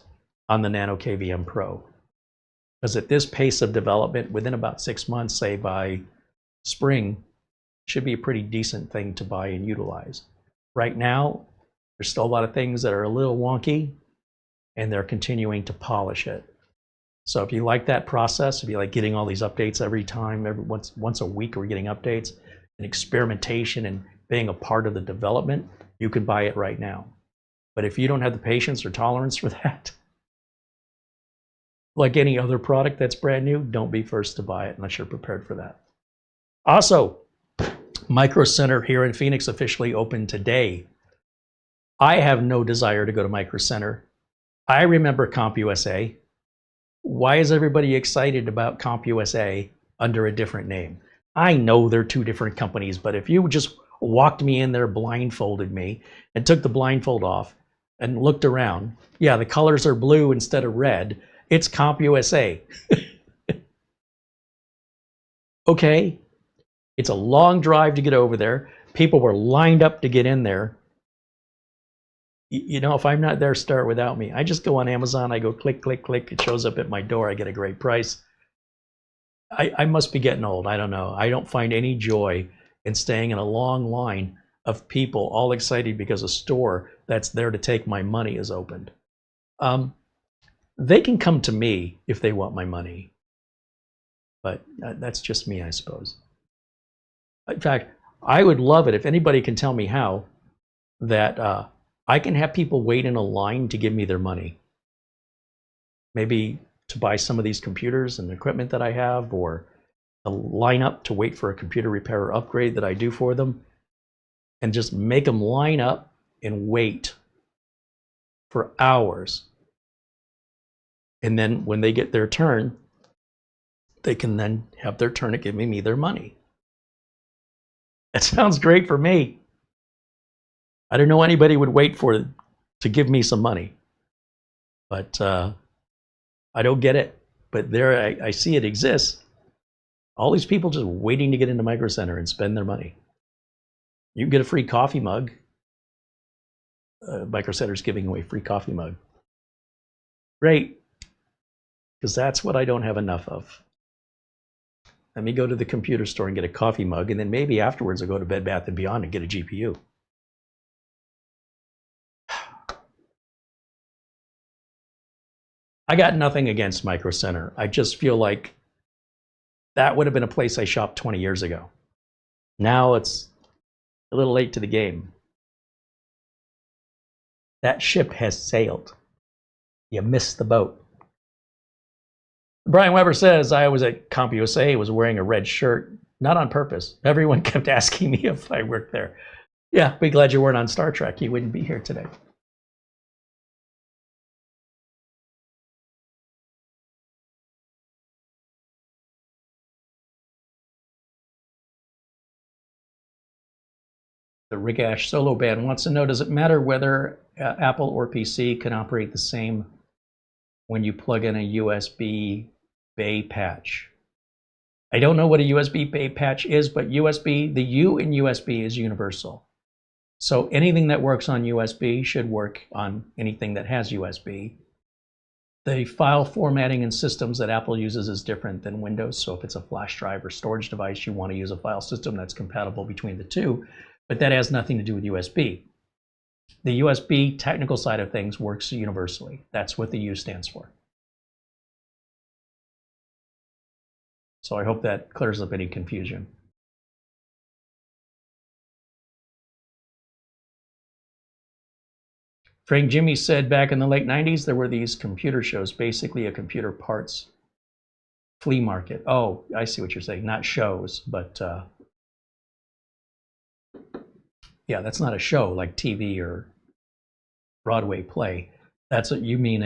on the Nano KVM Pro. Because at this pace of development, within about 6 months, say by spring, should be a pretty decent thing to buy and utilize. Right now, there's still a lot of things that are a little wonky, and they're continuing to polish it. So if you like that process, if you like getting all these updates every time, once a week we're getting updates, and experimentation and being a part of the development, you can buy it right now. But if you don't have the patience or tolerance for that, like any other product that's brand new, don't be first to buy it unless you're prepared for that. Also, Micro Center here in Phoenix officially opened today. I have no desire to go to Micro Center. I remember CompUSA. Why is everybody excited about CompUSA under a different name? I know they're two different companies, but if you just walked me in there, blindfolded me, and took the blindfold off and looked around, yeah, the colors are blue instead of red, it's CompUSA. Okay, it's a long drive to get over there. People were lined up to get in there. You know, if I'm not there, start without me. I just go on Amazon, I go click, click, click, it shows up at my door, I get a great price. I must be getting old, I don't know. I don't find any joy in staying in a long line of people all excited because a store that's there to take my money is opened. They can come to me if they want my money, but that's just me, I suppose. In fact, I would love it if anybody can tell me how that I can have people wait in a line to give me their money. Maybe to buy some of these computers and equipment that I have, or a line up to wait for a computer repair or upgrade that I do for them, and just make them line up and wait for hours. And then when they get their turn, they can then have their turn at giving me their money. That sounds great for me. I don't know anybody would wait for to give me some money, but I don't get it. But there, I see it exists. All these people just waiting to get into Micro Center and spend their money. You can get a free coffee mug. Micro Center's giving away free coffee mug. Great, because that's what I don't have enough of. Let me go to the computer store and get a coffee mug, and then maybe afterwards I'll go to Bed Bath & Beyond and get a GPU. I got nothing against Micro Center. I just feel like that would have been a place I shopped 20 years ago. Now it's a little late to the game. That ship has sailed. You missed the boat. Brian Weber says, I was at CompUSA, was wearing a red shirt, not on purpose. Everyone kept asking me if I worked there. Yeah, be glad you weren't on Star Trek. You wouldn't be here today. The Rick Ash solo band wants to know, does it matter whether Apple or PC can operate the same when you plug in a USB bay patch? I don't know what a USB bay patch is, but USB, the U in USB is universal. So anything that works on USB should work on anything that has USB. The file formatting and systems that Apple uses is different than Windows. So if it's a flash drive or storage device, you want to use a file system that's compatible between the two. But that has nothing to do with USB. The USB technical side of things works universally. That's what the U stands for. So I hope that clears up any confusion. Frank Jimmy said back in the late 90s, there were these computer shows, basically a computer parts flea market. Oh, I see what you're saying. Not shows, but yeah, that's not a show like TV or Broadway play. That's what you mean,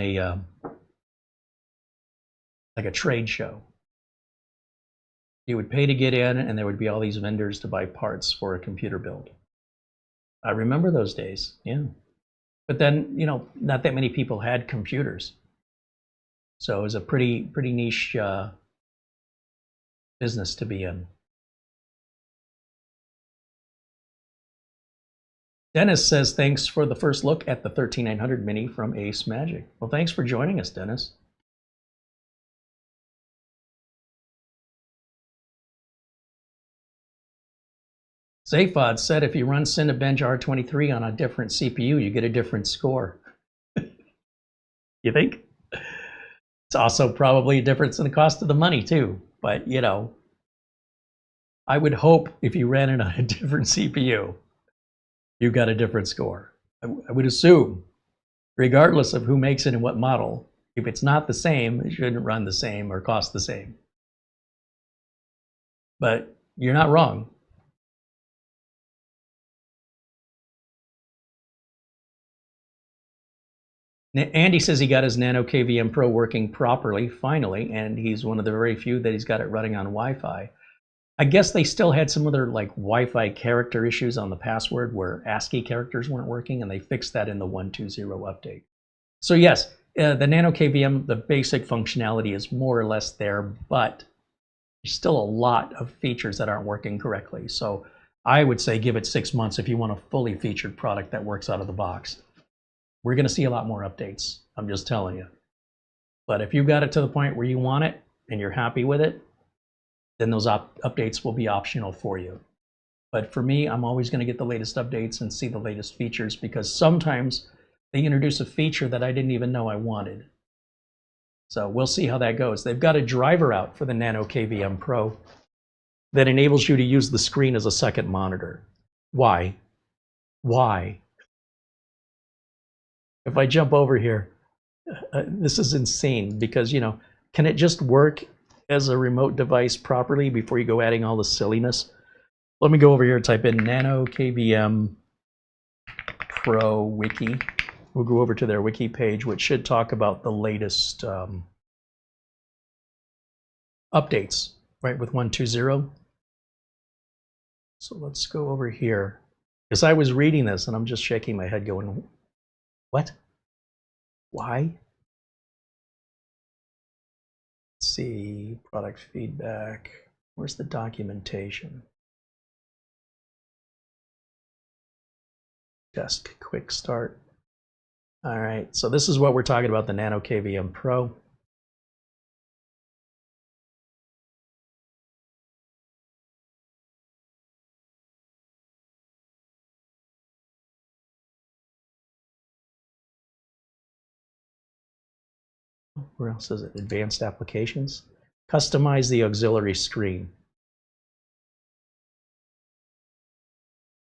like a trade show. You would pay to get in, and there would be all these vendors to buy parts for a computer build. I remember those days, yeah. But then, you know, not that many people had computers. So it was a pretty niche business to be in. Dennis says, thanks for the first look at the 13900 Mini from AceMagic. Well, thanks for joining us, Dennis. Zaphod said if you run Cinebench R23 on a different CPU, you get a different score. You think? It's also probably a difference in the cost of the money too. But, you know, I would hope if you ran it on a different CPU, you got a different score. I would assume, regardless of who makes it and what model, if it's not the same, it shouldn't run the same or cost the same. But you're not wrong. Andy says he got his Nano KVM Pro working properly, finally, and he's one of the very few that he's got it running on Wi-Fi. I guess they still had some other like Wi-Fi character issues on the password where ASCII characters weren't working, and they fixed that in the 1.20 update. So yes, the Nano KVM, the basic functionality is more or less there, but there's still a lot of features that aren't working correctly. So I would say give it 6 months if you want a fully featured product that works out of the box. We're going to see a lot more updates. I'm just telling you. But if you got it to the point where you want it and you're happy with it, then those updates will be optional for you. But for me, I'm always going to get the latest updates and see the latest features, because sometimes they introduce a feature that I didn't even know I wanted. So we'll see how that goes. They've got a driver out for the Nano KVM Pro that enables you to use the screen as a second monitor. Why? Why? If I jump over here, this is insane, because, you know, can it just work as a remote device properly before you go adding all the silliness? Let me go over here and type in Nano KVM Pro Wiki. We'll go over to their wiki page, which should talk about the latest updates, right, with 1.20. So let's go over here. Because I was reading this and I'm just shaking my head going, what? Why? Let's see, product feedback. Where's the documentation? Desk quick start. All right, so this is what we're talking about, the Nano KVM Pro. Where else is it? Advanced applications. Customize the auxiliary screen.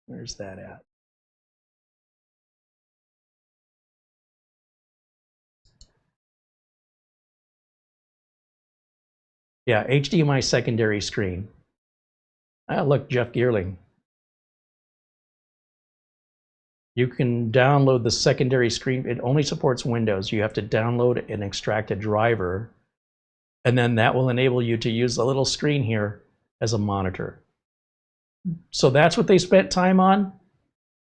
Where's that at? Yeah, HDMI secondary screen. Ah, look, Jeff Geerling. You can download the secondary screen. It only supports Windows. You have to download and extract a driver, and then that will enable you to use the little screen here as a monitor. So that's what they spent time on.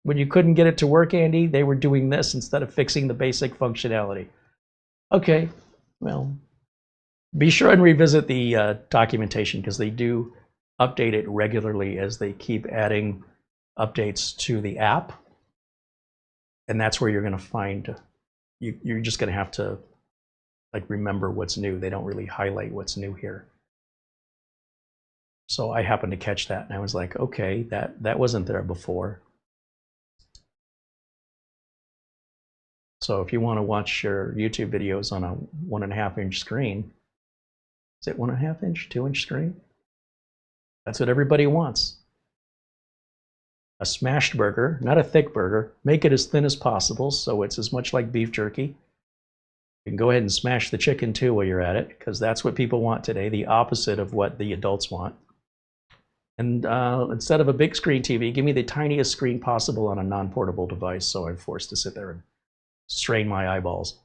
When you couldn't get it to work, Andy, they were doing this instead of fixing the basic functionality. Okay, well, be sure and revisit the documentation, because they do update it regularly as they keep adding updates to the app. And that's where you're going to find, you're just going to have to like remember what's new. They don't really highlight what's new here. So I happened to catch that and I was like, okay, that wasn't there before. So if you want to watch your YouTube videos on a 1.5-inch screen, is it 1.5-inch, 2-inch screen? That's what everybody wants. A smashed burger, not a thick burger. Make it as thin as possible so it's as much like beef jerky. You can go ahead and smash the chicken too while you're at it, because that's what people want today, the opposite of what the adults want. And instead of a big screen TV, give me the tiniest screen possible on a non-portable device, so I'm forced to sit there and strain my eyeballs.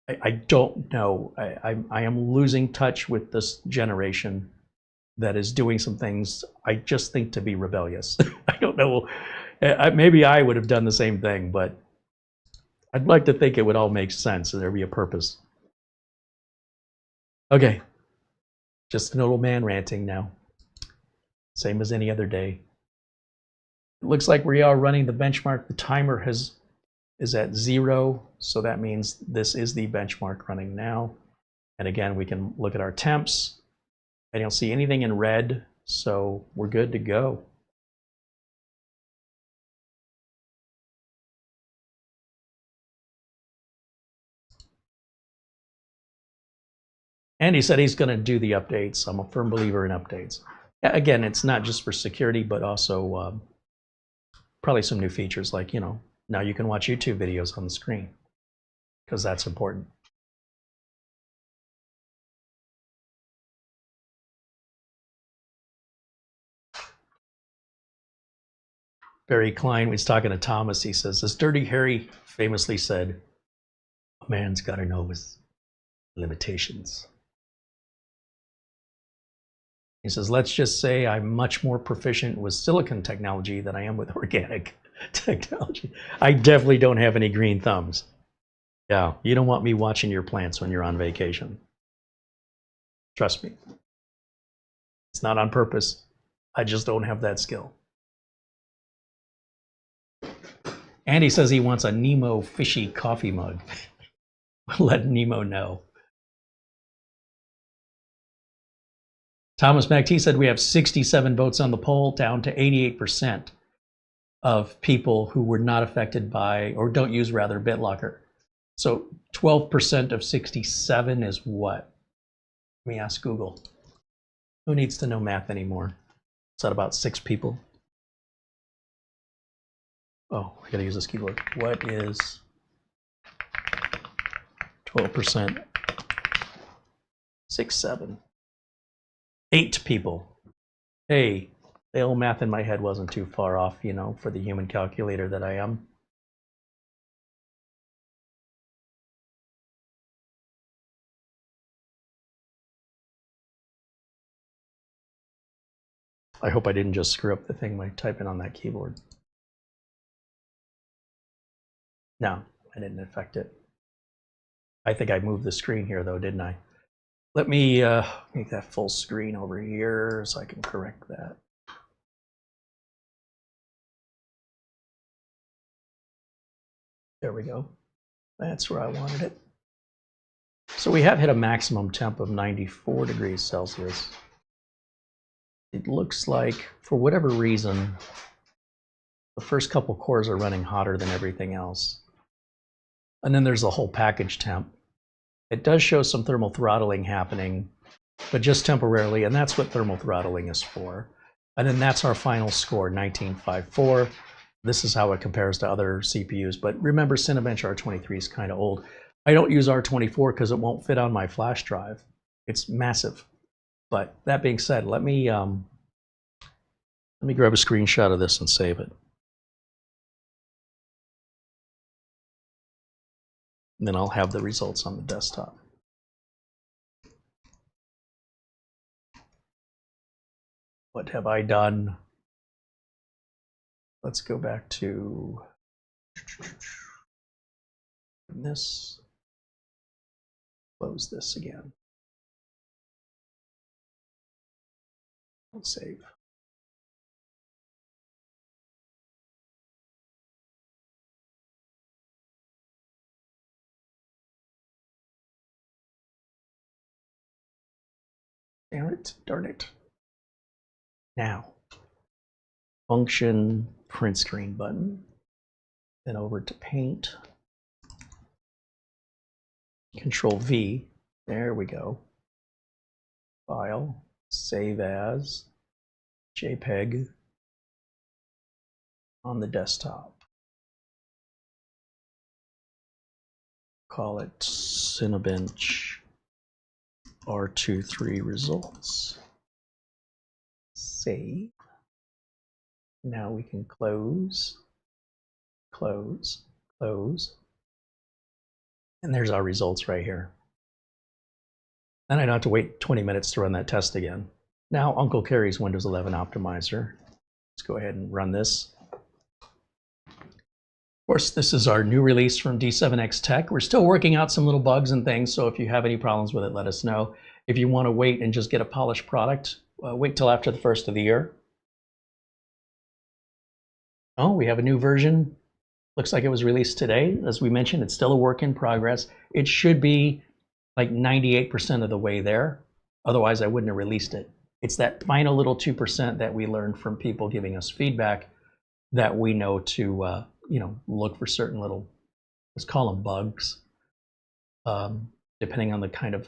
I don't know. I am losing touch with this generation that is doing some things I just think to be rebellious. I don't know. Maybe I would have done the same thing, but I'd like to think it would all make sense and there'd be a purpose. Okay, just an old man ranting now. Same as any other day. It looks like we are running the benchmark. The timer is at 0, so that means this is the benchmark running now. And again, we can look at our temps. I don't see anything in red, so we're good to go. And he said he's going to do the updates. I'm a firm believer in updates. Again, it's not just for security, but also probably some new features like, you know, now you can watch YouTube videos on the screen, because that's important. Barry Klein was talking to Thomas. He says, as Dirty Harry famously said, a man's got to know his limitations. He says, let's just say I'm much more proficient with silicon technology than I am with organic technology. I definitely don't have any green thumbs. Yeah, you don't want me watching your plants when you're on vacation. Trust me. It's not on purpose. I just don't have that skill. Andy says he wants a Nemo fishy coffee mug. Let Nemo know. Thomas McT said we have 67 votes on the poll, down to 88% of people who were not affected by, or don't use rather, BitLocker. So 12% of 67 is what? Let me ask Google. Who needs to know math anymore? Is that about 6 people? Oh, I gotta use this keyboard. What is 12%? 6, 7. 8 people. Hey, the old math in my head wasn't too far off, you know, for the human calculator that I am. I hope I didn't just screw up the thing by typing on that keyboard. No, I didn't affect it. I think I moved the screen here though, didn't I? Let me make that full screen over here so I can correct that. There we go. That's where I wanted it. So we have hit a maximum temp of 94 degrees Celsius. It looks like, for whatever reason, the first couple cores are running hotter than everything else. And then there's the whole package temp. It does show some thermal throttling happening, but just temporarily, and that's what thermal throttling is for. And then that's our final score, 1954. This is how it compares to other CPUs, but remember Cinebench R23 is kind of old. I don't use R24 because it won't fit on my flash drive. It's massive. But that being said, let me grab a screenshot of this and save it. And then I'll have the results on the desktop. What have I done? Let's go back to this. Close this again. Let's save. Damn it, darn it. Now, function print screen button, then over to paint. Control V. There we go. File, save as, JPEG on the desktop. Call it Cinebench R23 results. Save. Now we can close, close, close. And there's our results right here. Then I don't have to wait 20 minutes to run that test again. Now Uncle Carey's Windows 11 optimizer. Let's go ahead and run this. Of course, this is our new release from D7X Tech. We're still working out some little bugs and things, so if you have any problems with it, let us know. If you want to wait and just get a polished product, wait till after the first of the year. Oh, we have a new version. Looks like it was released today. As we mentioned, it's still a work in progress. It should be like 98% of the way there. Otherwise, I wouldn't have released it. It's that final little 2% that we learned from people giving us feedback that we know to look for certain little, let's call them bugs, depending on the kind of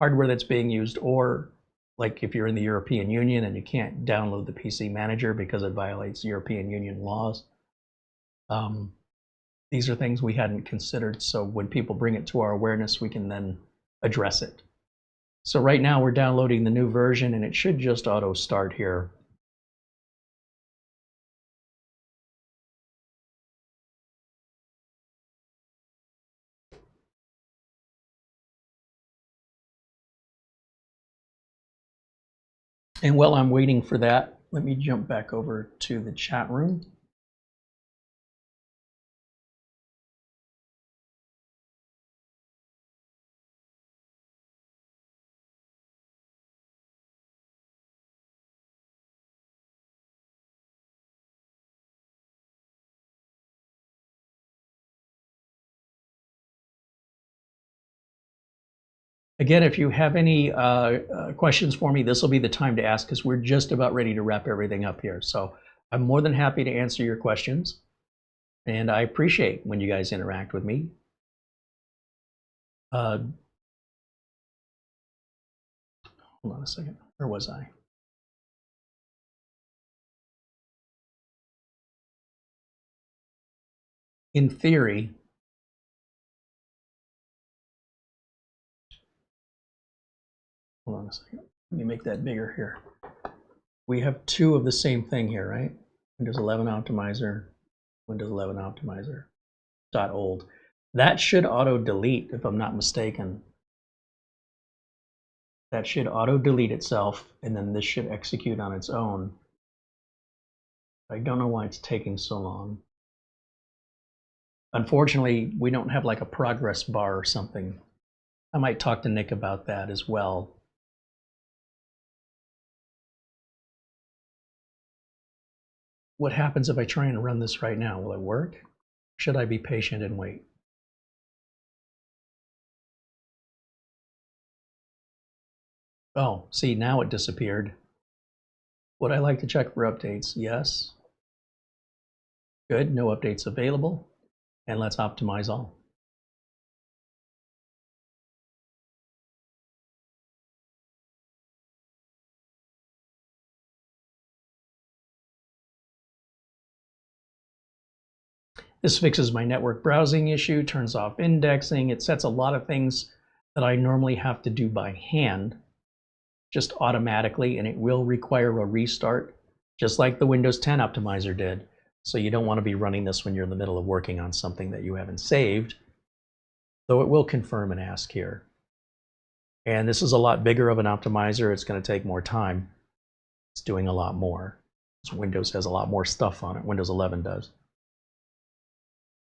hardware that's being used, or like if you're in the European Union and you can't download the PC Manager because it violates European Union laws. These are things we hadn't considered, so when people bring it to our awareness, we can then address it. So right now we're downloading the new version, and it should just auto start here. And while I'm waiting for that, let me jump back over to the chat room. Again, if you have any questions for me, this will be the time to ask, because we're just about ready to wrap everything up here. So I'm more than happy to answer your questions, and I appreciate when you guys interact with me. Hold on a second. Where was I? In theory, hold on a second. Let me make that bigger here. We have two of the same thing here, right? Windows 11 Optimizer, Windows 11 Optimizer, .old. That should auto-delete, if I'm not mistaken. That should auto-delete itself, and then this should execute on its own. I don't know why it's taking so long. Unfortunately, we don't have like a progress bar or something. I might talk to Nick about that as well. What happens if I try and run this right now? Will it work? Should I be patient and wait? Oh, see, now it disappeared. Would I like to check for updates? Yes. Good, no updates available. And let's optimize all. This fixes my network browsing issue, turns off indexing. It sets a lot of things that I normally have to do by hand, just automatically, and it will require a restart, just like the Windows 10 optimizer did. So you don't want to be running this when you're in the middle of working on something that you haven't saved, though it will confirm and ask here. And this is a lot bigger of an optimizer. It's going to take more time. It's doing a lot more. So Windows has a lot more stuff on it. Windows 11 does.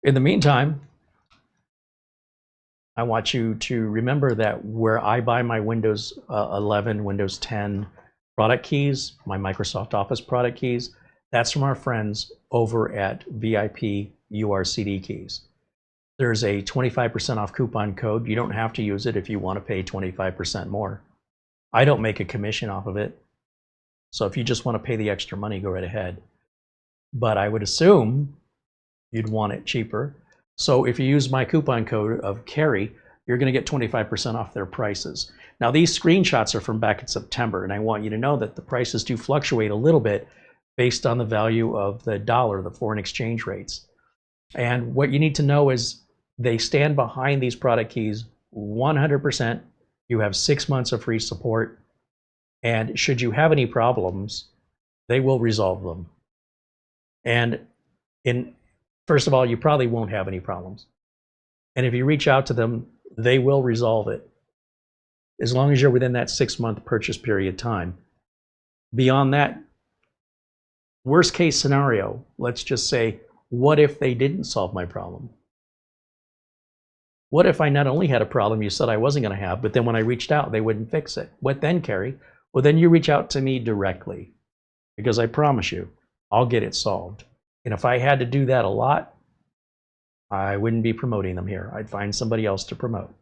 In the meantime, I want you to remember that where I buy my Windows 11, Windows 10 product keys, my Microsoft Office product keys, that's from our friends over at VIP-URCDKEYs. There's a 25% off coupon code. You don't have to use it if you want to pay 25% more. I don't make a commission off of it. So if you just want to pay the extra money, go right ahead. But I would assume you'd want it cheaper. So if you use my coupon code of Carey, you're going to get 25% off their prices. Now, these screenshots are from back in September, and I want you to know that the prices do fluctuate a little bit based on the value of the dollar, the foreign exchange rates. And what you need to know is they stand behind these product keys 100%. You have 6 months of free support. And should you have any problems, they will resolve them. And first of all, you probably won't have any problems. And if you reach out to them, they will resolve it, as long as you're within that 6-month purchase period time. Beyond that, worst case scenario, let's just say, what if they didn't solve my problem? What if I not only had a problem you said I wasn't going to have, but then when I reached out, they wouldn't fix it? What then, Carey? Well, then you reach out to me directly, because I promise you, I'll get it solved. And if I had to do that a lot, I wouldn't be promoting them here. I'd find somebody else to promote.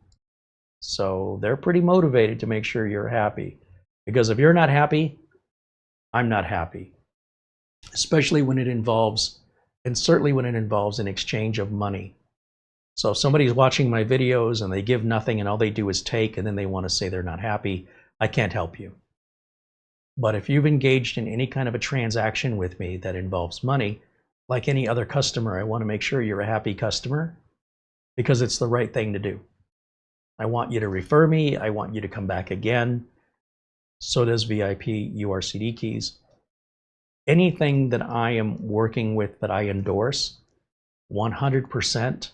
So they're pretty motivated to make sure you're happy. Because if you're not happy, I'm not happy. Especially when it involves, and certainly when it involves an exchange of money. So if somebody's watching my videos and they give nothing and all they do is take, and then they want to say they're not happy, I can't help you. But if you've engaged in any kind of a transaction with me that involves money, like any other customer, I want to make sure you're a happy customer, because it's the right thing to do. I want you to refer me. I want you to come back again. So does VIP-URCDKEYs. Anything that I am working with that I endorse, 100%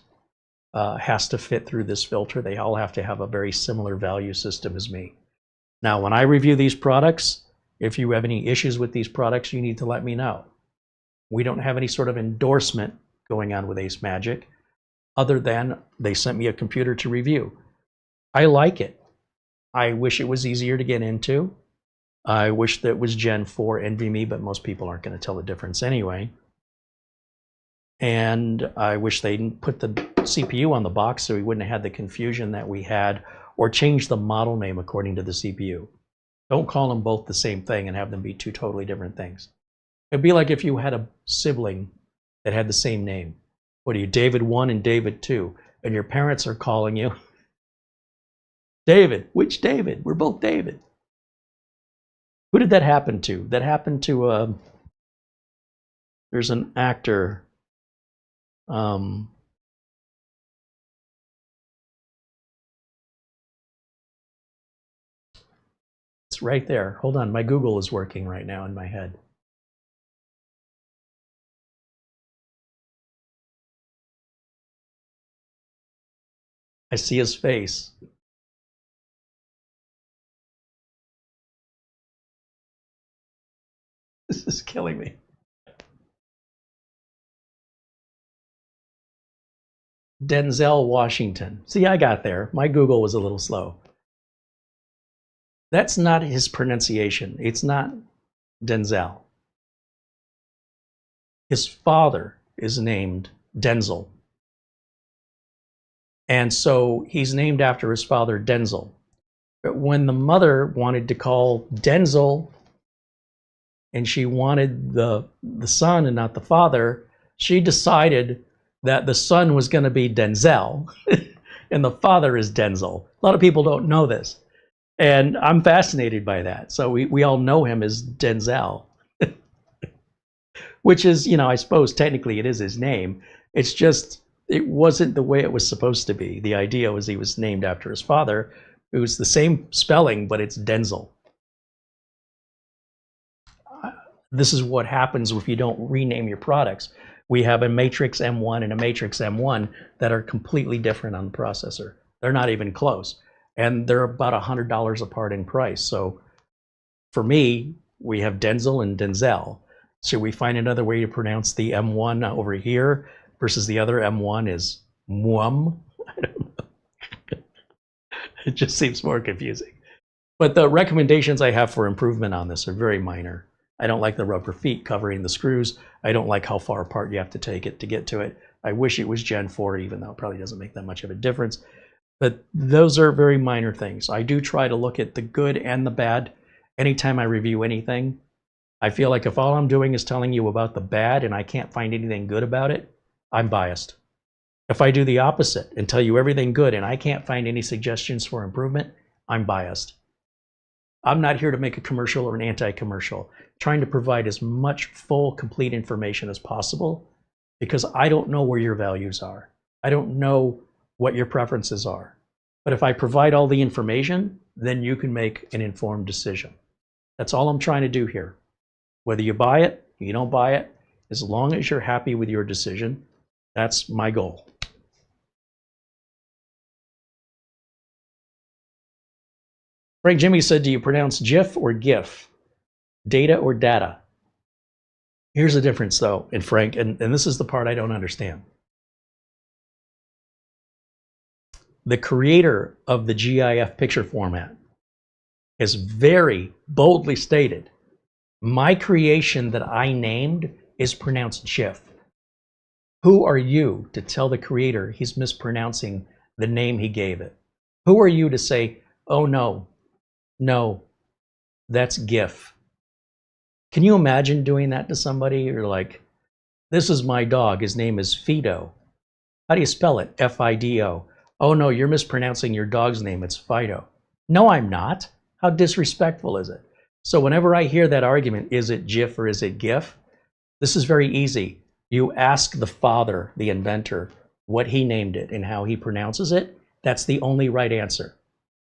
has to fit through this filter. They all have to have a very similar value system as me. Now, when I review these products, if you have any issues with these products, you need to let me know. We don't have any sort of endorsement going on with AceMagic, other than they sent me a computer to review. I like it. I wish it was easier to get into. I wish that it was Gen 4 NVMe, but most people aren't going to tell the difference anyway. And I wish they didn't put the CPU on the box so we wouldn't have had the confusion that we had, or change the model name according to the CPU. Don't call them both the same thing and have them be two totally different things. It'd be like if you had a sibling that had the same name. What are you, David 1 and David 2? And your parents are calling you David. Which David? We're both David. Who did that happen to? That happened to, there's an actor. It's right there. Hold on, my Google is working right now in my head. I see his face. This is killing me. Denzel Washington. See, I got there. My Google was a little slow. That's not his pronunciation. It's not Denzel. His father is named Denzel. And so he's named after his father, Denzel. But when the mother wanted to call Denzel, and she wanted the son and not the father, she decided that the son was going to be Denzel, and the father is Denzel. A lot of people don't know this. And I'm fascinated by that. So we all know him as Denzel, which is, you know, I suppose technically it is his name. It's just, it wasn't the way it was supposed to be. The idea was he was named after his father. It was the same spelling, but it's Denzel. This is what happens if you don't rename your products. We have a Matrix M1 and a Matrix M1 that are completely different on the processor. They're not even close. And they're about $100 apart in price. So for me, we have Denzel and Denzel. Should we find another way to pronounce the M1 over here versus the other M1 is Muam? I don't know. It just seems more confusing. But the recommendations I have for improvement on this are very minor. I don't like the rubber feet covering the screws. I don't like how far apart you have to take it to get to it. I wish it was Gen 4, even though it probably doesn't make that much of a difference. But those are very minor things. I do try to look at the good and the bad anytime I review anything. I feel like if all I'm doing is telling you about the bad and I can't find anything good about it, I'm biased. If I do the opposite and tell you everything good and I can't find any suggestions for improvement, I'm biased. I'm not here to make a commercial or an anti-commercial, trying to provide as much full, complete information as possible, because I don't know where your values are. I don't know what your preferences are. But if I provide all the information, then you can make an informed decision. That's all I'm trying to do here. Whether you buy it, you don't buy it, as long as you're happy with your decision, that's my goal. Frank Jimmy said, do you pronounce GIF or GIF? Data or data? Here's the difference though, and Frank, and this is the part I don't understand. The creator of the GIF picture format has very boldly stated, my creation that I named is pronounced GIF. Who are you to tell the creator he's mispronouncing the name he gave it? Who are you to say, oh no, that's GIF? Can you imagine doing that to somebody? You're like, this is my dog, his name is Fido. How do you spell it? F-I-D-O. Oh no, you're mispronouncing your dog's name, it's Fido. No, I'm not. How disrespectful is it? So whenever I hear that argument, is it GIF or is it GIF? This is very easy. You ask the father, the inventor, what he named it and how he pronounces it. That's the only right answer,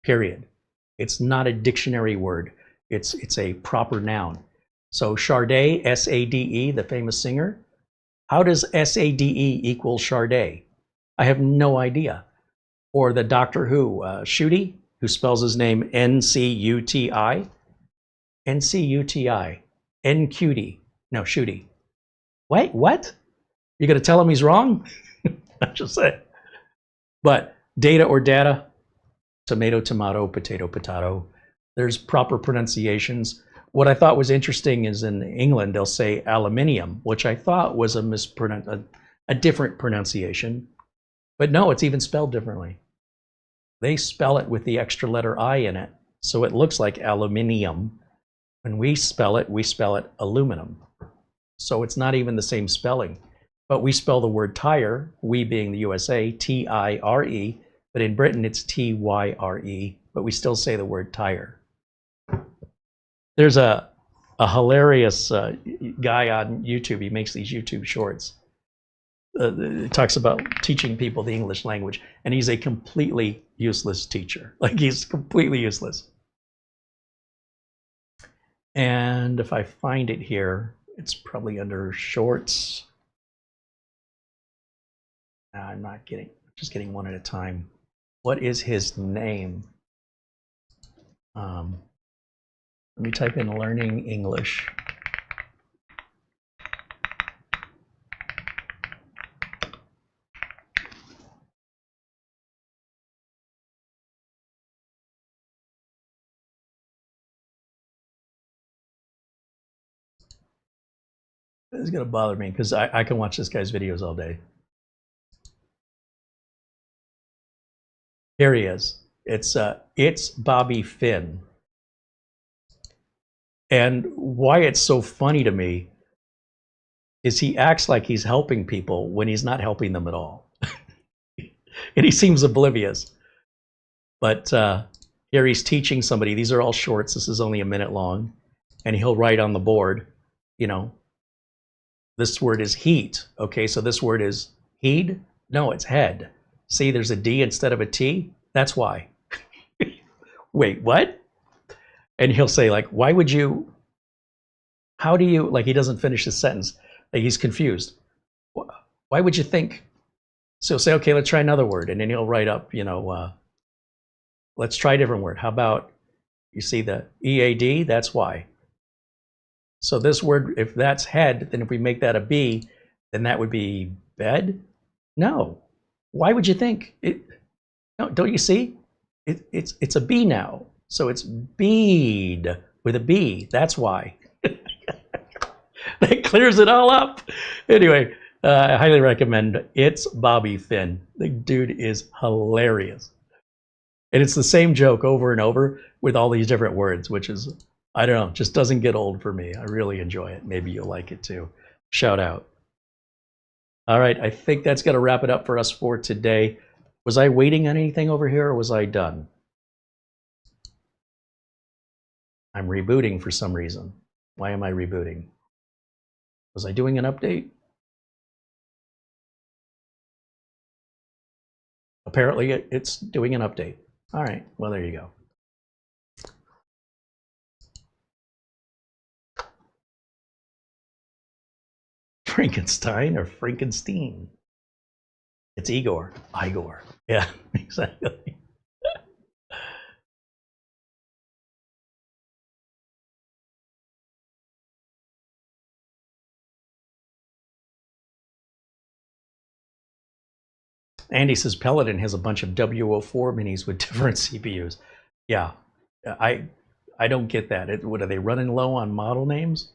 period. It's not a dictionary word. It's a proper noun. So Sade, S-A-D-E, the famous singer, how does S-A-D-E equal Sade? I have no idea. Or the Doctor Who, Ncuti, who spells his name N-C-U-T-I. N-C-U-T-I. Ncuti. No, Ncuti. Wait, what? You gonna tell him he's wrong? I'm just saying. But data or data, tomato, tomato, potato, potato. There's proper pronunciations. What I thought was interesting is in England, they'll say aluminium, which I thought was a different pronunciation. But no, it's even spelled differently. They spell it with the extra letter I in it, so it looks like aluminium. When we spell it aluminum. So it's not even the same spelling. But we spell the word tire, we being the USA, T-I-R-E, but in Britain it's T-Y-R-E, but we still say the word tire. There's a hilarious guy on YouTube, he makes these YouTube shorts. It talks about teaching people the English language, and he's a completely useless teacher. Like, he's completely useless. And if I find it here, it's probably under shorts. I'm not getting, just getting one at a time. What is his name? Let me type in learning English. This is going to bother me because I can watch this guy's videos all day. Here he is. It's Bobby Finn. And why it's so funny to me is he acts like he's helping people when he's not helping them at all. And he seems oblivious. But here he's teaching somebody. These are all shorts. This is only a minute long. And he'll write on the board, you know, this word is heat. Okay, so this word is heed? No, it's head. See, there's a D instead of a T? That's why. Wait, what? And he'll say, like, why would you, how do you, like, he doesn't finish his sentence. Like, he's confused. Why would you think? So he'll say, okay, let's try another word. And then he'll write up, you know, let's try a different word. How about, you see the EAD? That's why. So this word, if that's head, then if we make that a B, then that would be bed? No. Why would you think? No, don't you see? It's a B now. So it's bead with a B. That's why. That clears it all up. Anyway, I highly recommend It's Bobby Finn. The dude is hilarious. And it's the same joke over and over with all these different words, which is, I don't know, just doesn't get old for me. I really enjoy it. Maybe you'll like it too. Shout out. All right, I think that's going to wrap it up for us for today. Was I waiting on anything over here, or was I done? I'm rebooting for some reason. Why am I rebooting? Was I doing an update? Apparently it's doing an update. All right, well, there you go. Frankenstein or Frankenstein? It's Igor. Yeah, exactly. Andy says Peloton has a bunch of W04 minis with different CPUs. Yeah, I don't get that. What are they running low on model names?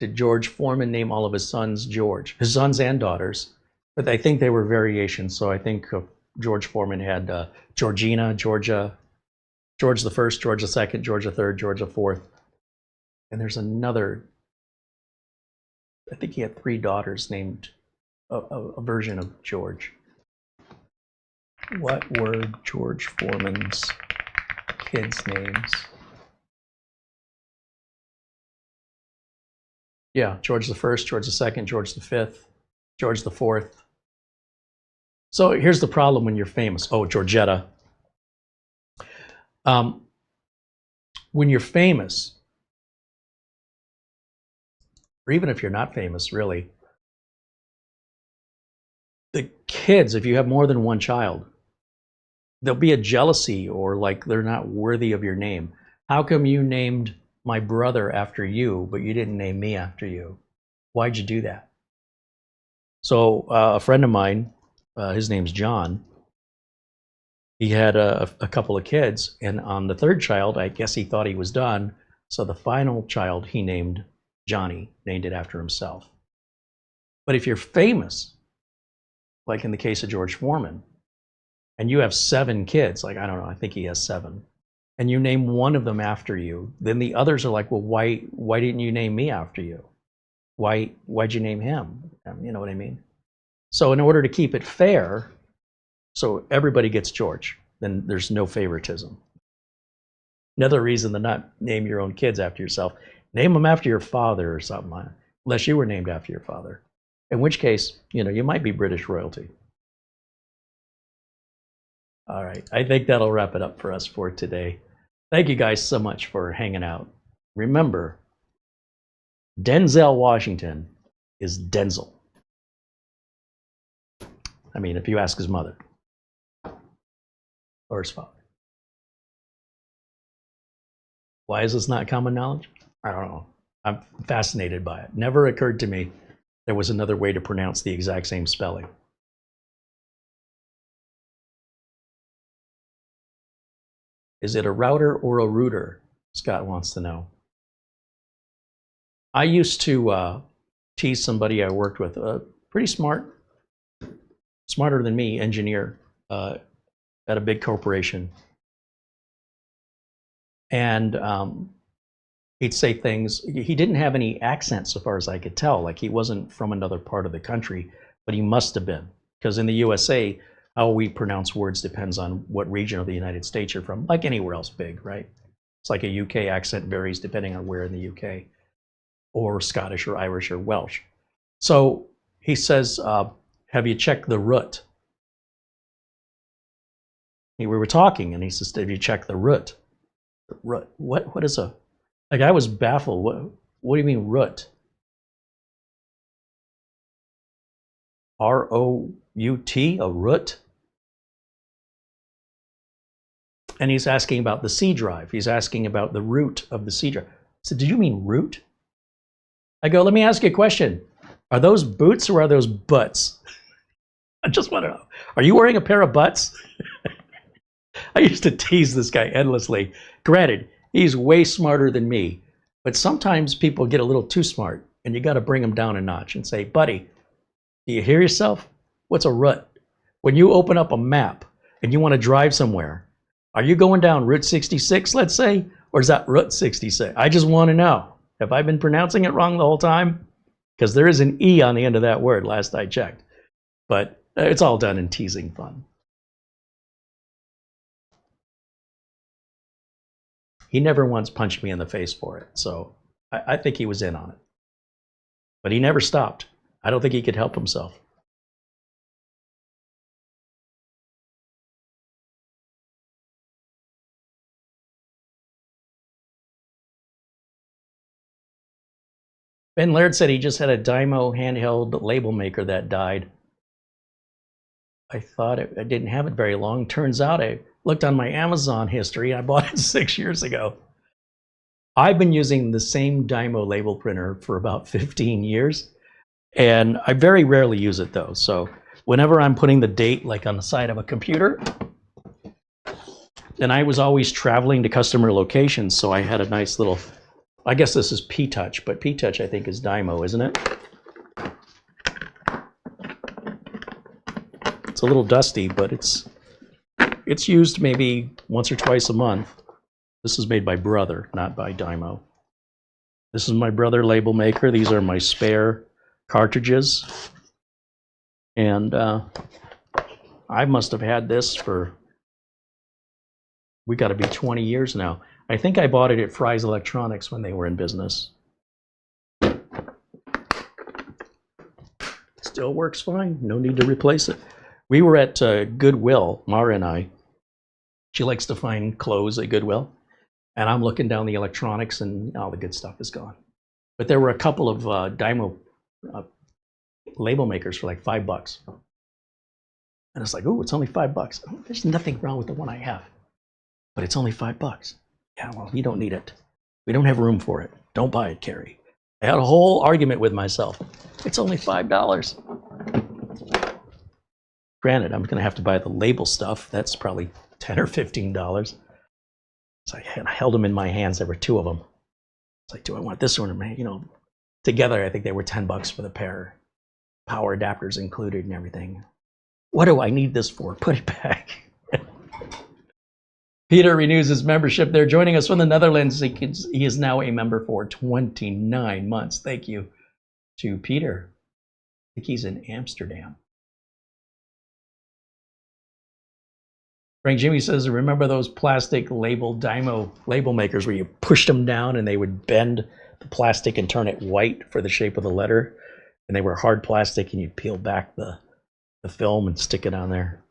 Did George Foreman name all of his sons George? His sons and daughters, but I think they were variations. So I think George Foreman had Georgina, Georgia, George the First, George the Second, George the Third, George the Fourth, and there's another. I think he had 3 daughters named a version of George. What were George Foreman's kids' names? Yeah, George the First, George the Second, George the Fifth, George the Fourth. So here's the problem when you're famous. Oh, Georgetta. When you're famous, or even if you're not famous, really, the kids, if you have more than one child, there'll be a jealousy or like they're not worthy of your name. How come you named my brother after you, but you didn't name me after you? Why'd you do that? So a friend of mine, his name's John, he had a couple of kids, and on the 3rd child, I guess he thought he was done. So the final child he named Johnny, named it after himself. But if you're famous, like in the case of George Foreman, and you have 7 kids, like, I don't know, I think he has 7, and you name one of them after you, then the others are like, well, why didn't you name me after you? Why'd you name him? You know what I mean? So in order to keep it fair, so everybody gets George, then there's no favoritism. Another reason to not name your own kids after yourself, name them after your father or something, unless you were named after your father. In which case, you might be British royalty. All right, I think that'll wrap it up for us for today. Thank you guys so much for hanging out. Remember, Denzel Washington is Denzel. I mean, if you ask his mother or his father. Why is this not common knowledge? I don't know. I'm fascinated by it. Never occurred to me there was another way to pronounce the exact same spelling. Is it a router or a router? Scott wants to know. I used to tease somebody I worked with, a pretty smart, smarter than me engineer at a big corporation. And he'd say things, he didn't have any accent so far as I could tell, like he wasn't from another part of the country, but he must have been. Because in the USA, how we pronounce words depends on what region of the United States you're from, like anywhere else big, right? It's like a UK accent varies depending on where in the UK, or Scottish or Irish or Welsh. So he says, have you checked the root? We were talking and he says, have you checked the root? The root, what is a, like I was baffled, what do you mean root? R-O-U-T, a root? And he's asking about the C drive. He's asking about the root of the C drive. I said, did you mean root? I go, let me ask you a question. Are those boots or are those butts? I just want to know. Are you wearing a pair of butts? I used to tease this guy endlessly. Granted, he's way smarter than me, but sometimes people get a little too smart and you got to bring them down a notch and say, buddy, do you hear yourself? What's a root? When you open up a map and you want to drive somewhere, are you going down Route 66, let's say, or is that Route 66? I just want to know. Have I been pronouncing it wrong the whole time? because there is an E on the end of that word, last I checked. But it's all done in teasing fun. He never once punched me in the face for it, so I think he was in on it. But he never stopped. I don't think he could help himself. Ben Laird said he just had a Dymo handheld label maker that died. I thought I didn't have it very long. Turns out I looked on my Amazon history. I bought it 6 years ago. I've been using the same Dymo label printer for about 15 years, and I very rarely use it though. So whenever I'm putting the date like on the side of a computer, and I was always traveling to customer locations, so I had a nice little, I guess this is P-Touch, but P-Touch I think is Dymo, isn't it? It's a little dusty, but it's used maybe once or twice a month. This is made by Brother, not by Dymo. This is my Brother label maker. These are my spare cartridges. And I must have had this for, we got to be 20 years now. I think I bought it at Fry's Electronics when they were in business. Still works fine. No need to replace it. We were at Goodwill, Mara and I. She likes to find clothes at Goodwill. And I'm looking down the electronics and all the good stuff is gone. But there were a couple of Dymo label makers for like $5. And it's like, oh, it's only $5. Oh, there's nothing wrong with the one I have. But it's only $5. Yeah, well, you don't need it. We don't have room for it. Don't buy it, Carey. I had a whole argument with myself. It's only $5. Granted, I'm going to have to buy the label stuff. That's probably $10 or $15. So I held them in my hands. There were two of them. It's like, do I want this one or man? You know, together I think they were $10 for the pair, power adapters included and everything. What do I need this for? Put it back. Peter renews his membership. They're joining us from the Netherlands. He is now a member for 29 months. Thank you to Peter. I think he's in Amsterdam. Frank Jimmy says, remember those plastic label Dymo label makers where you pushed them down and they would bend the plastic and turn it white for the shape of the letter? And they were hard plastic and you'd peel back the film and stick it on there.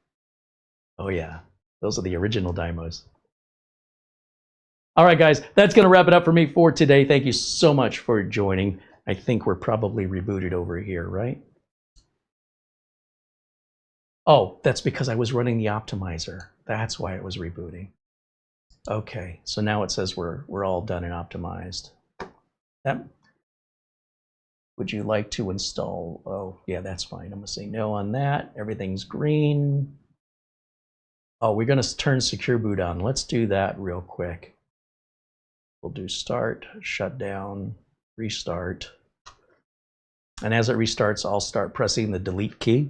Oh yeah, those are the original Dymos. All right, guys, that's going to wrap it up for me for today. Thank you so much for joining. I think we're probably rebooted over here, right? Oh, that's because I was running the optimizer. That's why it was rebooting. Okay, so now it says we're all done and optimized. Would you like to install? Oh, yeah, that's fine. I'm going to say no on that. Everything's green. Oh, we're going to turn Secure Boot on. Let's do that real quick. We'll do start, shut down, restart. And as it restarts, I'll start pressing the delete key.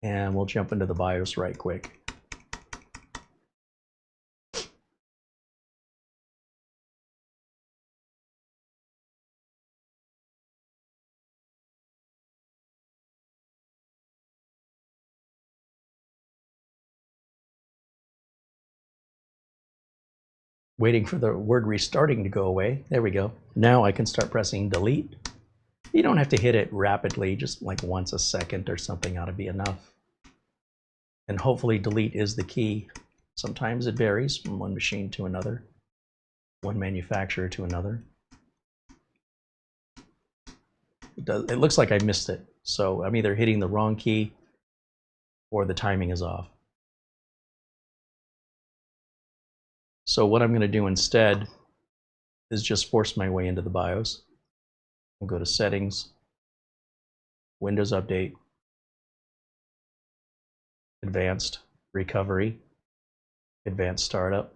And we'll jump into the BIOS right quick. Waiting for the word restarting to go away. There we go. Now I can start pressing delete. You don't have to hit it rapidly, just like once a second or something ought to be enough. And hopefully delete is the key. Sometimes it varies from one machine to another, one manufacturer to another. It looks like I missed it. So I'm either hitting the wrong key or the timing is off. So what I'm going to do instead is just force my way into the BIOS. I'll go to Settings, Windows Update, Advanced Recovery, Advanced Startup,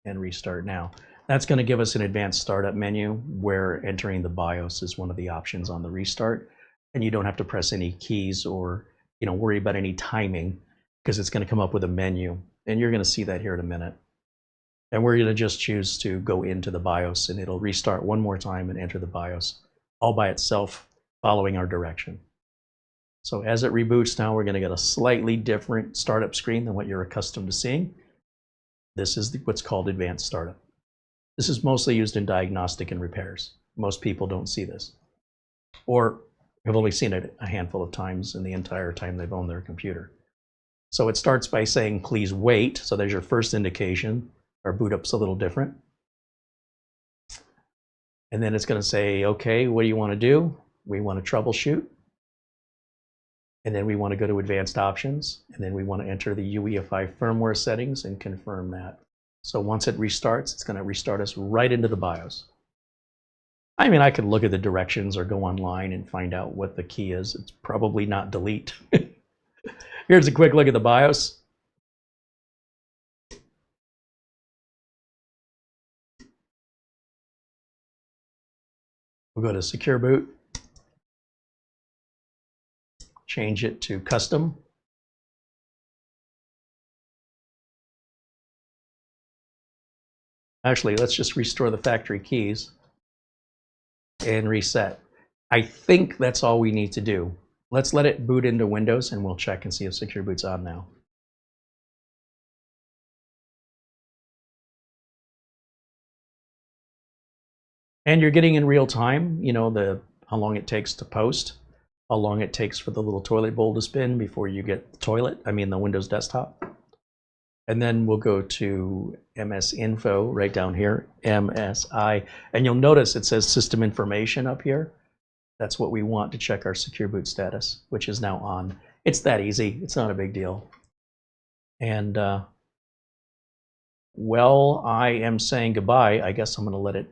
and Restart Now. That's going to give us an advanced startup menu where entering the BIOS is one of the options on the restart. And you don't have to press any keys or worry about any timing because it's going to come up with a menu. And you're going to see that here in a minute. And we're going to just choose to go into the BIOS and it'll restart one more time and enter the BIOS all by itself following our direction. So as it reboots now, we're going to get a slightly different startup screen than what you're accustomed to seeing. This is what's called advanced startup. This is mostly used in diagnostic and repairs. Most people don't see this, or have only seen it a handful of times in the entire time they've owned their computer. So it starts by saying, please wait. So there's your first indication. Our boot up's a little different. And then it's going to say, okay, what do you want to do? We want to troubleshoot. And then we want to go to advanced options. And then we want to enter the UEFI firmware settings and confirm that. So once it restarts, it's going to restart us right into the BIOS. I mean, I could look at the directions or go online and find out what the key is. It's probably not delete. Here's a quick look at the BIOS. We'll go to Secure Boot. Change it to Custom. Actually, let's just restore the factory keys and reset. I think that's all we need to do. Let's let it boot into Windows and we'll check and see if Secure Boot's on now. And you're getting in real time, you know, how long it takes to post, how long it takes for the little toilet bowl to spin before you get the toilet, the Windows desktop. And then we'll go to MS Info right down here, MSI, and you'll notice it says System Information up here. That's what we want to check our Secure Boot status, which is now on. It's that easy. It's not a big deal. And while I am saying goodbye, I guess I'm going to let it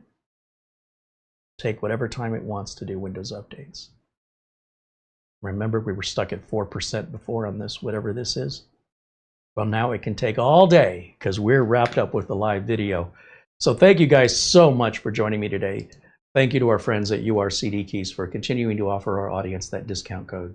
take whatever time it wants to do Windows updates. Remember, we were stuck at 4% before on this, whatever this is. Well, now it can take all day because we're wrapped up with the live video. So thank you guys so much for joining me today. Thank you to our friends at URCDKEYs for continuing to offer our audience that discount code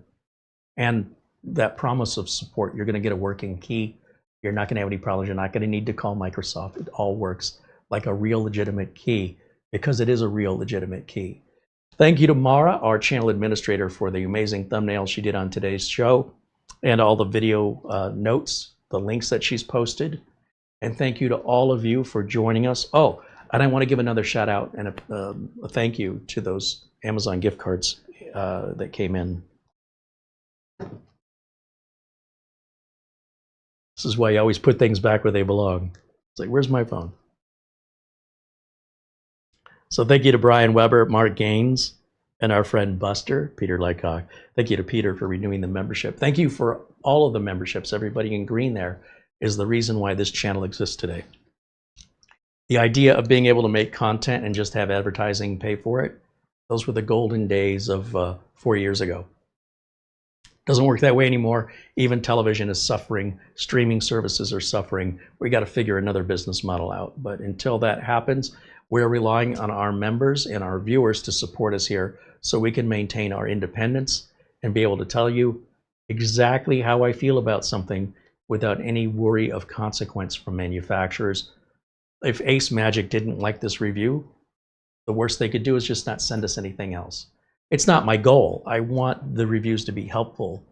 and that promise of support. You're going to get a working key. You're not going to have any problems. You're not going to need to call Microsoft. It all works like a real legitimate key because it is a real legitimate key. Thank you to Mara, our channel administrator, for the amazing thumbnails she did on today's show and all the video notes, the links that she's posted. And thank you to all of you for joining us. Oh, and I want to give another shout out and a thank you to those Amazon gift cards that came in. This is why you always put things back where they belong. It's like, where's my phone? So thank you to Brian Weber, Mark Gaines, and our friend Buster, Peter Lycock. Thank you to Peter for renewing the membership. Thank you for all of the memberships. Everybody in green there is the reason why this channel exists today. The idea of being able to make content and just have advertising pay for it, those were the golden days of 4 years ago. Doesn't work that way anymore. Even television is suffering. Streaming services are suffering. We got to figure another business model out. But until that happens, we're relying on our members and our viewers to support us here so we can maintain our independence and be able to tell you exactly how I feel about something without any worry of consequence from manufacturers. If AceMagic didn't like this review, the worst they could do is just not send us anything else. It's not my goal. I want the reviews to be helpful,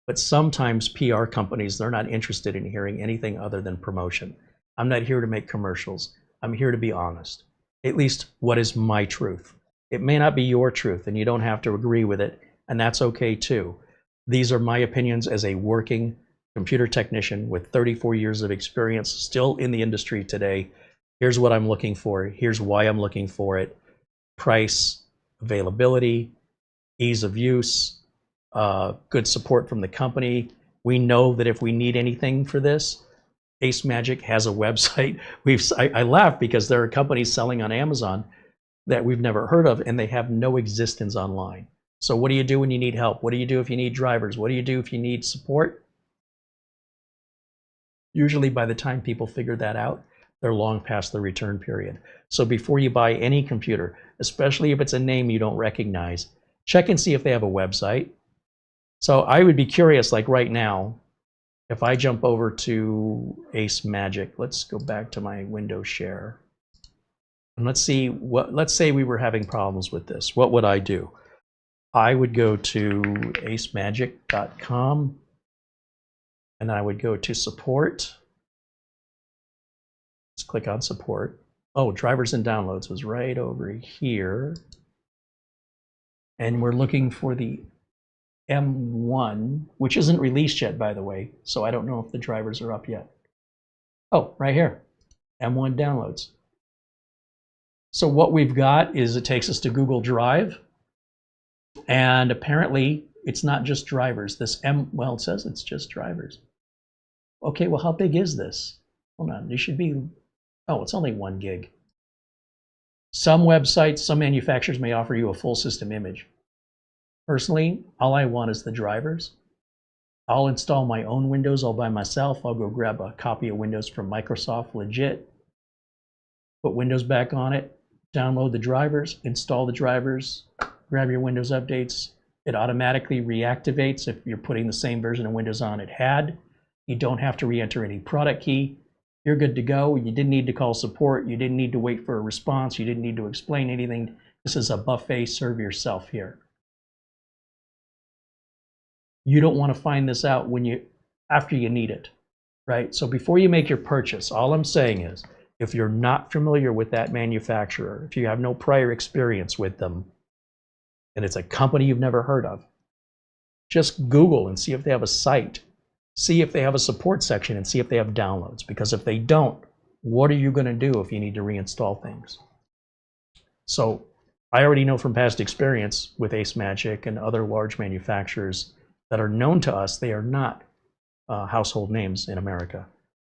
but sometimes PR companies, they're not interested in hearing anything other than promotion. I'm not here to make commercials. I'm here to be honest. At least what is my truth. It may not be your truth and you don't have to agree with it, and that's okay too. These are my opinions as a working computer technician with 34 years of experience still in the industry today. Here's what I'm looking for. Here's why I'm looking for it. Price, availability, ease of use, good support from the company. We know that if we need anything for this, AceMagic has a website. I laugh because there are companies selling on Amazon that we've never heard of and they have no existence online. So what do you do when you need help? What do you do if you need drivers? What do you do if you need support? Usually by the time people figure that out, they're long past the return period. So before you buy any computer, especially if it's a name you don't recognize, check and see if they have a website. So I would be curious, like right now, if I jump over to AceMagic, let's go back to my window share. And let's say we were having problems with this. What would I do? I would go to acemagic.com, and then I would go to support. Let's click on support. Oh, drivers and downloads was right over here. And we're looking for the M1, which isn't released yet, by the way, so I don't know if the drivers are up yet. Oh, right here, M1 downloads. So what we've got is it takes us to Google Drive, and apparently it's not just drivers. Well, it says it's just drivers. Okay, well, how big is this? Hold on, it should be, oh, it's only 1 gig. Some websites, some manufacturers may offer you a full system image. Personally, all I want is the drivers. I'll install my own Windows all by myself. I'll go grab a copy of Windows from Microsoft, legit, put Windows back on it, download the drivers, install the drivers, grab your Windows updates. It automatically reactivates if you're putting the same version of Windows on it had. You don't have to re-enter any product key. You're good to go. You didn't need to call support. You didn't need to wait for a response. You didn't need to explain anything. This is a buffet, serve yourself here. You don't want to find this out after you need it, right? So before you make your purchase, all I'm saying is, if you're not familiar with that manufacturer, if you have no prior experience with them, and it's a company you've never heard of, just Google and see if they have a site. See if they have a support section and see if they have downloads. Because if they don't, what are you going to do if you need to reinstall things? So I already know from past experience with AceMagic and other large manufacturers that are known to us, they are not household names in America.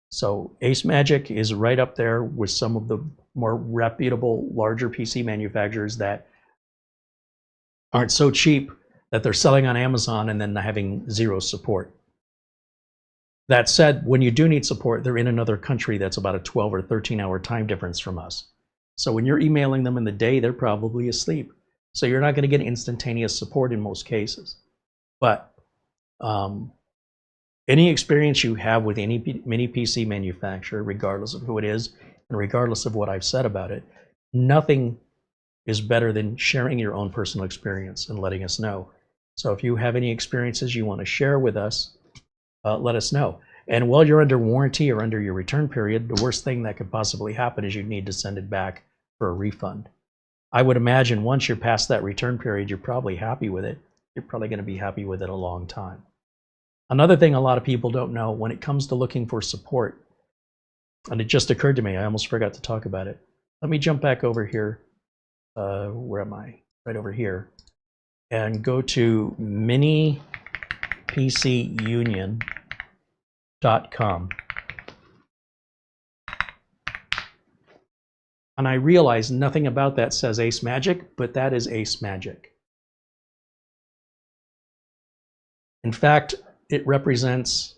So AceMagic is right up there with some of the more reputable, larger PC manufacturers that aren't so cheap that they're selling on Amazon and then having zero support. That said, when you do need support, they're in another country that's about a 12 or 13-hour time difference from us. So when you're emailing them in the day, they're probably asleep. So you're not going to get instantaneous support in most cases. But any experience you have with any mini PC manufacturer, regardless of who it is, and regardless of what I've said about it, nothing is better than sharing your own personal experience and letting us know. So if you have any experiences you want to share with us, let us know. And while you're under warranty or under your return period, the worst thing that could possibly happen is you need to send it back for a refund. I would imagine once you're past that return period, you're probably happy with it. You're probably going to be happy with it a long time. Another thing a lot of people don't know when it comes to looking for support, and it just occurred to me, I almost forgot to talk about it. Let me jump back over here. Where am I? Right over here. And go to minipcunion.com. And I realize nothing about that says AceMagic, but that is AceMagic. In fact, it represents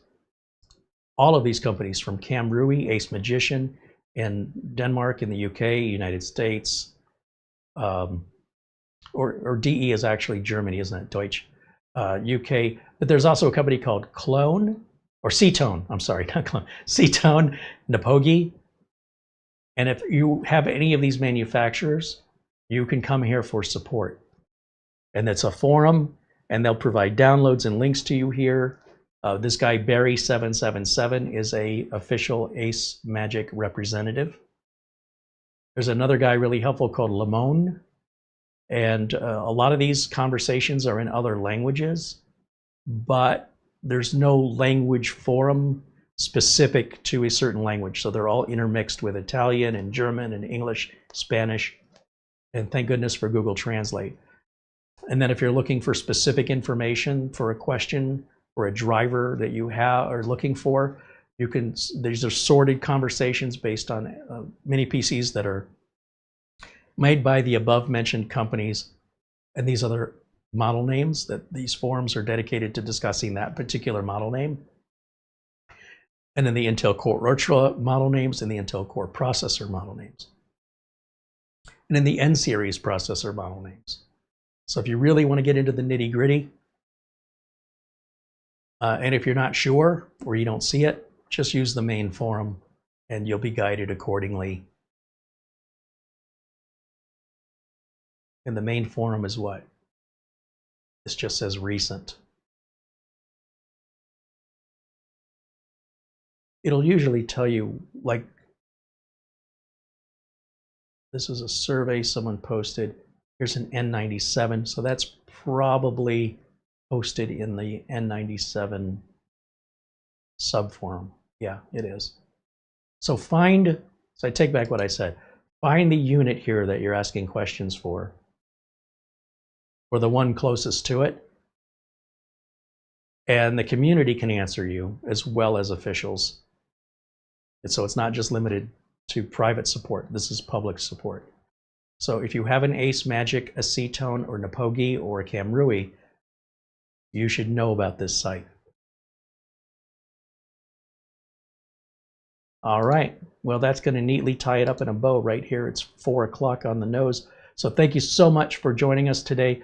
all of these companies from Camrui, Ace Magician, in Denmark, in the UK, United States, or DE is actually Germany, isn't it? Deutsch, UK. But there's also a company called Clone, or Cetone, I'm sorry, not Clone, Cetone, Napogi. And if you have any of these manufacturers, you can come here for support. And it's a forum, and they'll provide downloads and links to you here. This guy, Barry777, is a official AceMagic representative. There's another guy really helpful called Lamone. And a lot of these conversations are in other languages, but there's no language forum specific to a certain language. So they're all intermixed with Italian and German and English, Spanish, and thank goodness for Google Translate. And then if you're looking for specific information for a question or a driver that you are looking for, you can, these are sorted conversations based on mini PCs that are made by the above mentioned companies and these other model names, that these forums are dedicated to discussing that particular model name. And then the Intel Core Ultra model names and the Intel Core processor model names. And then the N series processor model names. So if you really want to get into the nitty gritty, and if you're not sure or you don't see it, just use the main forum and you'll be guided accordingly. And the main forum is what? This just says recent. It'll usually tell you, like, this is a survey someone posted. Here's an N97, so that's probably posted in the N97 subforum. Yeah, it is. So I take back what I said. Find the unit here that you're asking questions for, or the one closest to it. And the community can answer you as well as officials. And so it's not just limited to private support. This is public support. So if you have an AceMagic Acetone or Napogi or a Camrui, you should know about this site. All right, well, that's going to neatly tie it up in a bow right here. It's 4 o'clock on the nose. So thank you so much for joining us today.